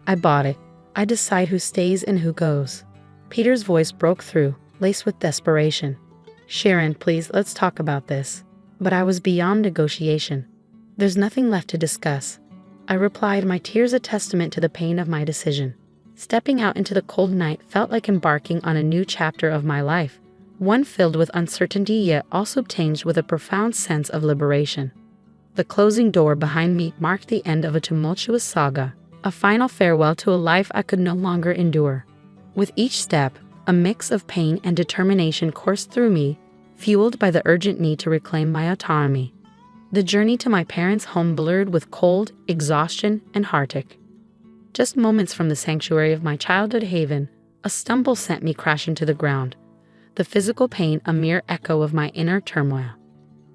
I bought it. I decide who stays and who goes. Peter's voice broke through, laced with desperation. Sharon, please, let's talk about this. But I was beyond negotiation. There's nothing left to discuss. I replied, my tears a testament to the pain of my decision. Stepping out into the cold night felt like embarking on a new chapter of my life, one filled with uncertainty yet also tinged with a profound sense of liberation. The closing door behind me marked the end of a tumultuous saga, a final farewell to a life I could no longer endure. With each step, a mix of pain and determination coursed through me, fueled by the urgent need to reclaim my autonomy. The journey to my parents' home blurred with cold, exhaustion, and heartache. Just moments from the sanctuary of my childhood haven, a stumble sent me crashing to the ground, the physical pain a mere echo of my inner turmoil.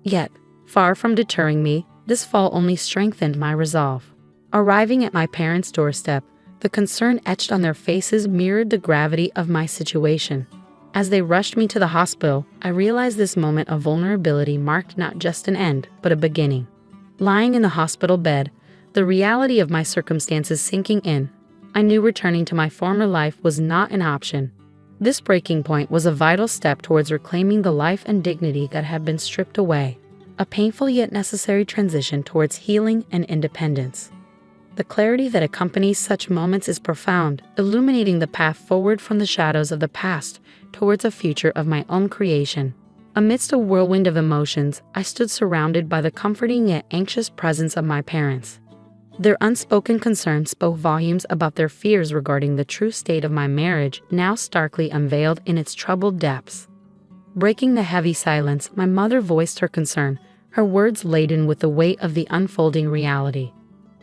Yet, far from deterring me, this fall only strengthened my resolve. Arriving at my parents' doorstep, the concern etched on their faces mirrored the gravity of my situation. As they rushed me to the hospital, I realized this moment of vulnerability marked not just an end, but a beginning. Lying in the hospital bed, the reality of my circumstances sinking in, I knew returning to my former life was not an option. This breaking point was a vital step towards reclaiming the life and dignity that had been stripped away, a painful yet necessary transition towards healing and independence. The clarity that accompanies such moments is profound, illuminating the path forward from the shadows of the past towards a future of my own creation. Amidst a whirlwind of emotions, I stood surrounded by the comforting yet anxious presence of my parents. Their unspoken concern spoke volumes about their fears regarding the true state of my marriage, now starkly unveiled in its troubled depths. Breaking the heavy silence, my mother voiced her concern, her words laden with the weight of the unfolding reality.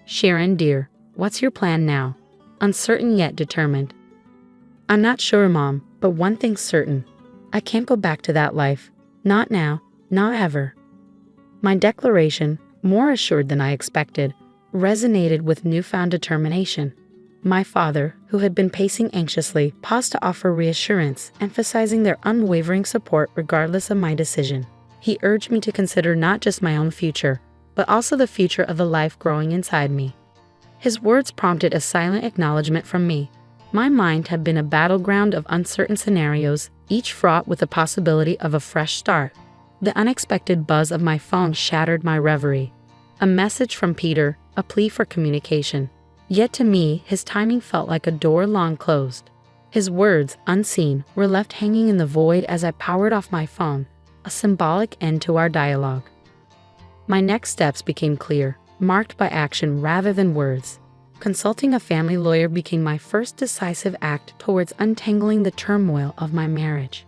"Sharon, dear, what's your plan now?" Uncertain yet determined. "I'm not sure, Mom, but one thing's certain. I can't go back to that life. Not now, not ever." My declaration, more assured than I expected, resonated with newfound determination. My father, who had been pacing anxiously, paused to offer reassurance, emphasizing their unwavering support regardless of my decision. He urged me to consider not just my own future, but also the future of the life growing inside me. His words prompted a silent acknowledgement from me. My mind had been a battleground of uncertain scenarios, each fraught with the possibility of a fresh start. The unexpected buzz of my phone shattered my reverie. A message from Peter, a plea for communication. Yet to me, his timing felt like a door long closed. His words, unseen, were left hanging in the void as I powered off my phone, a symbolic end to our dialogue. My next steps became clear, marked by action rather than words. Consulting a family lawyer became my first decisive act towards untangling the turmoil of my marriage.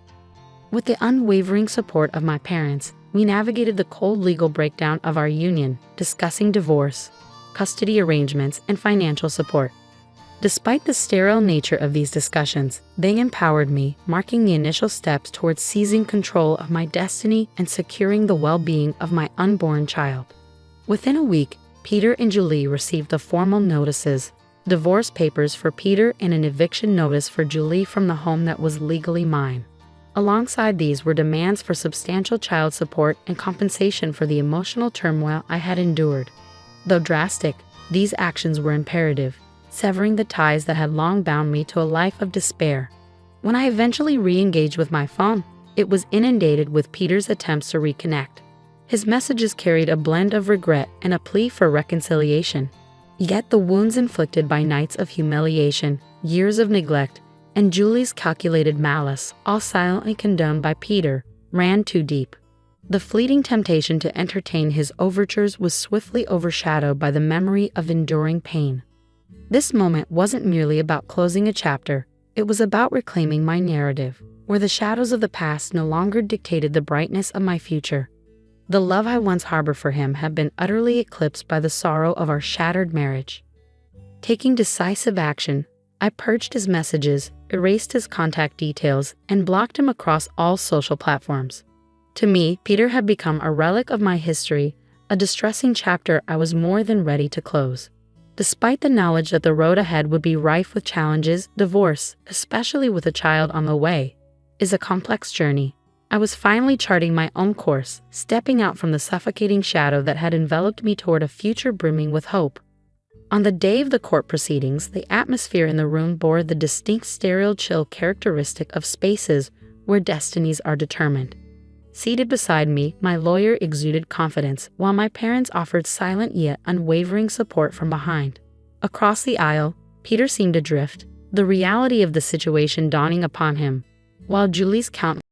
With the unwavering support of my parents, we navigated the cold legal breakdown of our union, discussing divorce, custody arrangements, and financial support. Despite the sterile nature of these discussions, they empowered me, marking the initial steps towards seizing control of my destiny and securing the well-being of my unborn child. Within a week, Peter and Julie received the formal notices, divorce papers for Peter and an eviction notice for Julie from the home that was legally mine. Alongside these were demands for substantial child support and compensation for the emotional turmoil I had endured. Though drastic, these actions were imperative, severing the ties that had long bound me to a life of despair. When I eventually re-engaged with my phone, it was inundated with Peter's attempts to reconnect. His messages carried a blend of regret and a plea for reconciliation. Yet the wounds inflicted by nights of humiliation, years of neglect, and Julie's calculated malice, all silently condoned by Peter, ran too deep. The fleeting temptation to entertain his overtures was swiftly overshadowed by the memory of enduring pain. This moment wasn't merely about closing a chapter, it was about reclaiming my narrative, where the shadows of the past no longer dictated the brightness of my future. The love I once harbored for him had been utterly eclipsed by the sorrow of our shattered marriage. Taking decisive action, I purged his messages, erased his contact details, and blocked him across all social platforms. To me, Peter had become a relic of my history, a distressing chapter I was more than ready to close. Despite the knowledge that the road ahead would be rife with challenges, divorce, especially with a child on the way, is a complex journey. I was finally charting my own course, stepping out from the suffocating shadow that had enveloped me toward a future brimming with hope. On the day of the court proceedings, the atmosphere in the room bore the distinct sterile chill characteristic of spaces where destinies are determined. Seated beside me, my lawyer exuded confidence, while my parents offered silent yet unwavering support from behind. Across the aisle, Peter seemed adrift, the reality of the situation dawning upon him, while Julie's countenance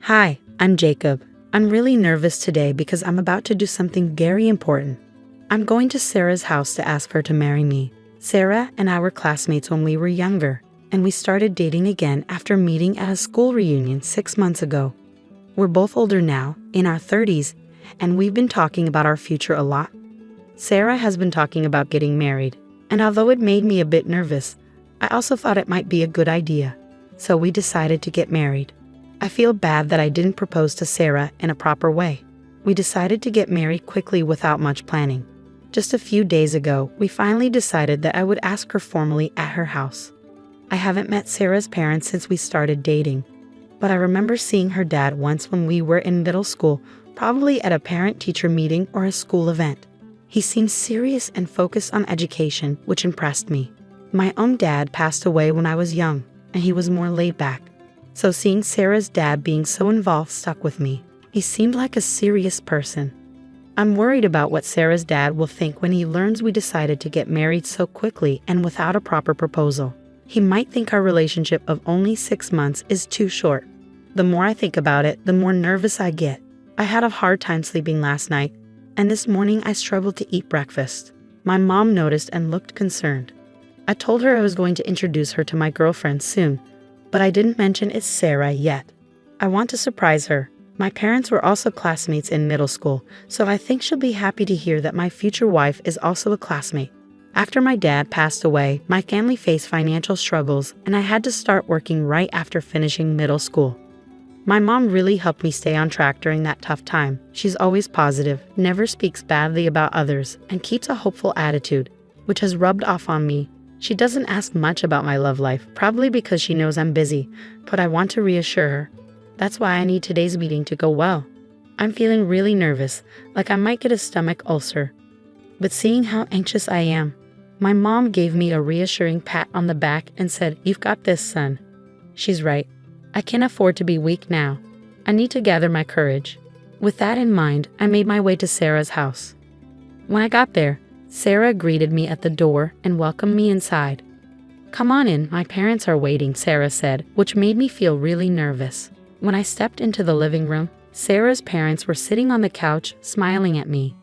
Hi, I'm Jacob. I'm really nervous today because I'm about to do something very important. I'm going to Sarah's house to ask her to marry me. Sarah and I were classmates when we were younger, and we started dating again after meeting at a school reunion 6 months ago. We're both older now, in our 30s, and we've been talking about our future a lot. Sarah has been talking about getting married, and although it made me a bit nervous, I also thought it might be a good idea. So we decided to get married. I feel bad that I didn't propose to Sarah in a proper way. We decided to get married quickly without much planning. Just a few days ago, we finally decided that I would ask her formally at her house. I haven't met Sarah's parents since we started dating, but I remember seeing her dad once when we were in middle school, probably at a parent-teacher meeting or a school event. He seemed serious and focused on education, which impressed me. My own dad passed away when I was young, and he was more laid back. So seeing Sarah's dad being so involved stuck with me. He seemed like a serious person. I'm worried about what Sarah's dad will think when he learns we decided to get married so quickly and without a proper proposal. He might think our relationship of only 6 months is too short. The more I think about it, the more nervous I get. I had a hard time sleeping last night, and this morning I struggled to eat breakfast. My mom noticed and looked concerned. I told her I was going to introduce her to my girlfriend soon, but I didn't mention it's Sarah yet. I want to surprise her. My parents were also classmates in middle school, so I think she'll be happy to hear that my future wife is also a classmate. After my dad passed away, my family faced financial struggles, and I had to start working right after finishing middle school. My mom really helped me stay on track during that tough time. She's always positive, never speaks badly about others, and keeps a hopeful attitude, which has rubbed off on me. She doesn't ask much about my love life, probably because she knows I'm busy, but I want to reassure her. That's why I need today's meeting to go well. I'm feeling really nervous, like I might get a stomach ulcer. But seeing how anxious I am, my mom gave me a reassuring pat on the back and said, "You've got this, son." She's right. I can't afford to be weak now. I need to gather my courage. With that in mind, I made my way to Sarah's house. When I got there, Sarah greeted me at the door and welcomed me inside. "Come on in, my parents are waiting," Sarah said, which made me feel really nervous. When I stepped into the living room, Sarah's parents were sitting on the couch, smiling at me.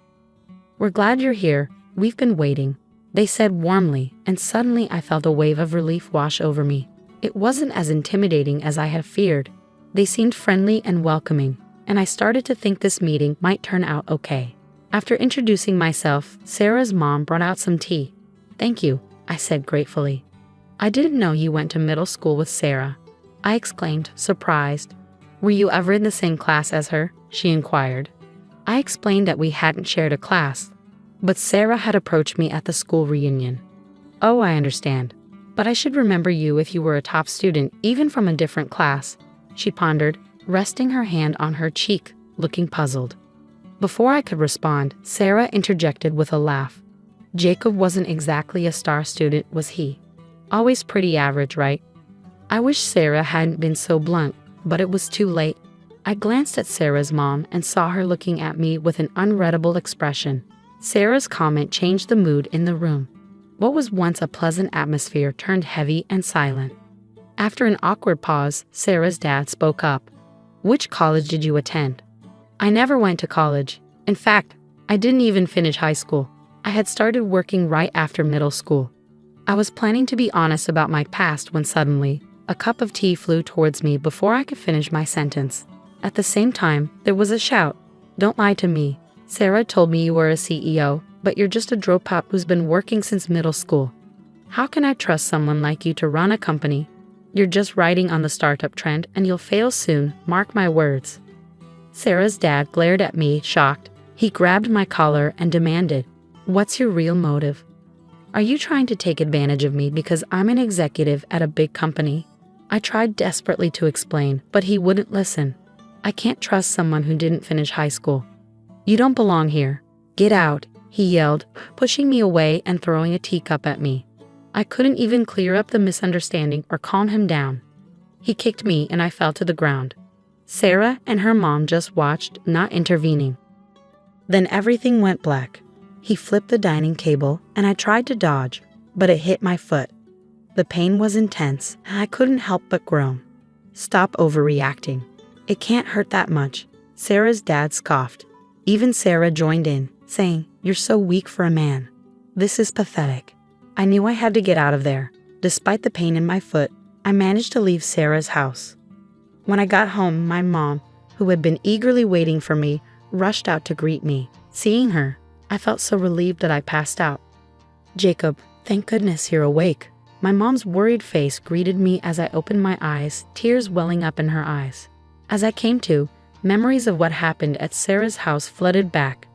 "We're glad you're here. We've been waiting," they said warmly, and suddenly I felt a wave of relief wash over me. It wasn't as intimidating as I had feared. They seemed friendly and welcoming, and I started to think this meeting might turn out okay. After introducing myself, Sarah's mom brought out some tea. "Thank you," I said gratefully. "I didn't know you went to middle school with Sarah," I exclaimed, surprised. "Were you ever in the same class as her?" she inquired. I explained that we hadn't shared a class, but Sarah had approached me at the school reunion. "Oh, I understand. But I should remember you if you were a top student, even from a different class," she pondered, resting her hand on her cheek, looking puzzled. Before I could respond, Sarah interjected with a laugh. "Jacob wasn't exactly a star student, was he? Always pretty average, right?" I wish Sarah hadn't been so blunt, but it was too late. I glanced at Sarah's mom and saw her looking at me with an unreadable expression. Sarah's comment changed the mood in the room. What was once a pleasant atmosphere turned heavy and silent. After an awkward pause, Sarah's dad spoke up. "Which college did you attend?" "I never went to college. In fact, I didn't even finish high school. I had started working right after middle school." I was planning to be honest about my past when suddenly, a cup of tea flew towards me before I could finish my sentence. At the same time, there was a shout. "Don't lie to me. Sarah told me you were a CEO, but you're just a dropout who's been working since middle school. How can I trust someone like you to run a company? You're just riding on the startup trend and you'll fail soon, mark my words." Sarah's dad glared at me, shocked. He grabbed my collar and demanded, "What's your real motive? Are you trying to take advantage of me because I'm an executive at a big company?" I tried desperately to explain, but he wouldn't listen. "I can't trust someone who didn't finish high school. You don't belong here. Get out," he yelled, pushing me away and throwing a teacup at me. I couldn't even clear up the misunderstanding or calm him down. He kicked me and I fell to the ground. Sarah and her mom just watched, not intervening. Then everything went black. He flipped the dining table and I tried to dodge, but it hit my foot. The pain was intense and I couldn't help but groan. "Stop overreacting. It can't hurt that much. Sarah's dad scoffed. Even Sarah joined in, saying, "You're so weak for a man. This is pathetic." I knew I had to get out of there. Despite the pain in my foot, I managed to leave Sarah's house. When I got home, my mom, who had been eagerly waiting for me, rushed out to greet me. Seeing her, I felt so relieved that I passed out. "Jacob, thank goodness you're awake." My mom's worried face greeted me as I opened my eyes, tears welling up in her eyes. As I came to, memories of what happened at Sarah's house flooded back.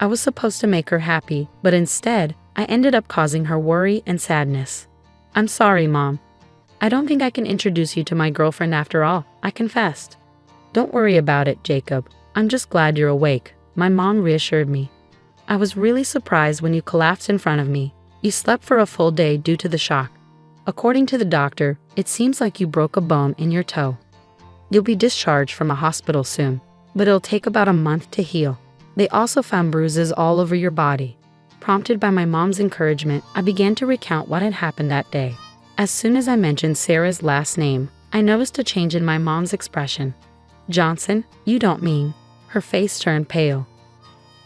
I was supposed to make her happy, but instead, I ended up causing her worry and sadness. "I'm sorry, Mom. I don't think I can introduce you to my girlfriend after all," I confessed. "Don't worry about it, Jacob. I'm just glad you're awake," my mom reassured me. "I was really surprised when you collapsed in front of me. You slept for a full day due to the shock. According to the doctor, it seems like you broke a bone in your toe. You'll be discharged from a hospital soon, but it'll take about a month to heal. They also found bruises all over your body." Prompted by my mom's encouragement, I began to recount what had happened that day. As soon as I mentioned Sarah's last name, I noticed a change in my mom's expression. "Johnson, you don't mean..." Her face turned pale.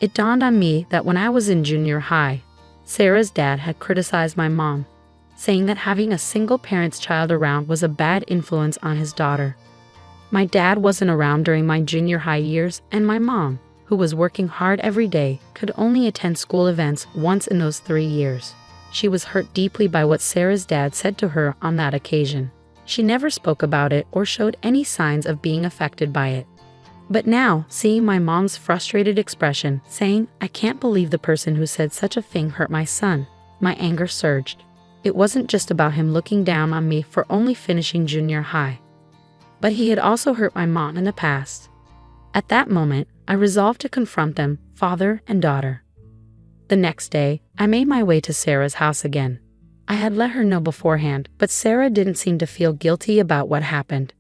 It dawned on me that when I was in junior high, Sarah's dad had criticized my mom, saying that having a single parent's child around was a bad influence on his daughter. My dad wasn't around during my junior high years, and my mom, who was working hard every day, could only attend school events once in those 3 years. She was hurt deeply by what Sarah's dad said to her on that occasion. She never spoke about it or showed any signs of being affected by it. But now, seeing my mom's frustrated expression, saying, "I can't believe the person who said such a thing hurt my son," my anger surged. It wasn't just about him looking down on me for only finishing junior high, but he had also hurt my mom in the past. At that moment, I resolved to confront them, father and daughter. The next day, I made my way to Sarah's house again. I had let her know beforehand, but Sarah didn't seem to feel guilty about what happened.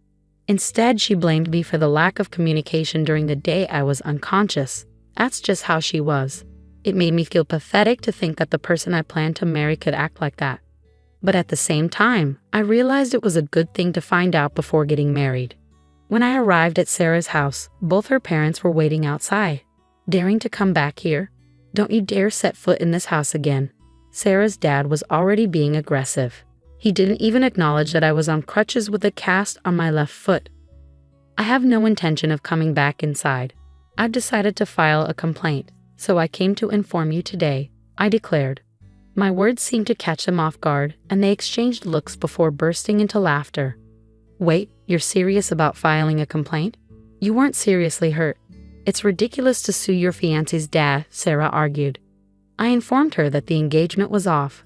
Instead, she blamed me for the lack of communication during the day I was unconscious. That's just how she was. It made me feel pathetic to think that the person I planned to marry could act like that. But at the same time, I realized it was a good thing to find out before getting married. When I arrived at Sarah's house, both her parents were waiting outside. "Daring to come back here? Don't you dare set foot in this house again." Sarah's dad was already being aggressive. He didn't even acknowledge that I was on crutches with a cast on my left foot. "I have no intention of coming back inside. I've decided to file a complaint, so I came to inform you today," I declared. My words seemed to catch them off guard, and they exchanged looks before bursting into laughter. "Wait, you're serious about filing a complaint? You weren't seriously hurt. It's ridiculous to sue your fiancé's dad," Sarah argued. I informed her that the engagement was off.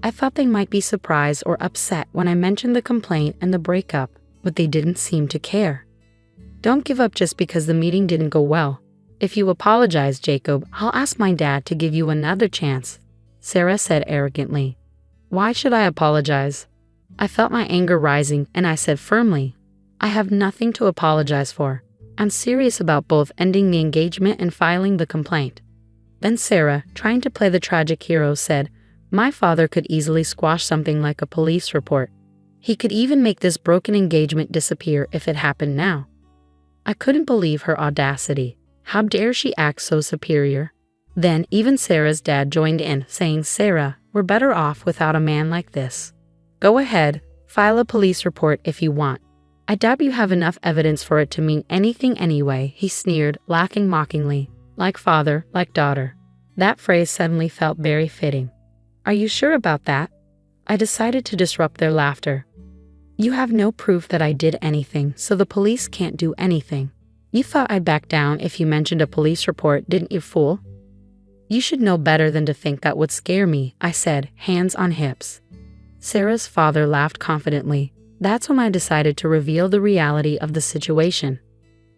I thought they might be surprised or upset when I mentioned the complaint and the breakup, but they didn't seem to care. "Don't give up just because the meeting didn't go well. If you apologize, Jacob, I'll ask my dad to give you another chance," Sarah said arrogantly. "Why should I apologize?" I felt my anger rising, and I said firmly, "I have nothing to apologize for. I'm serious about both ending the engagement and filing the complaint." Then Sarah, trying to play the tragic hero, said, "My father could easily squash something like a police report. He could even make this broken engagement disappear if it happened now." I couldn't believe her audacity. How dare she act so superior? Then even Sarah's dad joined in, saying, "Sarah, we're better off without a man like this. Go ahead, file a police report if you want. I doubt you have enough evidence for it to mean anything anyway," he sneered, laughing mockingly. Like father, like daughter. That phrase suddenly felt very fitting. "Are you sure about that?" I decided to disrupt their laughter. "You have no proof that I did anything, so the police can't do anything. You thought I'd back down if you mentioned a police report, didn't you, fool? You should know better than to think that would scare me," I said, hands on hips. Sarah's father laughed confidently. That's when I decided to reveal the reality of the situation.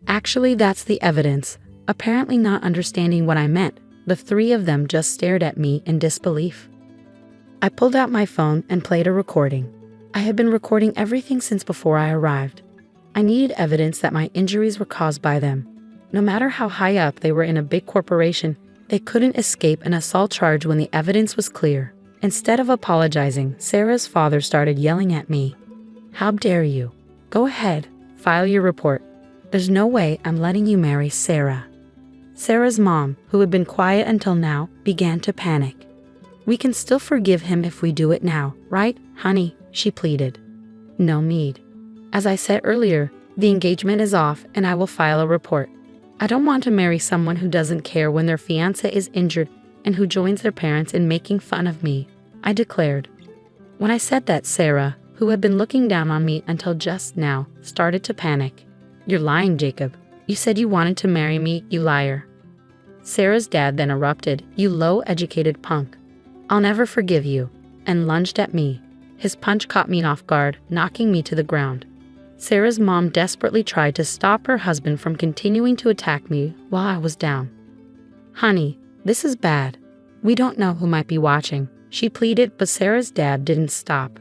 "Actually, that's the evidence." Apparently not understanding what I meant, the three of them just stared at me in disbelief. I pulled out my phone and played a recording. I had been recording everything since before I arrived. I needed evidence that my injuries were caused by them. No matter how high up they were in a big corporation, they couldn't escape an assault charge when the evidence was clear. Instead of apologizing, Sarah's father started yelling at me. "How dare you? Go ahead, file your report. There's no way I'm letting you marry Sarah. Sarah's mom, who had been quiet until now, began to panic. We can still forgive him if we do it now, right, honey? She pleaded. No need. As I said earlier, the engagement is off and I will file a report. I don't want to marry someone who doesn't care when their fiancé is injured and who joins their parents in making fun of me, I declared. When I said that, Sarah, who had been looking down on me until just now, started to panic. You're lying, Jacob. You said you wanted to marry me, you liar. Sarah's dad then erupted, you low-educated punk. I'll never forgive you, and lunged at me. His punch caught me off guard, knocking me to the ground. Sarah's mom desperately tried to stop her husband from continuing to attack me while I was down. Honey, this is bad. We don't know who might be watching, she pleaded, but Sarah's dad didn't stop.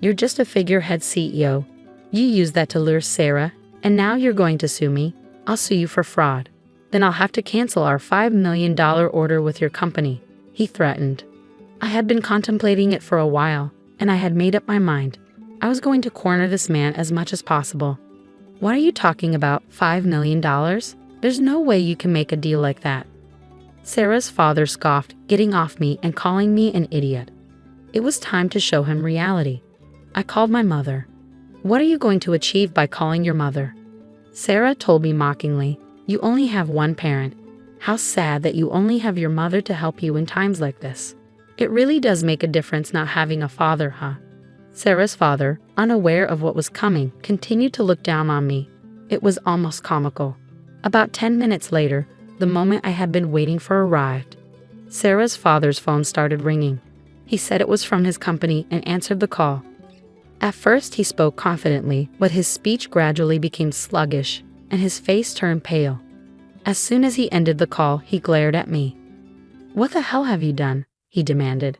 You're just a figurehead CEO. You used that to lure Sarah, and now you're going to sue me. I'll sue you for fraud. Then I'll have to cancel our $5 million order with your company, he threatened. I had been contemplating it for a while, and I had made up my mind. I was going to corner this man as much as possible. What are you talking about, $5 million? There's no way you can make a deal like that. Sarah's father scoffed, getting off me and calling me an idiot. It was time to show him reality. I called my mother. What are you going to achieve by calling your mother? Sarah told me mockingly, you only have one parent. How sad that you only have your mother to help you in times like this. It really does make a difference not having a father, huh? Sarah's father, unaware of what was coming, continued to look down on me. It was almost comical. About 10 minutes later, the moment I had been waiting for arrived. Sarah's father's phone started ringing. He said it was from his company and answered the call. At first he spoke confidently, but his speech gradually became sluggish, and his face turned pale. As soon as he ended the call, he glared at me. What the hell have you done? He demanded.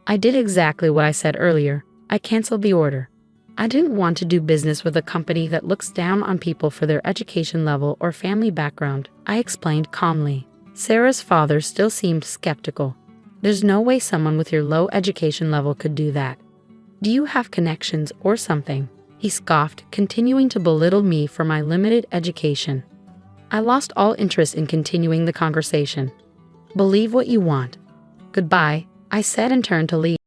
I did exactly what I said earlier. I canceled the order. I didn't want to do business with a company that looks down on people for their education level or family background, I explained calmly. Sarah's father still seemed skeptical. There's no way someone with your low education level could do that. Do you have connections or something? He scoffed, continuing to belittle me for my limited education. I lost all interest in continuing the conversation. Believe what you want. Goodbye, I said and turned to leave.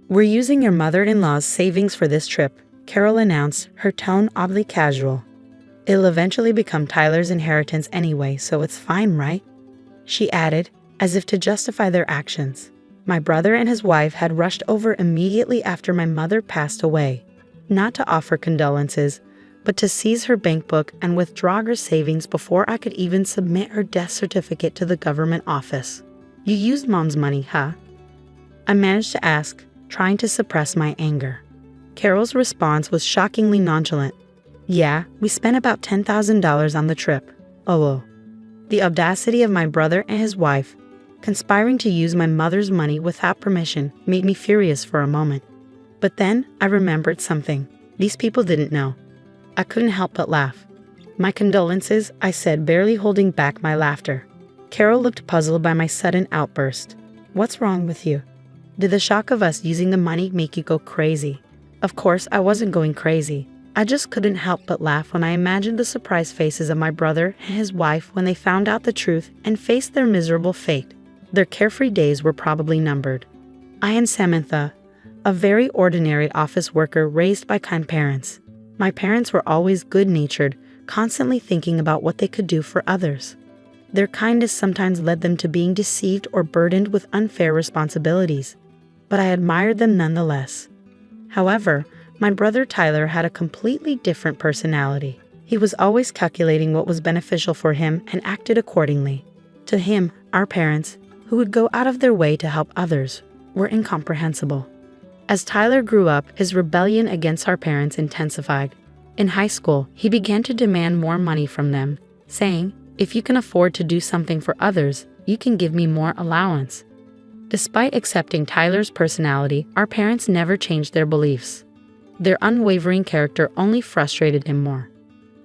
"We're using your mother-in-law's savings for this trip," Carol announced, her tone oddly casual. "It'll eventually become Tyler's inheritance anyway, so it's fine, right?" she added, as if to justify their actions. My brother and his wife had rushed over immediately after my mother passed away, not to offer condolences, but to seize her bank book and withdraw her savings before I could even submit her death certificate to the government office. "You used Mom's money, huh?" I managed to ask, trying to suppress my anger. Carol's response was shockingly nonchalant. "Yeah, we spent about $10,000 on the trip. Oh. The audacity of my brother and his wife, conspiring to use my mother's money without permission, made me furious for a moment. But then I remembered something. These people didn't know. I couldn't help but laugh. "My condolences," I said, barely holding back my laughter. Carol looked puzzled by my sudden outburst. "What's wrong with you? Did the shock of us using the money make you go crazy?" Of course, I wasn't going crazy. I just couldn't help but laugh when I imagined the surprised faces of my brother and his wife when they found out the truth and faced their miserable fate. Their carefree days were probably numbered. I and Samantha, a very ordinary office worker raised by kind parents. My parents were always good-natured, constantly thinking about what they could do for others. Their kindness sometimes led them to being deceived or burdened with unfair responsibilities, but I admired them nonetheless. However, my brother Tyler had a completely different personality. He was always calculating what was beneficial for him and acted accordingly. To him, our parents, who would go out of their way to help others, were incomprehensible. As Tyler grew up, his rebellion against our parents intensified. In high school, he began to demand more money from them, saying, "If you can afford to do something for others, you can give me more allowance." Despite accepting Tyler's personality, our parents never changed their beliefs. Their unwavering character only frustrated him more.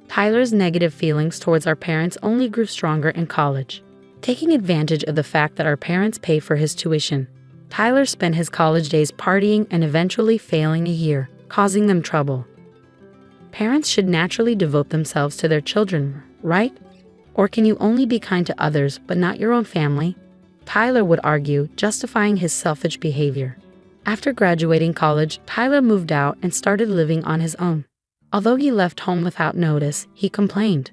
Tyler's negative feelings towards our parents only grew stronger in college. Taking advantage of the fact that our parents paid for his tuition, Tyler spent his college days partying and eventually failing a year, causing them trouble. Parents should naturally devote themselves to their children, right? Or can you only be kind to others but not your own family? Tyler would argue, justifying his selfish behavior. After graduating college, Tyler moved out and started living on his own. Although he left home without notice, he complained.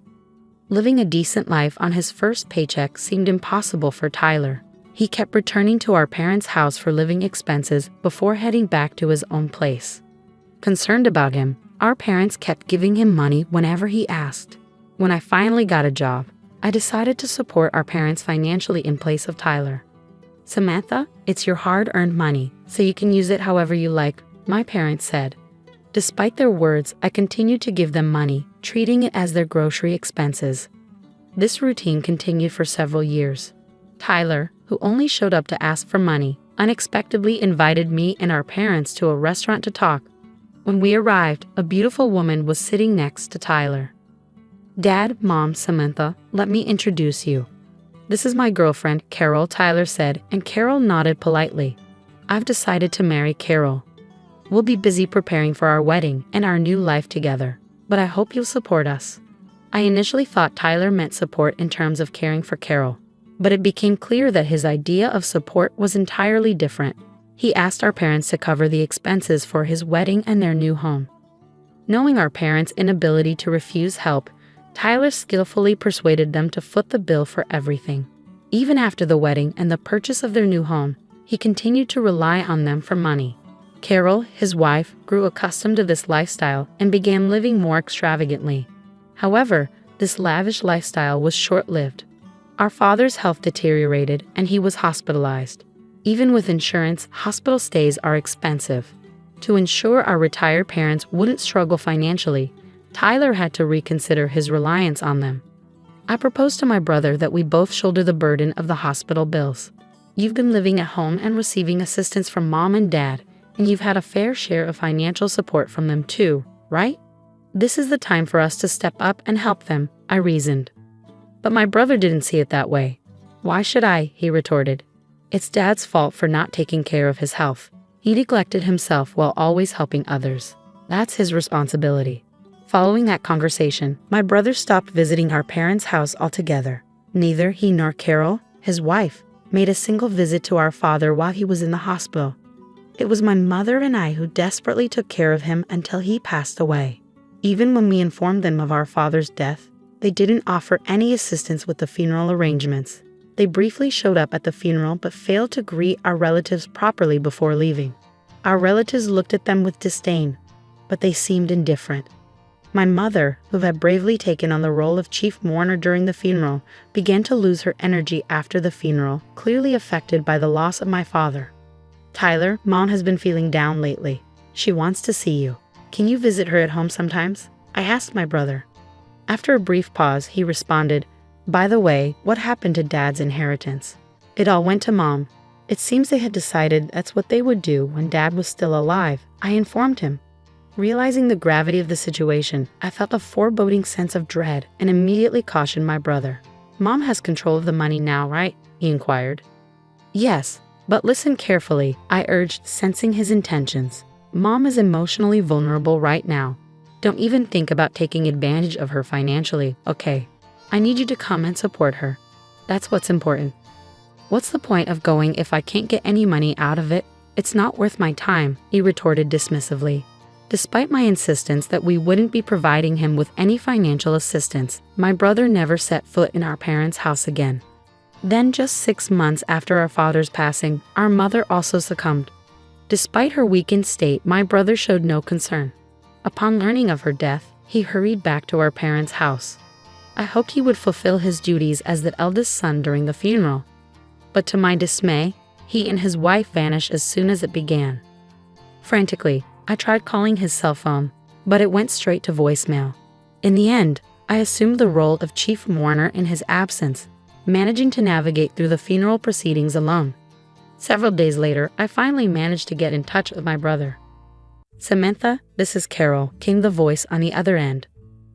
Living a decent life on his first paycheck seemed impossible for Tyler. He kept returning to our parents' house for living expenses before heading back to his own place. Concerned about him, our parents kept giving him money whenever he asked. When I finally got a job, I decided to support our parents financially in place of Tyler. "Samantha, it's your hard-earned money, so you can use it however you like," my parents said. Despite their words, I continued to give them money, treating it as their grocery expenses. This routine continued for several years. Tyler, who only showed up to ask for money, unexpectedly invited me and our parents to a restaurant to talk. When we arrived, a beautiful woman was sitting next to Tyler. "Dad, Mom, Samantha, let me introduce you. This is my girlfriend, Carol," Tyler said, and Carol nodded politely. "I've decided to marry Carol. We'll be busy preparing for our wedding and our new life together, but I hope you'll support us." I initially thought Tyler meant support in terms of caring for Carol, but it became clear that his idea of support was entirely different. He asked our parents to cover the expenses for his wedding and their new home. Knowing our parents' inability to refuse help, Tyler skillfully persuaded them to foot the bill for everything. Even after the wedding and the purchase of their new home, he continued to rely on them for money. Carol, his wife, grew accustomed to this lifestyle and began living more extravagantly. However, this lavish lifestyle was short-lived. Our father's health deteriorated and he was hospitalized. Even with insurance, hospital stays are expensive. To ensure our retired parents wouldn't struggle financially, Tyler had to reconsider his reliance on them. I proposed to my brother that we both shoulder the burden of the hospital bills. "You've been living at home and receiving assistance from Mom and Dad, and you've had a fair share of financial support from them too, right? This is the time for us to step up and help them," I reasoned. But my brother didn't see it that way. "Why should I?" he retorted. "It's Dad's fault for not taking care of his health. He neglected himself while always helping others. That's his responsibility." Following that conversation, my brother stopped visiting our parents' house altogether. Neither he nor Carol, his wife, made a single visit to our father while he was in the hospital. It was my mother and I who desperately took care of him until he passed away. Even when we informed them of our father's death, they didn't offer any assistance with the funeral arrangements. They briefly showed up at the funeral but failed to greet our relatives properly before leaving. Our relatives looked at them with disdain, but they seemed indifferent. My mother, who had bravely taken on the role of chief mourner during the funeral, began to lose her energy after the funeral, clearly affected by the loss of my father. "Tyler, Mom has been feeling down lately. She wants to see you. Can you visit her at home sometimes?" I asked my brother. After a brief pause, he responded, "By the way, what happened to Dad's inheritance?" "It all went to Mom. It seems they had decided that's what they would do when Dad was still alive," I informed him. Realizing the gravity of the situation, I felt a foreboding sense of dread and immediately cautioned my brother. "Mom has control of the money now, right?" he inquired. "Yes, but listen carefully," I urged, sensing his intentions. "Mom is emotionally vulnerable right now. Don't even think about taking advantage of her financially, okay? I need you to come and support her. That's what's important." "What's the point of going if I can't get any money out of it? It's not worth my time," he retorted dismissively. Despite my insistence that we wouldn't be providing him with any financial assistance, my brother never set foot in our parents' house again. Then, just 6 months after our father's passing, our mother also succumbed. Despite her weakened state, my brother showed no concern. Upon learning of her death, he hurried back to our parents' house. I hoped he would fulfill his duties as the eldest son during the funeral. But to my dismay, he and his wife vanished as soon as it began. Frantically, I tried calling his cell phone, but it went straight to voicemail. In the end, I assumed the role of chief mourner in his absence, managing to navigate through the funeral proceedings alone. Several days later, I finally managed to get in touch with my brother. "Samantha, this is Carol," came the voice on the other end.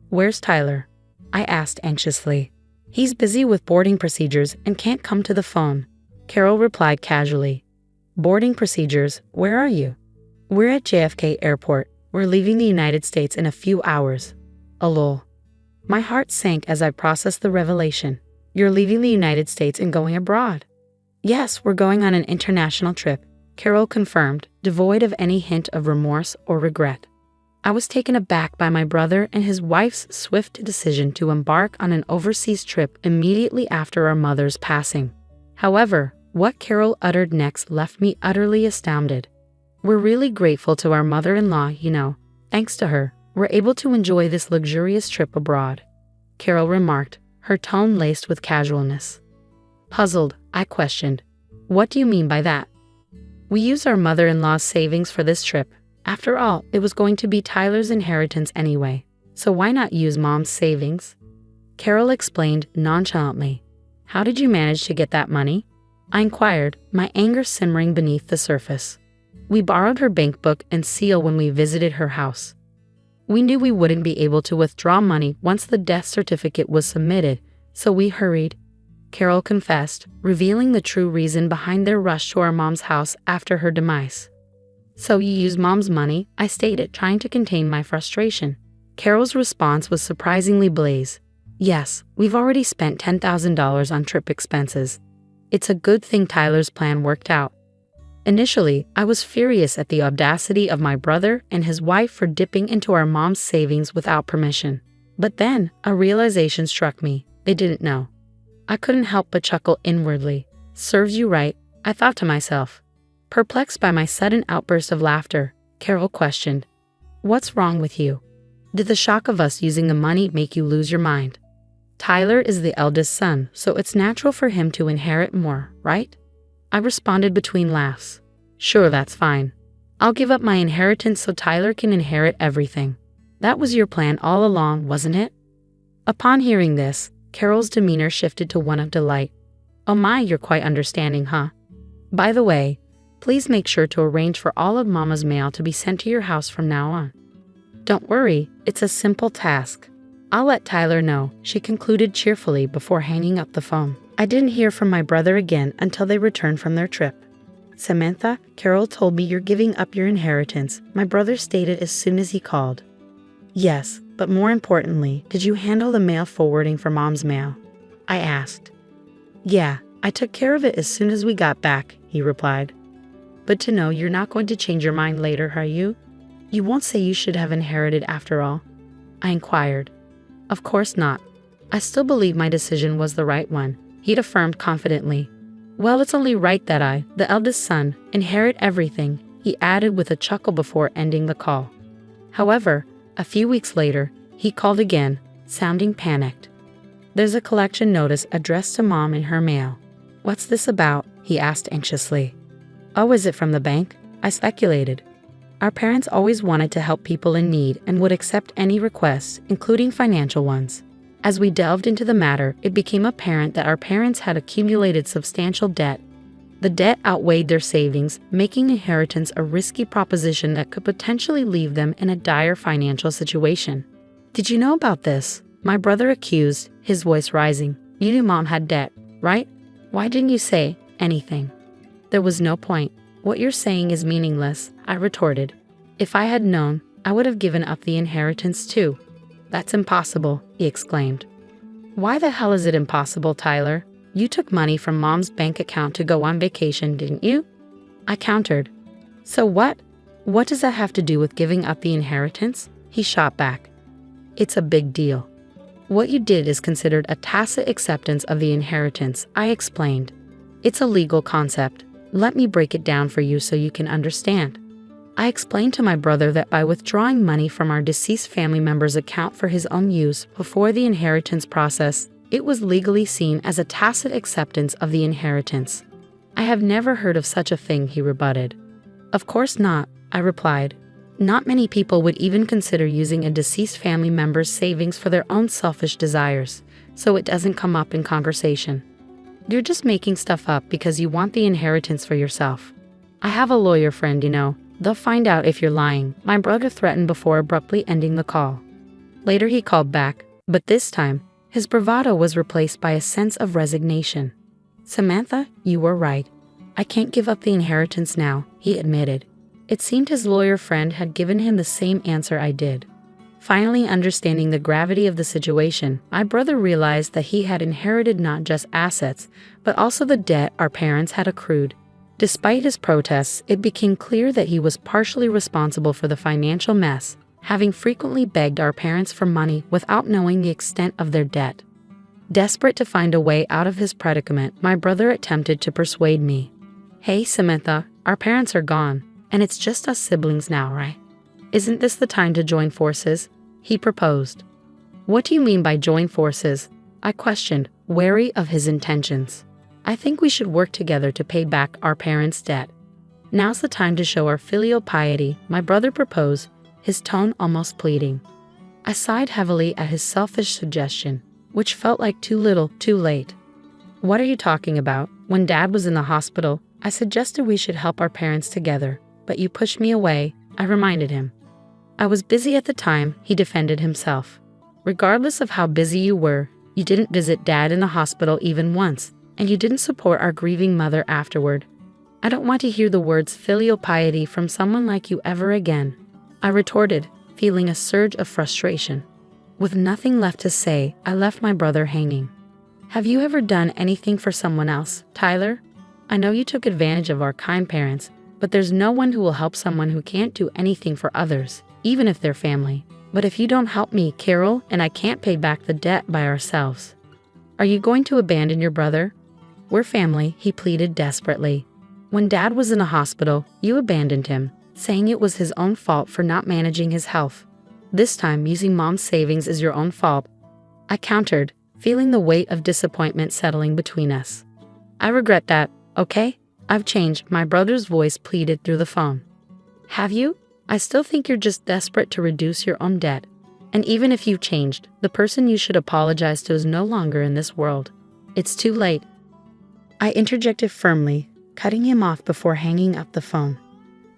"Where's Tyler?" I asked anxiously. "He's busy with boarding procedures and can't come to the phone," Carol replied casually. "Boarding procedures? Where are you?" "We're at JFK Airport. We're leaving the United States in a few hours." Lol. My heart sank as I processed the revelation. "You're leaving the United States and going abroad?" "Yes, we're going on an international trip," Carol confirmed, devoid of any hint of remorse or regret. I was taken aback by my brother and his wife's swift decision to embark on an overseas trip immediately after our mother's passing. However, what Carol uttered next left me utterly astounded. "We're really grateful to our mother-in-law, you know. Thanks to her, we're able to enjoy this luxurious trip abroad," Carol remarked, her tone laced with casualness. Puzzled, I questioned, "What do you mean by that?" "We used our mother-in-law's savings for this trip. After all, it was going to be Tyler's inheritance anyway, so why not use Mom's savings?" Carol explained nonchalantly. "How did you manage to get that money?" I inquired, my anger simmering beneath the surface. "We borrowed her bank book and seal when we visited her house. We knew we wouldn't be able to withdraw money once the death certificate was submitted, so we hurried," Carol confessed, revealing the true reason behind their rush to our mom's house after her demise. "So you used Mom's money?" I stated, trying to contain my frustration. Carol's response was surprisingly blaze. "Yes, we've already spent $10,000 on trip expenses. It's a good thing Tyler's plan worked out." Initially, I was furious at the audacity of my brother and his wife for dipping into our mom's savings without permission. But then, a realization struck me. They didn't know. I couldn't help but chuckle inwardly. "Serves you right," I thought to myself. Perplexed by my sudden outburst of laughter, Carol questioned, "What's wrong with you? Did the shock of us using the money make you lose your mind? Tyler is the eldest son, so it's natural for him to inherit more, right?" I responded between laughs. "Sure, that's fine. I'll give up my inheritance so Tyler can inherit everything. That was your plan all along, wasn't it?" Upon hearing this, Carol's demeanor shifted to one of delight. "Oh my, you're quite understanding, huh? By the way, please make sure to arrange for all of Mama's mail to be sent to your house from now on." "Don't worry, it's a simple task. I'll let Tyler know," she concluded cheerfully before hanging up the phone. I didn't hear from my brother again until they returned from their trip. "Samantha, Carol told me you're giving up your inheritance," my brother stated as soon as he called. "Yes, but more importantly, did you handle the mail forwarding for Mom's mail?" I asked. "Yeah, I took care of it as soon as we got back," he replied. but to know you're not going to change your mind later, are you? You won't say you should have inherited after all? I inquired. Of course not. I still believe my decision was the right one, he'd affirmed confidently. Well, it's only right that I, the eldest son, inherit everything, he added with a chuckle before ending the call. However, a few weeks later, he called again, sounding panicked. There's a collection notice addressed to Mom in her mail. What's this about? He asked anxiously. Oh, is it from the bank? I speculated. Our parents always wanted to help people in need and would accept any requests, including financial ones. As we delved into the matter, it became apparent that our parents had accumulated substantial debt. The debt outweighed their savings, making inheritance a risky proposition that could potentially leave them in a dire financial situation. Did you know about this? My brother accused, his voice rising. You knew Mom had debt, right? Why didn't you say anything? There was no point. What you're saying is meaningless, I retorted. If I had known, I would have given up the inheritance too. That's impossible, he exclaimed. Why the hell is it impossible, Tyler? You took money from Mom's bank account to go on vacation, didn't you? I countered. So what? What does that have to do with giving up the inheritance? He shot back. It's a big deal. What you did is considered a tacit acceptance of the inheritance, I explained. It's a legal concept. Let me break it down for you so you can understand. I explained to my brother that by withdrawing money from our deceased family member's account for his own use before the inheritance process, it was legally seen as a tacit acceptance of the inheritance. I have never heard of such a thing, he rebutted. Of course not, I replied. Not many people would even consider using a deceased family member's savings for their own selfish desires, so it doesn't come up in conversation. You're just making stuff up because you want the inheritance for yourself. I have a lawyer friend, you know. They'll find out if you're lying, my brother threatened before abruptly ending the call. Later he called back, but this time, his bravado was replaced by a sense of resignation. Samantha, you were right. I can't give up the inheritance now, he admitted. It seemed his lawyer friend had given him the same answer I did. Finally understanding the gravity of the situation, my brother realized that he had inherited not just assets, but also the debt our parents had accrued. Despite his protests, it became clear that he was partially responsible for the financial mess, having frequently begged our parents for money without knowing the extent of their debt. Desperate to find a way out of his predicament, my brother attempted to persuade me. Hey, Samantha, our parents are gone, and it's just us siblings now, right? Isn't this the time to join forces? He proposed. What do you mean by join forces? I questioned, wary of his intentions. I think we should work together to pay back our parents' debt. Now's the time to show our filial piety, my brother proposed, his tone almost pleading. I sighed heavily at his selfish suggestion, which felt like too little, too late. What are you talking about? When Dad was in the hospital, I suggested we should help our parents together, but you pushed me away, I reminded him. I was busy at the time, he defended himself. Regardless of how busy you were, you didn't visit Dad in the hospital even once, and you didn't support our grieving mother afterward. I don't want to hear the words filial piety from someone like you ever again, I retorted, feeling a surge of frustration. With nothing left to say, I left my brother hanging. Have you ever done anything for someone else, Tyler? I know you took advantage of our kind parents, but there's no one who will help someone who can't do anything for others, even if they're family. But if you don't help me, Carol and I can't pay back the debt by ourselves. Are you going to abandon your brother? We're family, he pleaded desperately. When Dad was in the hospital, you abandoned him, saying it was his own fault for not managing his health. This time, using Mom's savings is your own fault. I countered, feeling the weight of disappointment settling between us. I regret that, okay? I've changed, my brother's voice pleaded through the phone. Have you? I still think you're just desperate to reduce your own debt. And even if you've changed, the person you should apologize to is no longer in this world. It's too late. I interjected firmly, cutting him off before hanging up the phone.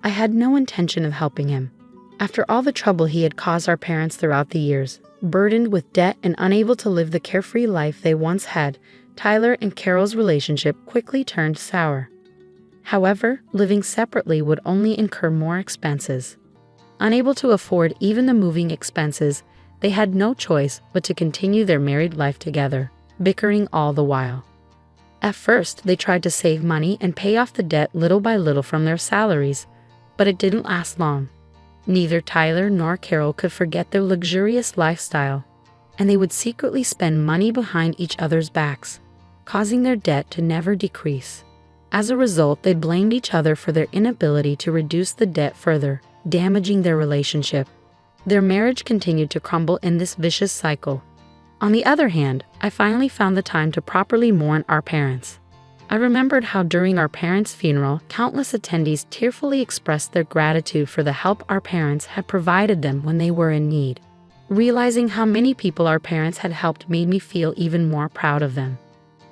I had no intention of helping him. After all the trouble he had caused our parents throughout the years, burdened with debt and unable to live the carefree life they once had, Tyler and Carol's relationship quickly turned sour. However, living separately would only incur more expenses. Unable to afford even the moving expenses, they had no choice but to continue their married life together, bickering all the while. At first, they tried to save money and pay off the debt little by little from their salaries, but it didn't last long. Neither Tyler nor Carol could forget their luxurious lifestyle, and they would secretly spend money behind each other's backs, causing their debt to never decrease. As a result, they blamed each other for their inability to reduce the debt further, damaging their relationship. Their marriage continued to crumble in this vicious cycle. On the other hand, I finally found the time to properly mourn our parents. I remembered how during our parents' funeral, countless attendees tearfully expressed their gratitude for the help our parents had provided them when they were in need. Realizing how many people our parents had helped made me feel even more proud of them.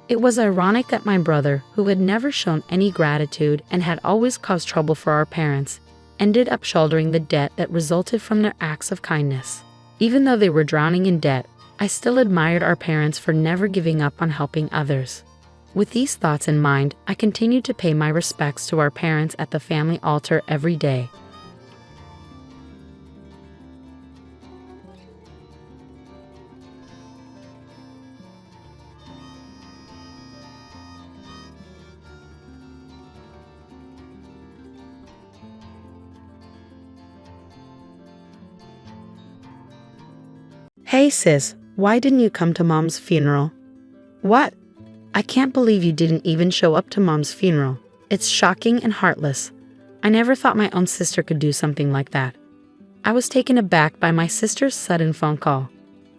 It was ironic that my brother, who had never shown any gratitude and had always caused trouble for our parents, ended up shouldering the debt that resulted from their acts of kindness. Even though they were drowning in debt, I still admired our parents for never giving up on helping others. With these thoughts in mind, I continued to pay my respects to our parents at the family altar every day. Hey sis, why didn't you come to Mom's funeral? What? I can't believe you didn't even show up to Mom's funeral. It's shocking and heartless. I never thought my own sister could do something like that. I was taken aback by my sister's sudden phone call.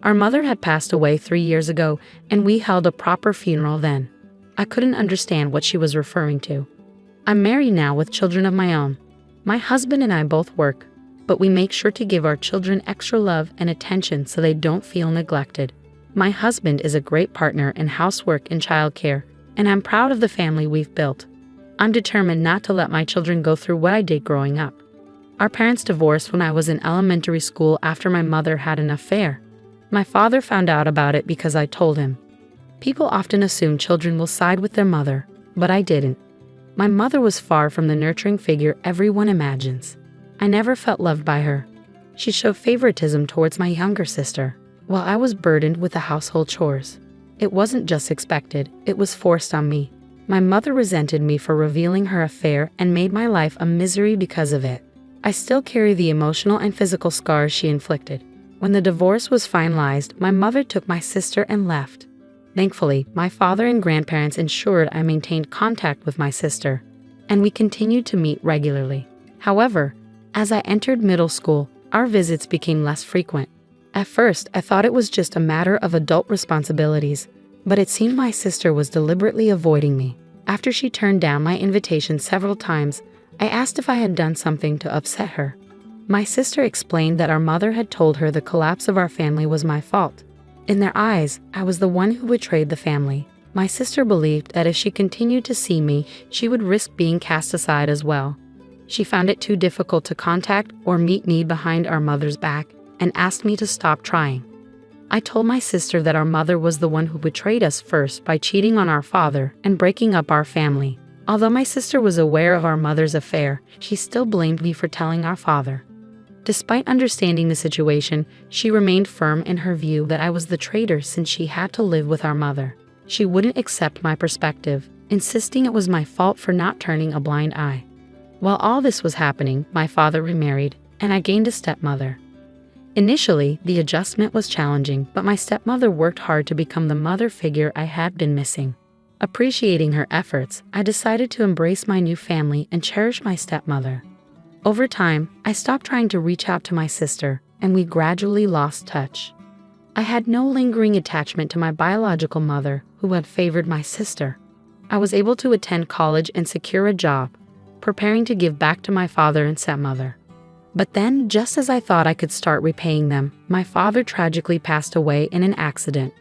Our mother had passed away 3 years ago, and we held a proper funeral then. I couldn't understand what she was referring to. I'm married now with children of my own. My husband and I both work, but we make sure to give our children extra love and attention so they don't feel neglected. My husband is a great partner in housework and childcare, and I'm proud of the family we've built. I'm determined not to let my children go through what I did growing up. Our parents divorced when I was in elementary school after my mother had an affair. My father found out about it because I told him. People often assume children will side with their mother, but I didn't. My mother was far from the nurturing figure everyone imagines. I never felt loved by her. She showed favoritism towards my younger sister, while I was burdened with the household chores. It wasn't just expected, it was forced on me. My mother resented me for revealing her affair and made my life a misery because of it. I still carry the emotional and physical scars she inflicted. When the divorce was finalized, my mother took my sister and left. Thankfully, my father and grandparents ensured I maintained contact with my sister, and we continued to meet regularly. However, as I entered middle school, our visits became less frequent. At first, I thought it was just a matter of adult responsibilities, but it seemed my sister was deliberately avoiding me. After she turned down my invitation several times, I asked if I had done something to upset her. My sister explained that our mother had told her the collapse of our family was my fault. In their eyes, I was the one who betrayed the family. My sister believed that if she continued to see me, she would risk being cast aside as well. She found it too difficult to contact or meet me behind our mother's back and asked me to stop trying. I told my sister that our mother was the one who betrayed us first by cheating on our father and breaking up our family. Although my sister was aware of our mother's affair, she still blamed me for telling our father. Despite understanding the situation, she remained firm in her view that I was the traitor since she had to live with our mother. She wouldn't accept my perspective, insisting it was my fault for not turning a blind eye. While all this was happening, my father remarried, and I gained a stepmother. Initially, the adjustment was challenging, but my stepmother worked hard to become the mother figure I had been missing. Appreciating her efforts, I decided to embrace my new family and cherish my stepmother. Over time, I stopped trying to reach out to my sister, and we gradually lost touch. I had no lingering attachment to my biological mother, who had favored my sister. I was able to attend college and secure a job, preparing to give back to my father and stepmother. But then, just as I thought I could start repaying them, my father tragically passed away in an accident.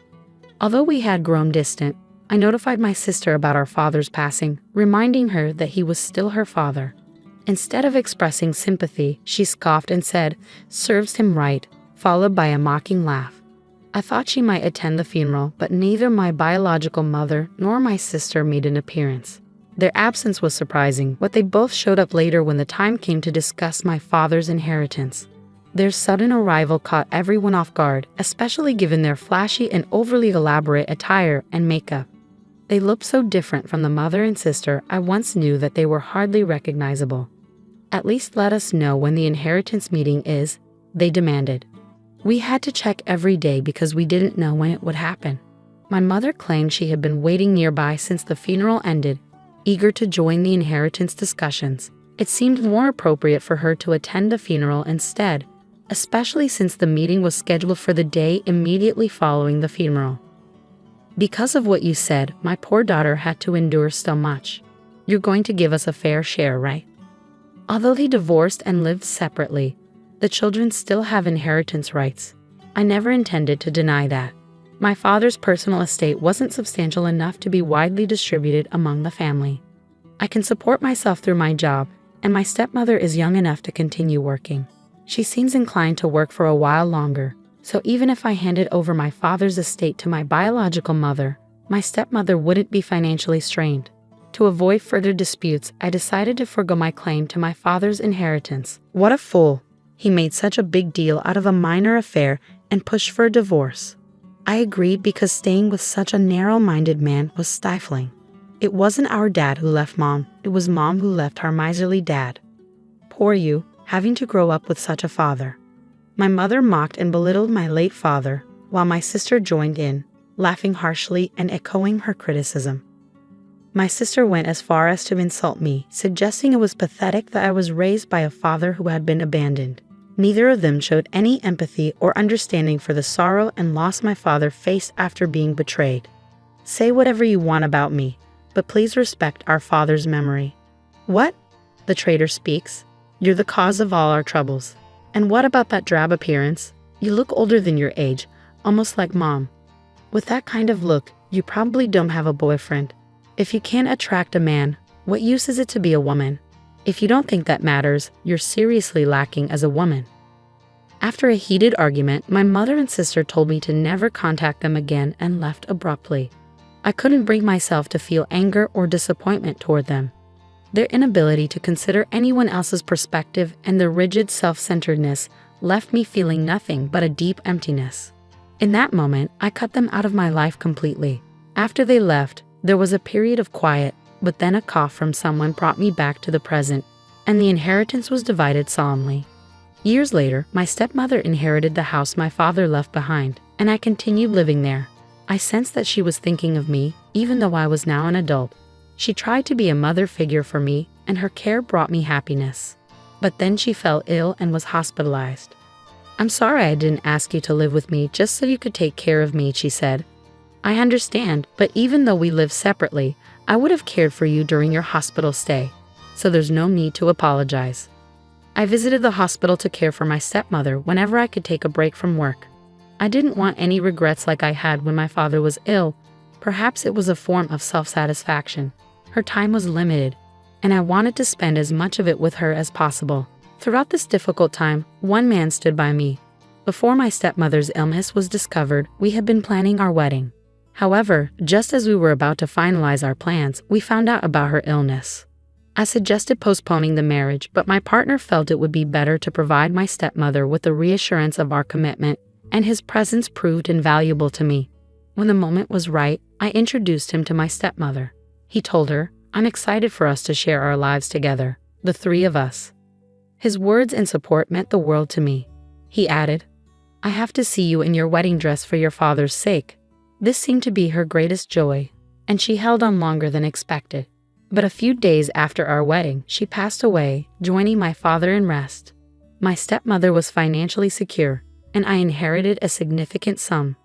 Although we had grown distant, I notified my sister about our father's passing, reminding her that he was still her father. Instead of expressing sympathy, she scoffed and said, "Serves him right," followed by a mocking laugh. I thought she might attend the funeral, but neither my biological mother nor my sister made an appearance. Their absence was surprising, but they both showed up later when the time came to discuss my father's inheritance. Their sudden arrival caught everyone off guard, especially given their flashy and overly elaborate attire and makeup. They looked so different from the mother and sister I once knew that they were hardly recognizable. At least let us know when the inheritance meeting is, they demanded. We had to check every day because we didn't know when it would happen. My mother claimed she had been waiting nearby since the funeral ended, eager to join the inheritance discussions. It seemed more appropriate for her to attend the funeral instead, especially since the meeting was scheduled for the day immediately following the funeral. Because of what you said, my poor daughter had to endure so much. You're going to give us a fair share, right? Although they divorced and lived separately, the children still have inheritance rights. I never intended to deny that. My father's personal estate wasn't substantial enough to be widely distributed among the family. I can support myself through my job, and my stepmother is young enough to continue working. She seems inclined to work for a while longer, so even if I handed over my father's estate to my biological mother, my stepmother wouldn't be financially strained. To avoid further disputes, I decided to forgo my claim to my father's inheritance. What a fool! He made such a big deal out of a minor affair and pushed for a divorce. I agreed because staying with such a narrow-minded man was stifling. It wasn't our dad who left Mom, it was Mom who left our miserly dad. Poor you, having to grow up with such a father. My mother mocked and belittled my late father, while my sister joined in, laughing harshly and echoing her criticism. My sister went as far as to insult me, suggesting it was pathetic that I was raised by a father who had been abandoned. Neither of them showed any empathy or understanding for the sorrow and loss my father faced after being betrayed. Say whatever you want about me, but please respect our father's memory. What? The traitor speaks. You're the cause of all our troubles. And what about that drab appearance? You look older than your age, almost like Mom. With that kind of look, you probably don't have a boyfriend. If you can't attract a man, what use is it to be a woman? If you don't think that matters, you're seriously lacking as a woman. After a heated argument, my mother and sister told me to never contact them again and left abruptly. I couldn't bring myself to feel anger or disappointment toward them. Their inability to consider anyone else's perspective and their rigid self-centeredness left me feeling nothing but a deep emptiness. In that moment, I cut them out of my life completely. After they left, there was a period of quiet, but then a cough from someone brought me back to the present, and the inheritance was divided solemnly. Years later, my stepmother inherited the house my father left behind, and I continued living there. I sensed that she was thinking of me, even though I was now an adult. She tried to be a mother figure for me, and her care brought me happiness. But then she fell ill and was hospitalized. I'm sorry I didn't ask you to live with me just so you could take care of me, she said. I understand, but even though we live separately, I would have cared for you during your hospital stay, so there's no need to apologize. I visited the hospital to care for my stepmother whenever I could take a break from work. I didn't want any regrets like I had when my father was ill. Perhaps it was a form of self-satisfaction. Her time was limited, and I wanted to spend as much of it with her as possible. Throughout this difficult time, one man stood by me. Before my stepmother's illness was discovered, we had been planning our wedding. However, just as we were about to finalize our plans, we found out about her illness. I suggested postponing the marriage, but my partner felt it would be better to provide my stepmother with the reassurance of our commitment, and his presence proved invaluable to me. When the moment was right, I introduced him to my stepmother. He told her, I'm excited for us to share our lives together, the three of us. His words and support meant the world to me. He added, I have to see you in your wedding dress for your father's sake. This seemed to be her greatest joy, and she held on longer than expected. But a few days after our wedding, she passed away, joining my father in rest. My stepmother was financially secure, and I inherited a significant sum.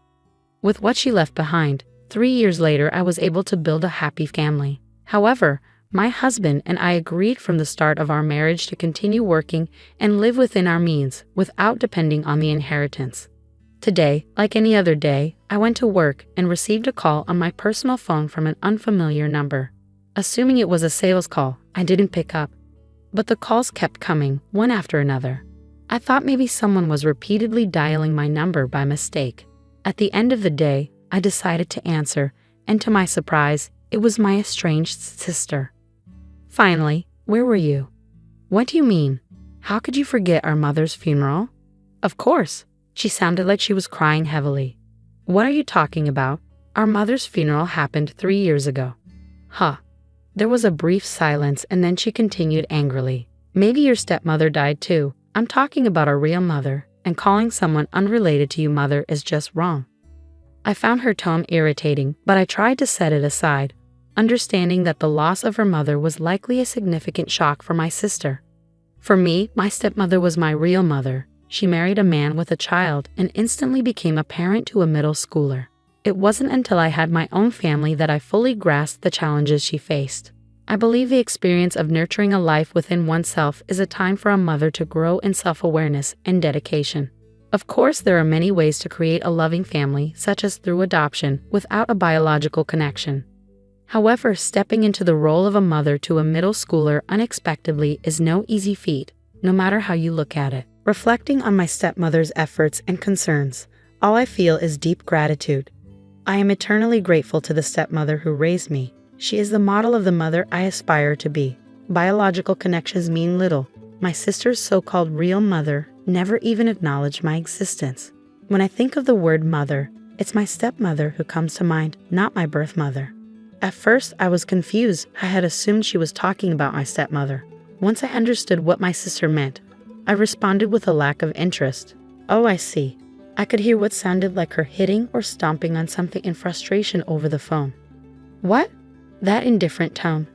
With what she left behind, 3 years later I was able to build a happy family. However, my husband and I agreed from the start of our marriage to continue working and live within our means without depending on the inheritance. Today, like any other day, I went to work and received a call on my personal phone from an unfamiliar number. Assuming it was a sales call, I didn't pick up. But the calls kept coming, one after another. I thought maybe someone was repeatedly dialing my number by mistake. At the end of the day, I decided to answer, and to my surprise, it was my estranged sister. Finally, where were you? What do you mean? How could you forget our mother's funeral? Of course. She sounded like she was crying heavily. What are you talking about? Our mother's funeral happened 3 years ago. Huh. There was a brief silence and then she continued angrily. Maybe your stepmother died too. I'm talking about our real mother, and calling someone unrelated to you mother is just wrong. I found her tone irritating, but I tried to set it aside, understanding that the loss of her mother was likely a significant shock for my sister. For me, my stepmother was my real mother. She married a man with a child and instantly became a parent to a middle schooler. It wasn't until I had my own family that I fully grasped the challenges she faced. I believe the experience of nurturing a life within oneself is a time for a mother to grow in self-awareness and dedication. Of course, there are many ways to create a loving family, such as through adoption, without a biological connection. However, stepping into the role of a mother to a middle schooler unexpectedly is no easy feat, no matter how you look at it. Reflecting on my stepmother's efforts and concerns, all I feel is deep gratitude. I am eternally grateful to the stepmother who raised me. She is the model of the mother I aspire to be. Biological connections mean little. My sister's so-called real mother never even acknowledged my existence. When I think of the word mother, it's my stepmother who comes to mind, not my birth mother. At first, I was confused. I had assumed she was talking about my stepmother. Once I understood what my sister meant, I responded with a lack of interest. Oh, I see. I could hear what sounded like her hitting or stomping on something in frustration over the phone. What? That indifferent tone.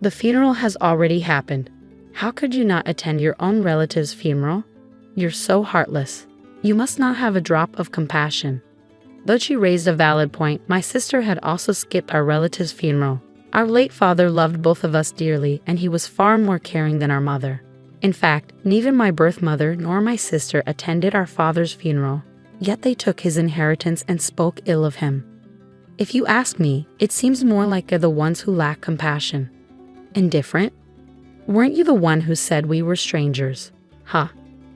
The funeral has already happened. How could you not attend your own relative's funeral? You're so heartless. You must not have a drop of compassion. Though she raised a valid point, my sister had also skipped our relative's funeral. Our late father loved both of us dearly, and he was far more caring than our mother. In fact, neither my birth mother nor my sister attended our father's funeral, yet they took his inheritance and spoke ill of him. If you ask me, it seems more like they're the ones who lack compassion. Indifferent? Weren't you the one who said we were strangers? Huh.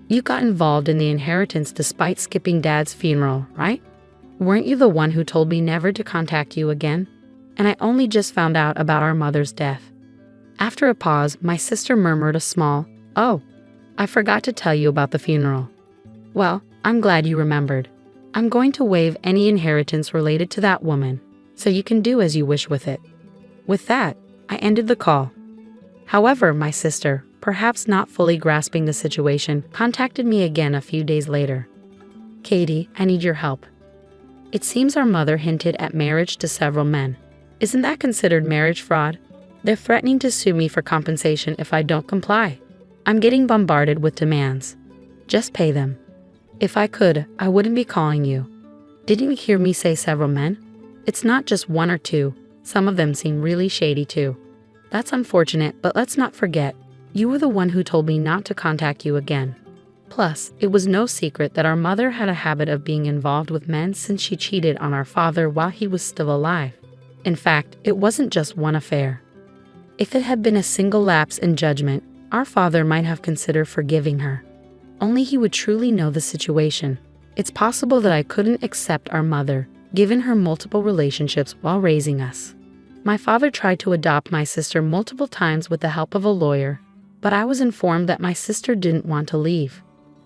You got involved in the inheritance despite skipping Dad's funeral, right? Weren't you the one who told me never to contact you again? And I only just found out about our mother's death. After a pause, my sister murmured a small, "Oh, I forgot to tell you about the funeral." Well, I'm glad you remembered. I'm going to waive any inheritance related to that woman, so you can do as you wish with it. With that, I ended the call. However, my sister, perhaps not fully grasping the situation, contacted me again a few days later. "Katie, I need your help. It seems our mother hinted at marriage to several men. Isn't that considered marriage fraud? They're threatening to sue me for compensation if I don't comply. I'm getting bombarded with demands. Just pay them. If I could, I wouldn't be calling you. Didn't you hear me say several men? It's not just one or two. Some of them seem really shady too. That's unfortunate, but let's not forget, you were the one who told me not to contact you again. Plus, it was no secret that our mother had a habit of being involved with men since she cheated on our father while he was still alive. In fact, it wasn't just one affair. If it had been a single lapse in judgment, our father might have considered forgiving her. Only he would truly know the situation. It's possible that I couldn't accept our mother, given her multiple relationships while raising us. My father tried to adopt my sister multiple times with the help of a lawyer, but I was informed that my sister didn't want to leave.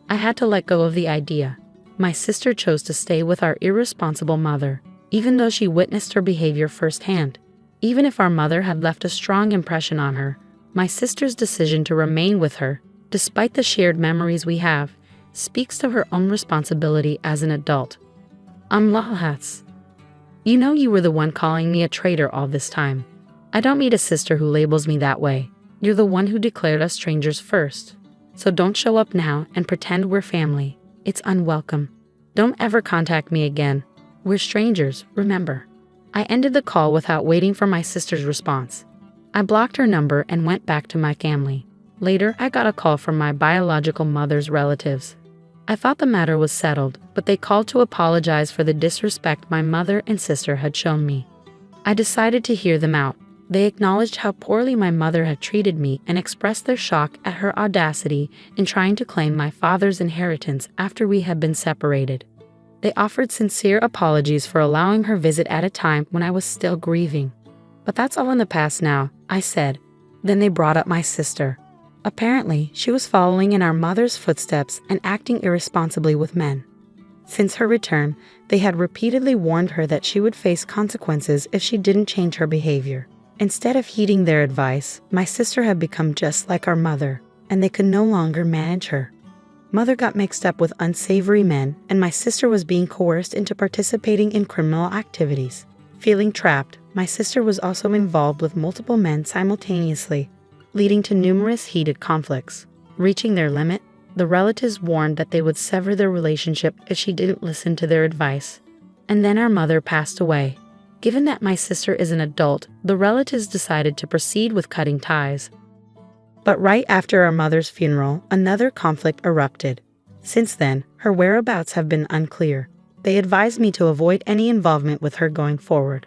I had to let go of the idea. My sister chose to stay with our irresponsible mother, even though she witnessed her behavior firsthand. Even if our mother had left a strong impression on her, my sister's decision to remain with her, despite the shared memories we have, speaks to her own responsibility as an adult. Lahats. You know you were the one calling me a traitor all this time. I don't meet a sister who labels me that way. You're the one who declared us strangers first. So don't show up now and pretend we're family. It's unwelcome. Don't ever contact me again. We're strangers, remember. I ended the call without waiting for my sister's response. I blocked her number and went back to my family. Later, I got a call from my biological mother's relatives. I thought the matter was settled, but they called to apologize for the disrespect my mother and sister had shown me. I decided to hear them out. They acknowledged how poorly my mother had treated me and expressed their shock at her audacity in trying to claim my father's inheritance after we had been separated. They offered sincere apologies for allowing her visit at a time when I was still grieving. But that's all in the past now, I said. Then they brought up my sister. Apparently, she was following in our mother's footsteps and acting irresponsibly with men. Since her return, they had repeatedly warned her that she would face consequences if she didn't change her behavior. Instead of heeding their advice, my sister had become just like our mother, and they could no longer manage her. Mother got mixed up with unsavory men, and my sister was being coerced into participating in criminal activities. Feeling trapped, my sister was also involved with multiple men simultaneously, leading to numerous heated conflicts. Reaching their limit, the relatives warned that they would sever their relationship if she didn't listen to their advice. And then our mother passed away. Given that my sister is an adult, the relatives decided to proceed with cutting ties. But right after our mother's funeral, another conflict erupted. Since then, her whereabouts have been unclear. They advised me to avoid any involvement with her going forward.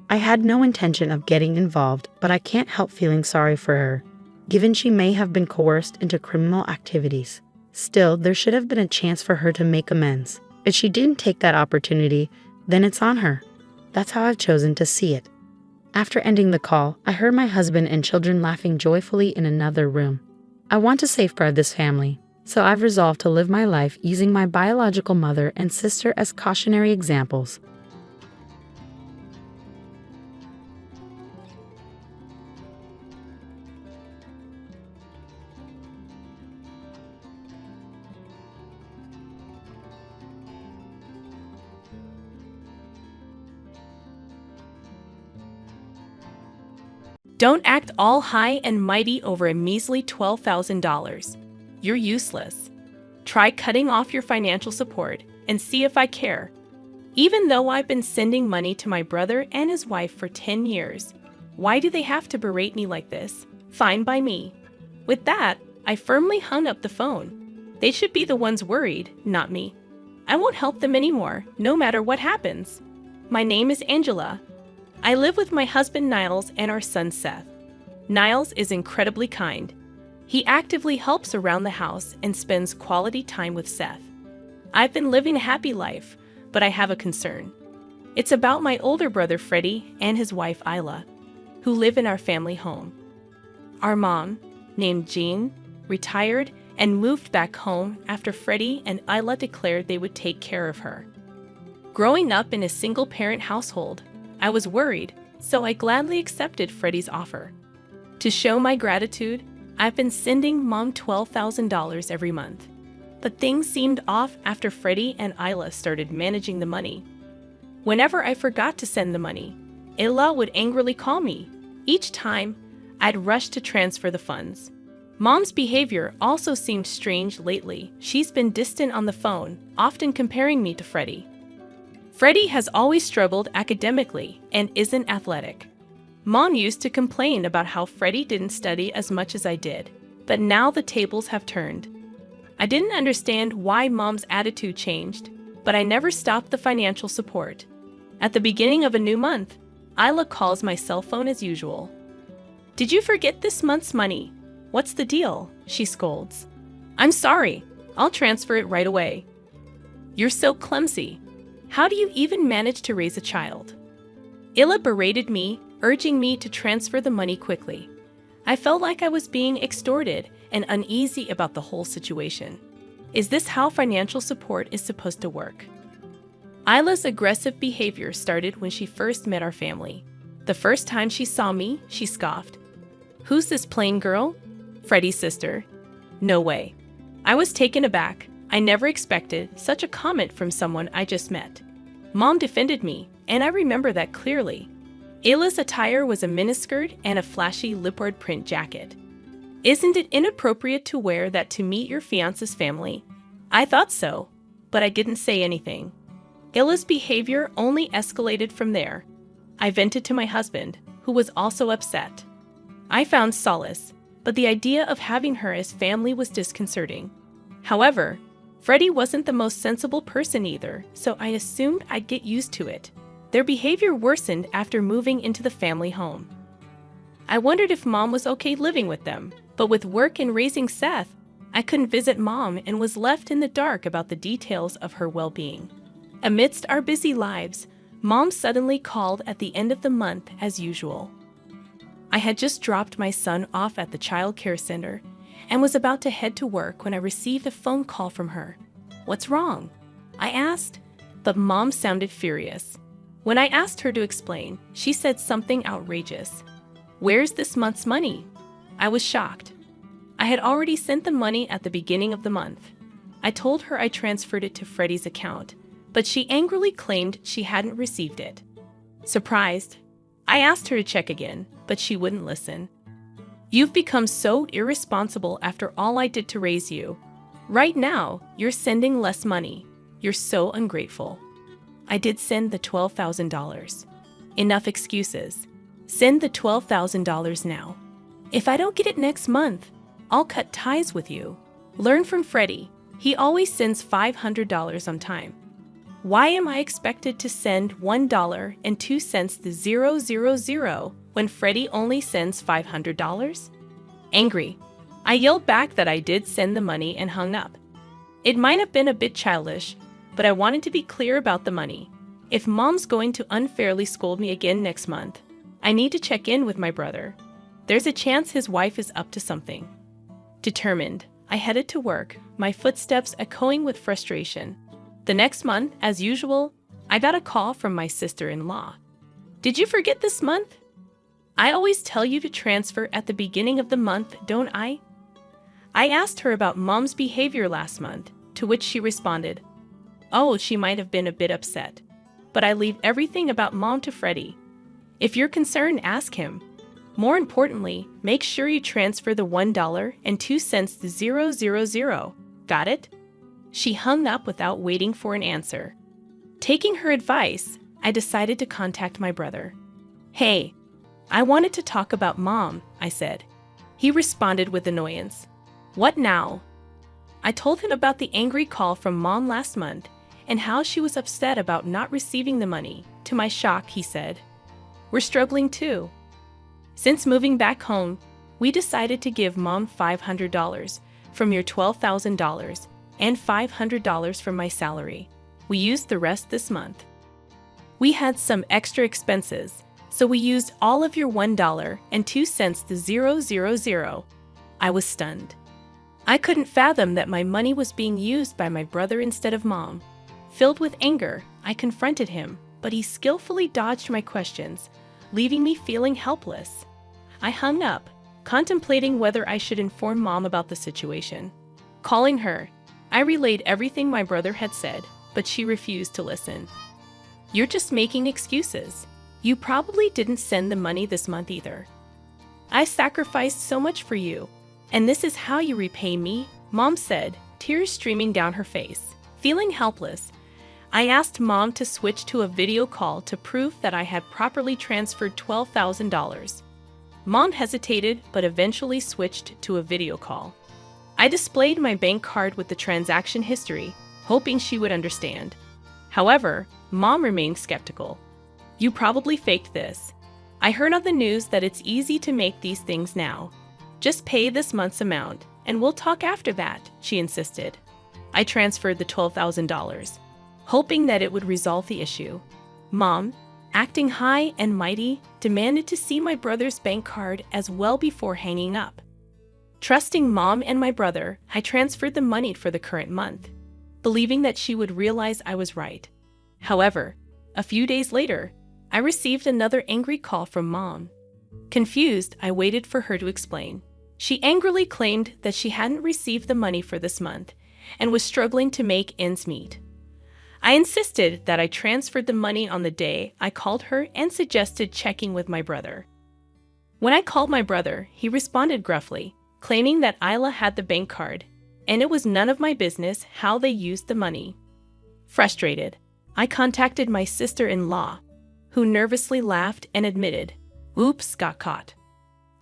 I had no intention of getting involved, but I can't help feeling sorry for her, given she may have been coerced into criminal activities. Still, there should have been a chance for her to make amends. If she didn't take that opportunity, then it's on her. That's how I've chosen to see it. After ending the call, I heard my husband and children laughing joyfully in another room. I want to safeguard this family, so I've resolved to live my life using my biological mother and sister as cautionary examples. Don't act all high and mighty over a measly $12,000. You're useless. Try cutting off your financial support and see if I care. Even though I've been sending money to my brother and his wife for 10 years, why do they have to berate me like this? Fine by me. With that, I firmly hung up the phone. They should be the ones worried, not me. I won't help them anymore, no matter what happens. My name is Angela. I live with my husband Niles and our son Seth. Niles is incredibly kind. He actively helps around the house and spends quality time with Seth. I've been living a happy life, but I have a concern. It's about my older brother Freddie and his wife Isla, who live in our family home. Our mom, named Jean, retired and moved back home after Freddie and Isla declared they would take care of her. Growing up in a single-parent household, I was worried, so I gladly accepted Freddie's offer. To show my gratitude, I've been sending Mom $12,000 every month. But things seemed off after Freddie and Isla started managing the money. Whenever I forgot to send the money, Isla would angrily call me. Each time, I'd rush to transfer the funds. Mom's behavior also seemed strange lately. She's been distant on the phone, often comparing me to Freddie. Freddie has always struggled academically and isn't athletic. Mom used to complain about how Freddie didn't study as much as I did, but now the tables have turned. I didn't understand why Mom's attitude changed, but I never stopped the financial support. At the beginning of a new month, Isla calls my cell phone as usual. "Did you forget this month's money? What's the deal?" she scolds. "I'm sorry. I'll transfer it right away." "You're so clumsy. How do you even manage to raise a child?" Isla berated me, urging me to transfer the money quickly. I felt like I was being extorted and uneasy about the whole situation. Is this how financial support is supposed to work? Isla's aggressive behavior started when she first met our family. The first time she saw me, she scoffed. "Who's this plain girl?" "Freddie's sister." "No way." I was taken aback. I never expected such a comment from someone I just met. Mom defended me, and I remember that clearly. Isla's attire was a miniskirt and a flashy leopard print jacket. "Isn't it inappropriate to wear that to meet your fiance's family?" I thought so, but I didn't say anything. Isla's behavior only escalated from there. I vented to my husband, who was also upset. I found solace, but the idea of having her as family was disconcerting. However, Freddie wasn't the most sensible person either, so I assumed I'd get used to it. Their behavior worsened after moving into the family home. I wondered if Mom was okay living with them, but with work and raising Seth, I couldn't visit Mom and was left in the dark about the details of her well-being. Amidst our busy lives, Mom suddenly called at the end of the month as usual. I had just dropped my son off at the child care center and was about to head to work when I received a phone call from her. "What's wrong?" I asked, but Mom sounded furious. When I asked her to explain, she said something outrageous. "Where's this month's money?" I was shocked. I had already sent the money at the beginning of the month. I told her I transferred it to Freddie's account, but she angrily claimed she hadn't received it. Surprised, I asked her to check again, but she wouldn't listen. "You've become so irresponsible after all I did to raise you. Right now, you're sending less money. You're so ungrateful." I did send the $12,000. Enough excuses. Send the $12,000 now. If I don't get it next month, I'll cut ties with you. Learn from Freddie. He always sends $500 on time. Why am I expected to send $1.02 to 000 when Freddie only sends $500? Angry, I yelled back that I did send the money and hung up. It might have been a bit childish, but I wanted to be clear about the money. If Mom's going to unfairly scold me again next month, I need to check in with my brother. There's a chance his wife is up to something. Determined, I headed to work, my footsteps echoing with frustration. The next month, as usual, I got a call from my sister-in-law. "Did you forget this month? I always tell you to transfer at the beginning of the month, don't I?" I asked her about Mom's behavior last month, to which she responded, "Oh, she might have been a bit upset, but I leave everything about Mom to Freddie. If you're concerned, ask him. More importantly, make sure you transfer the $1.02 to 000. Got it?" She hung up without waiting for an answer. Taking her advice, I decided to contact my brother. "Hey, I wanted to talk about Mom," I said. He responded with annoyance. "What now?" I told him about the angry call from Mom last month and how she was upset about not receiving the money. To my shock, he said, "We're struggling too. Since moving back home, we decided to give Mom $500 from your $12,000 and $500 from my salary. We used the rest this month. We had some extra expenses, so we used all of your $1.02 to 000. I was stunned. I couldn't fathom that my money was being used by my brother instead of Mom. Filled with anger, I confronted him, but he skillfully dodged my questions, leaving me feeling helpless. I hung up, contemplating whether I should inform Mom about the situation. Calling her, I relayed everything my brother had said, but she refused to listen. "You're just making excuses. You probably didn't send the money this month either. I sacrificed so much for you, and this is how you repay me," Mom said, tears streaming down her face. Feeling helpless, I asked Mom to switch to a video call to prove that I had properly transferred $12,000. Mom hesitated but eventually switched to a video call. I displayed my bank card with the transaction history, hoping she would understand. However, Mom remained skeptical. "You probably faked this. I heard on the news that it's easy to make these things now. Just pay this month's amount, and we'll talk after that," she insisted. I transferred the $12,000, hoping that it would resolve the issue. Mom, acting high and mighty, demanded to see my brother's bank card as well before hanging up. Trusting Mom and my brother, I transferred the money for the current month, believing that she would realize I was right. However, a few days later, I received another angry call from Mom. Confused, I waited for her to explain. She angrily claimed that she hadn't received the money for this month and was struggling to make ends meet. I insisted that I transferred the money on the day I called her and suggested checking with my brother. When I called my brother, he responded gruffly, claiming that Isla had the bank card, and it was none of my business how they used the money. Frustrated, I contacted my sister-in-law, who nervously laughed and admitted, "Oops, got caught.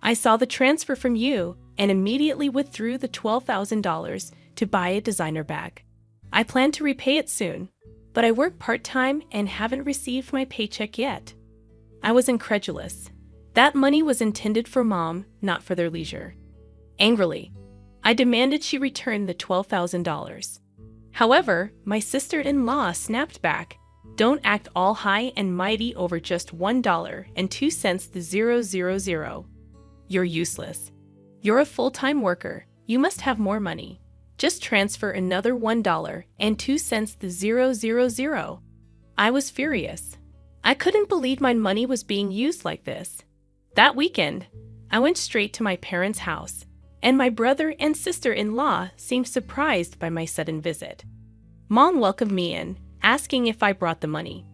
I saw the transfer from you and immediately withdrew the $12,000 to buy a designer bag. I plan to repay it soon, but I work part-time and haven't received my paycheck yet." I was incredulous. That money was intended for Mom, not for their leisure. Angrily, I demanded she return the $12,000. However, my sister-in-law snapped back, "Don't act all high and mighty over just $1.02 to 000. You're useless. You're a full-time worker. You must have more money. Just transfer another $1.02 to 000. I was furious. I couldn't believe my money was being used like this. That weekend, I went straight to my parents' house, and my brother and sister-in-law seemed surprised by my sudden visit. Mom welcomed me in, asking if I brought the money.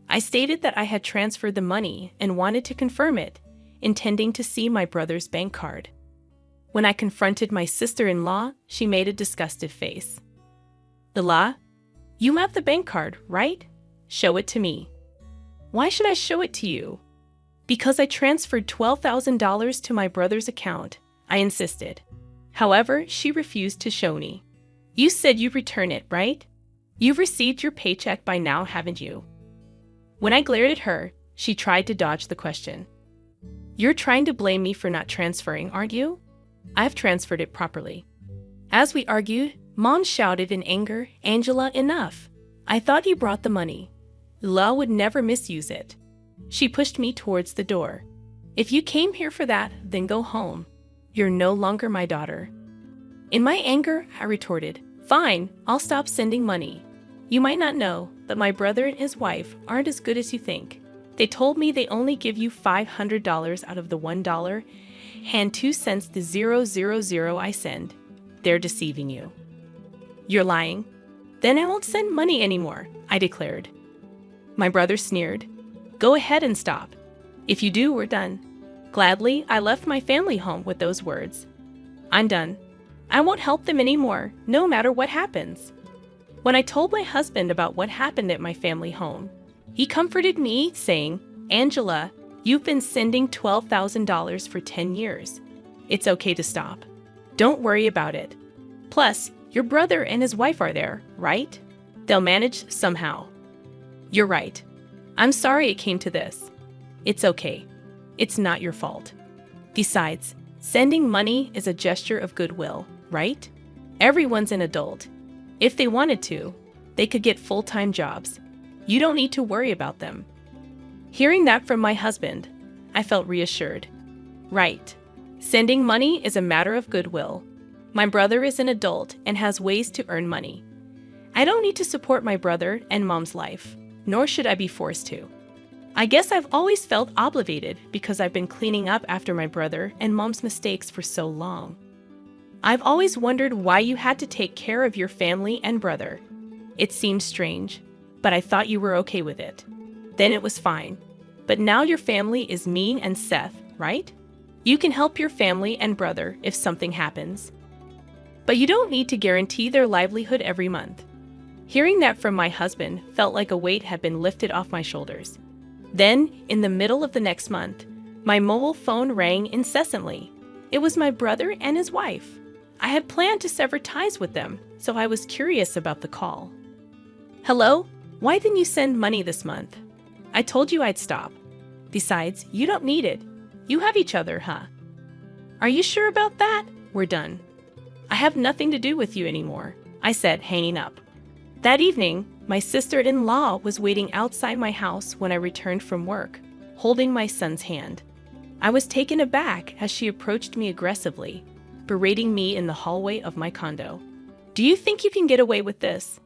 I stated that I had transferred the money and wanted to confirm it, intending to see my brother's bank card. When I confronted my sister-in-law, she made a disgusted face. "Ila, you have the bank card, right? Show it to me." "Why should I show it to you?" "Because I transferred $12,000 to my brother's account," I insisted. However, she refused to show me. "You said you'd return it, right? You've received your paycheck by now, haven't you?" When I glared at her, she tried to dodge the question. "You're trying to blame me for not transferring, aren't you? I've transferred it properly." As we argued, Mom shouted in anger, "Angela, enough! I thought you brought the money. Ila would never misuse it." She pushed me towards the door. "If you came here for that, then go home. You're no longer my daughter." In my anger, I retorted, "Fine, I'll stop sending money. You might not know, but my brother and his wife aren't as good as you think. They told me they only give you $500 out of the $1.02 to 000 I send. They're deceiving you." "You're lying." "Then I won't send money anymore," I declared. My brother sneered. "Go ahead and stop. If you do, we're done." Gladly, I left my family home with those words. "I'm done. I won't help them anymore, no matter what happens." When I told my husband about what happened at my family home, he comforted me, saying, "Angela, you've been sending $12,000 for 10 years. It's okay to stop. Don't worry about it. Plus, your brother and his wife are there, right? They'll manage somehow." "You're right. I'm sorry it came to this. It's okay. It's not your fault. Besides, sending money is a gesture of goodwill, right? Everyone's an adult. If they wanted to, they could get full-time jobs. You don't need to worry about them." Hearing that from my husband, I felt reassured. Right. Sending money is a matter of goodwill. My brother is an adult and has ways to earn money. I don't need to support my brother and Mom's life, nor should I be forced to. I guess I've always felt obligated because I've been cleaning up after my brother and Mom's mistakes for so long. I've always wondered why you had to take care of your family and brother. It seems strange, but I thought you were okay with it. Then it was fine. But now your family is me and Seth, right? You can help your family and brother if something happens. But you don't need to guarantee their livelihood every month. Hearing that from my husband felt like a weight had been lifted off my shoulders. Then, in the middle of the next month, my mobile phone rang incessantly. It was my brother and his wife. I had planned to sever ties with them, so I was curious about the call. "Hello? Why didn't you send money this month? I told you I'd stop. Besides, you don't need it. You have each other, huh? Are you sure about that? We're done. I have nothing to do with you anymore," I said, hanging up. That evening, my sister-in-law was waiting outside my house when I returned from work, holding my son's hand. I was taken aback as she approached me aggressively, berating me in the hallway of my condo. "Do you think you can get away with this?"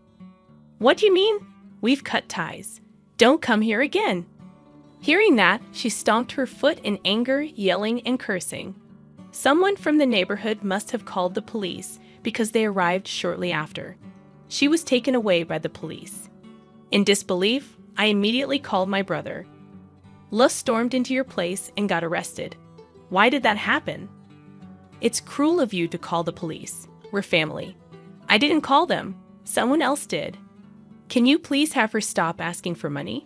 "What do you mean? We've cut ties. Don't come here again." Hearing that, she stomped her foot in anger, yelling and cursing. Someone from the neighborhood must have called the police because they arrived shortly after. She was taken away by the police. In disbelief, I immediately called my brother. "Lus stormed into your place and got arrested. Why did that happen?" "It's cruel of you to call the police. We're family." "I didn't call them. Someone else did." "Can you please have her stop asking for money?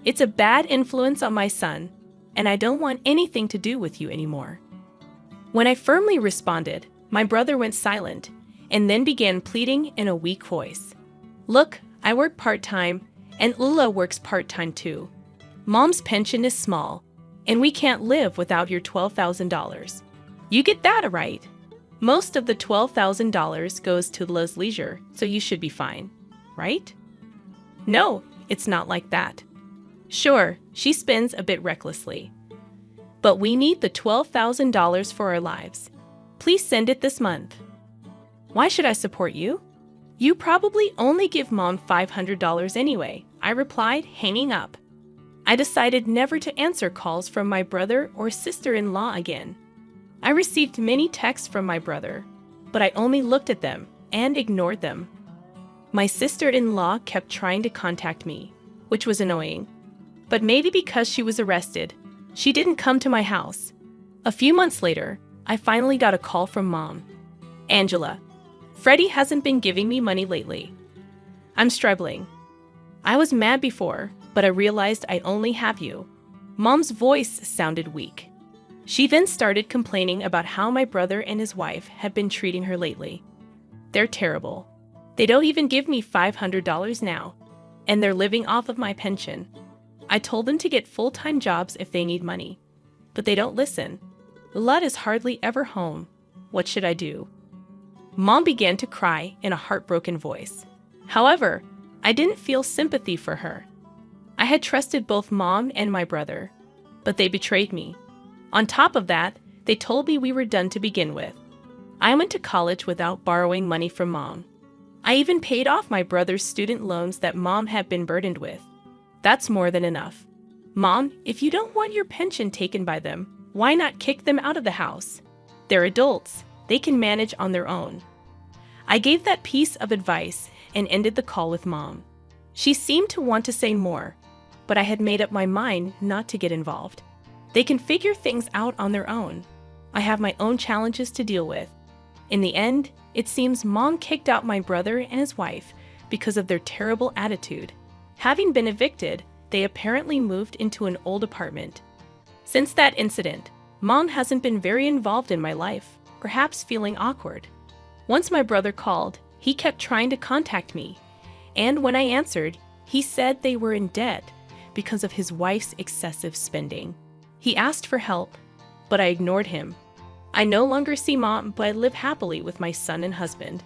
It's a bad influence on my son, and I don't want anything to do with you anymore." When I firmly responded, my brother went silent and then began pleading in a weak voice. "Look, I work part-time, and Ula works part-time too. Mom's pension is small, and we can't live without your $12,000. You get that right. Most of the $12,000 goes to La's leisure, so you should be fine, right?" "No, it's not like that. Sure, she spends a bit recklessly. But we need the $12,000 for our lives. Please send it this month." Why should I support you? You probably only give Mom $500 anyway, I replied, hanging up. I decided never to answer calls from my brother or sister-in-law again. I received many texts from my brother, but I only looked at them and ignored them. My sister-in-law kept trying to contact me, which was annoying. But maybe because she was arrested, she didn't come to my house. A few months later, I finally got a call from Mom. Angela, Freddie hasn't been giving me money lately. I'm struggling. I was mad before, but I realized I only have you. Mom's voice sounded weak. She then started complaining about how my brother and his wife had been treating her lately. They're terrible. They don't even give me $500 now, and they're living off of my pension. I told them to get full-time jobs if they need money, but they don't listen. Lud is hardly ever home. What should I do? Mom began to cry in a heartbroken voice. However, I didn't feel sympathy for her. I had trusted both Mom and my brother, but they betrayed me. On top of that, they told me we were done to begin with. I went to college without borrowing money from Mom. I even paid off my brother's student loans that Mom had been burdened with. That's more than enough. Mom, if you don't want your pension taken by them, why not kick them out of the house? They're adults. They can manage on their own. I gave that piece of advice and ended the call with Mom. She seemed to want to say more, but I had made up my mind not to get involved. They can figure things out on their own. I have my own challenges to deal with. In the end, it seems Mom kicked out my brother and his wife because of their terrible attitude. Having been evicted, they apparently moved into an old apartment. Since that incident, Mom hasn't been very involved in my life, perhaps feeling awkward. Once my brother called, he kept trying to contact me, and when I answered, he said they were in debt because of his wife's excessive spending. He asked for help, but I ignored him. I no longer see Mom, but I live happily with my son and husband.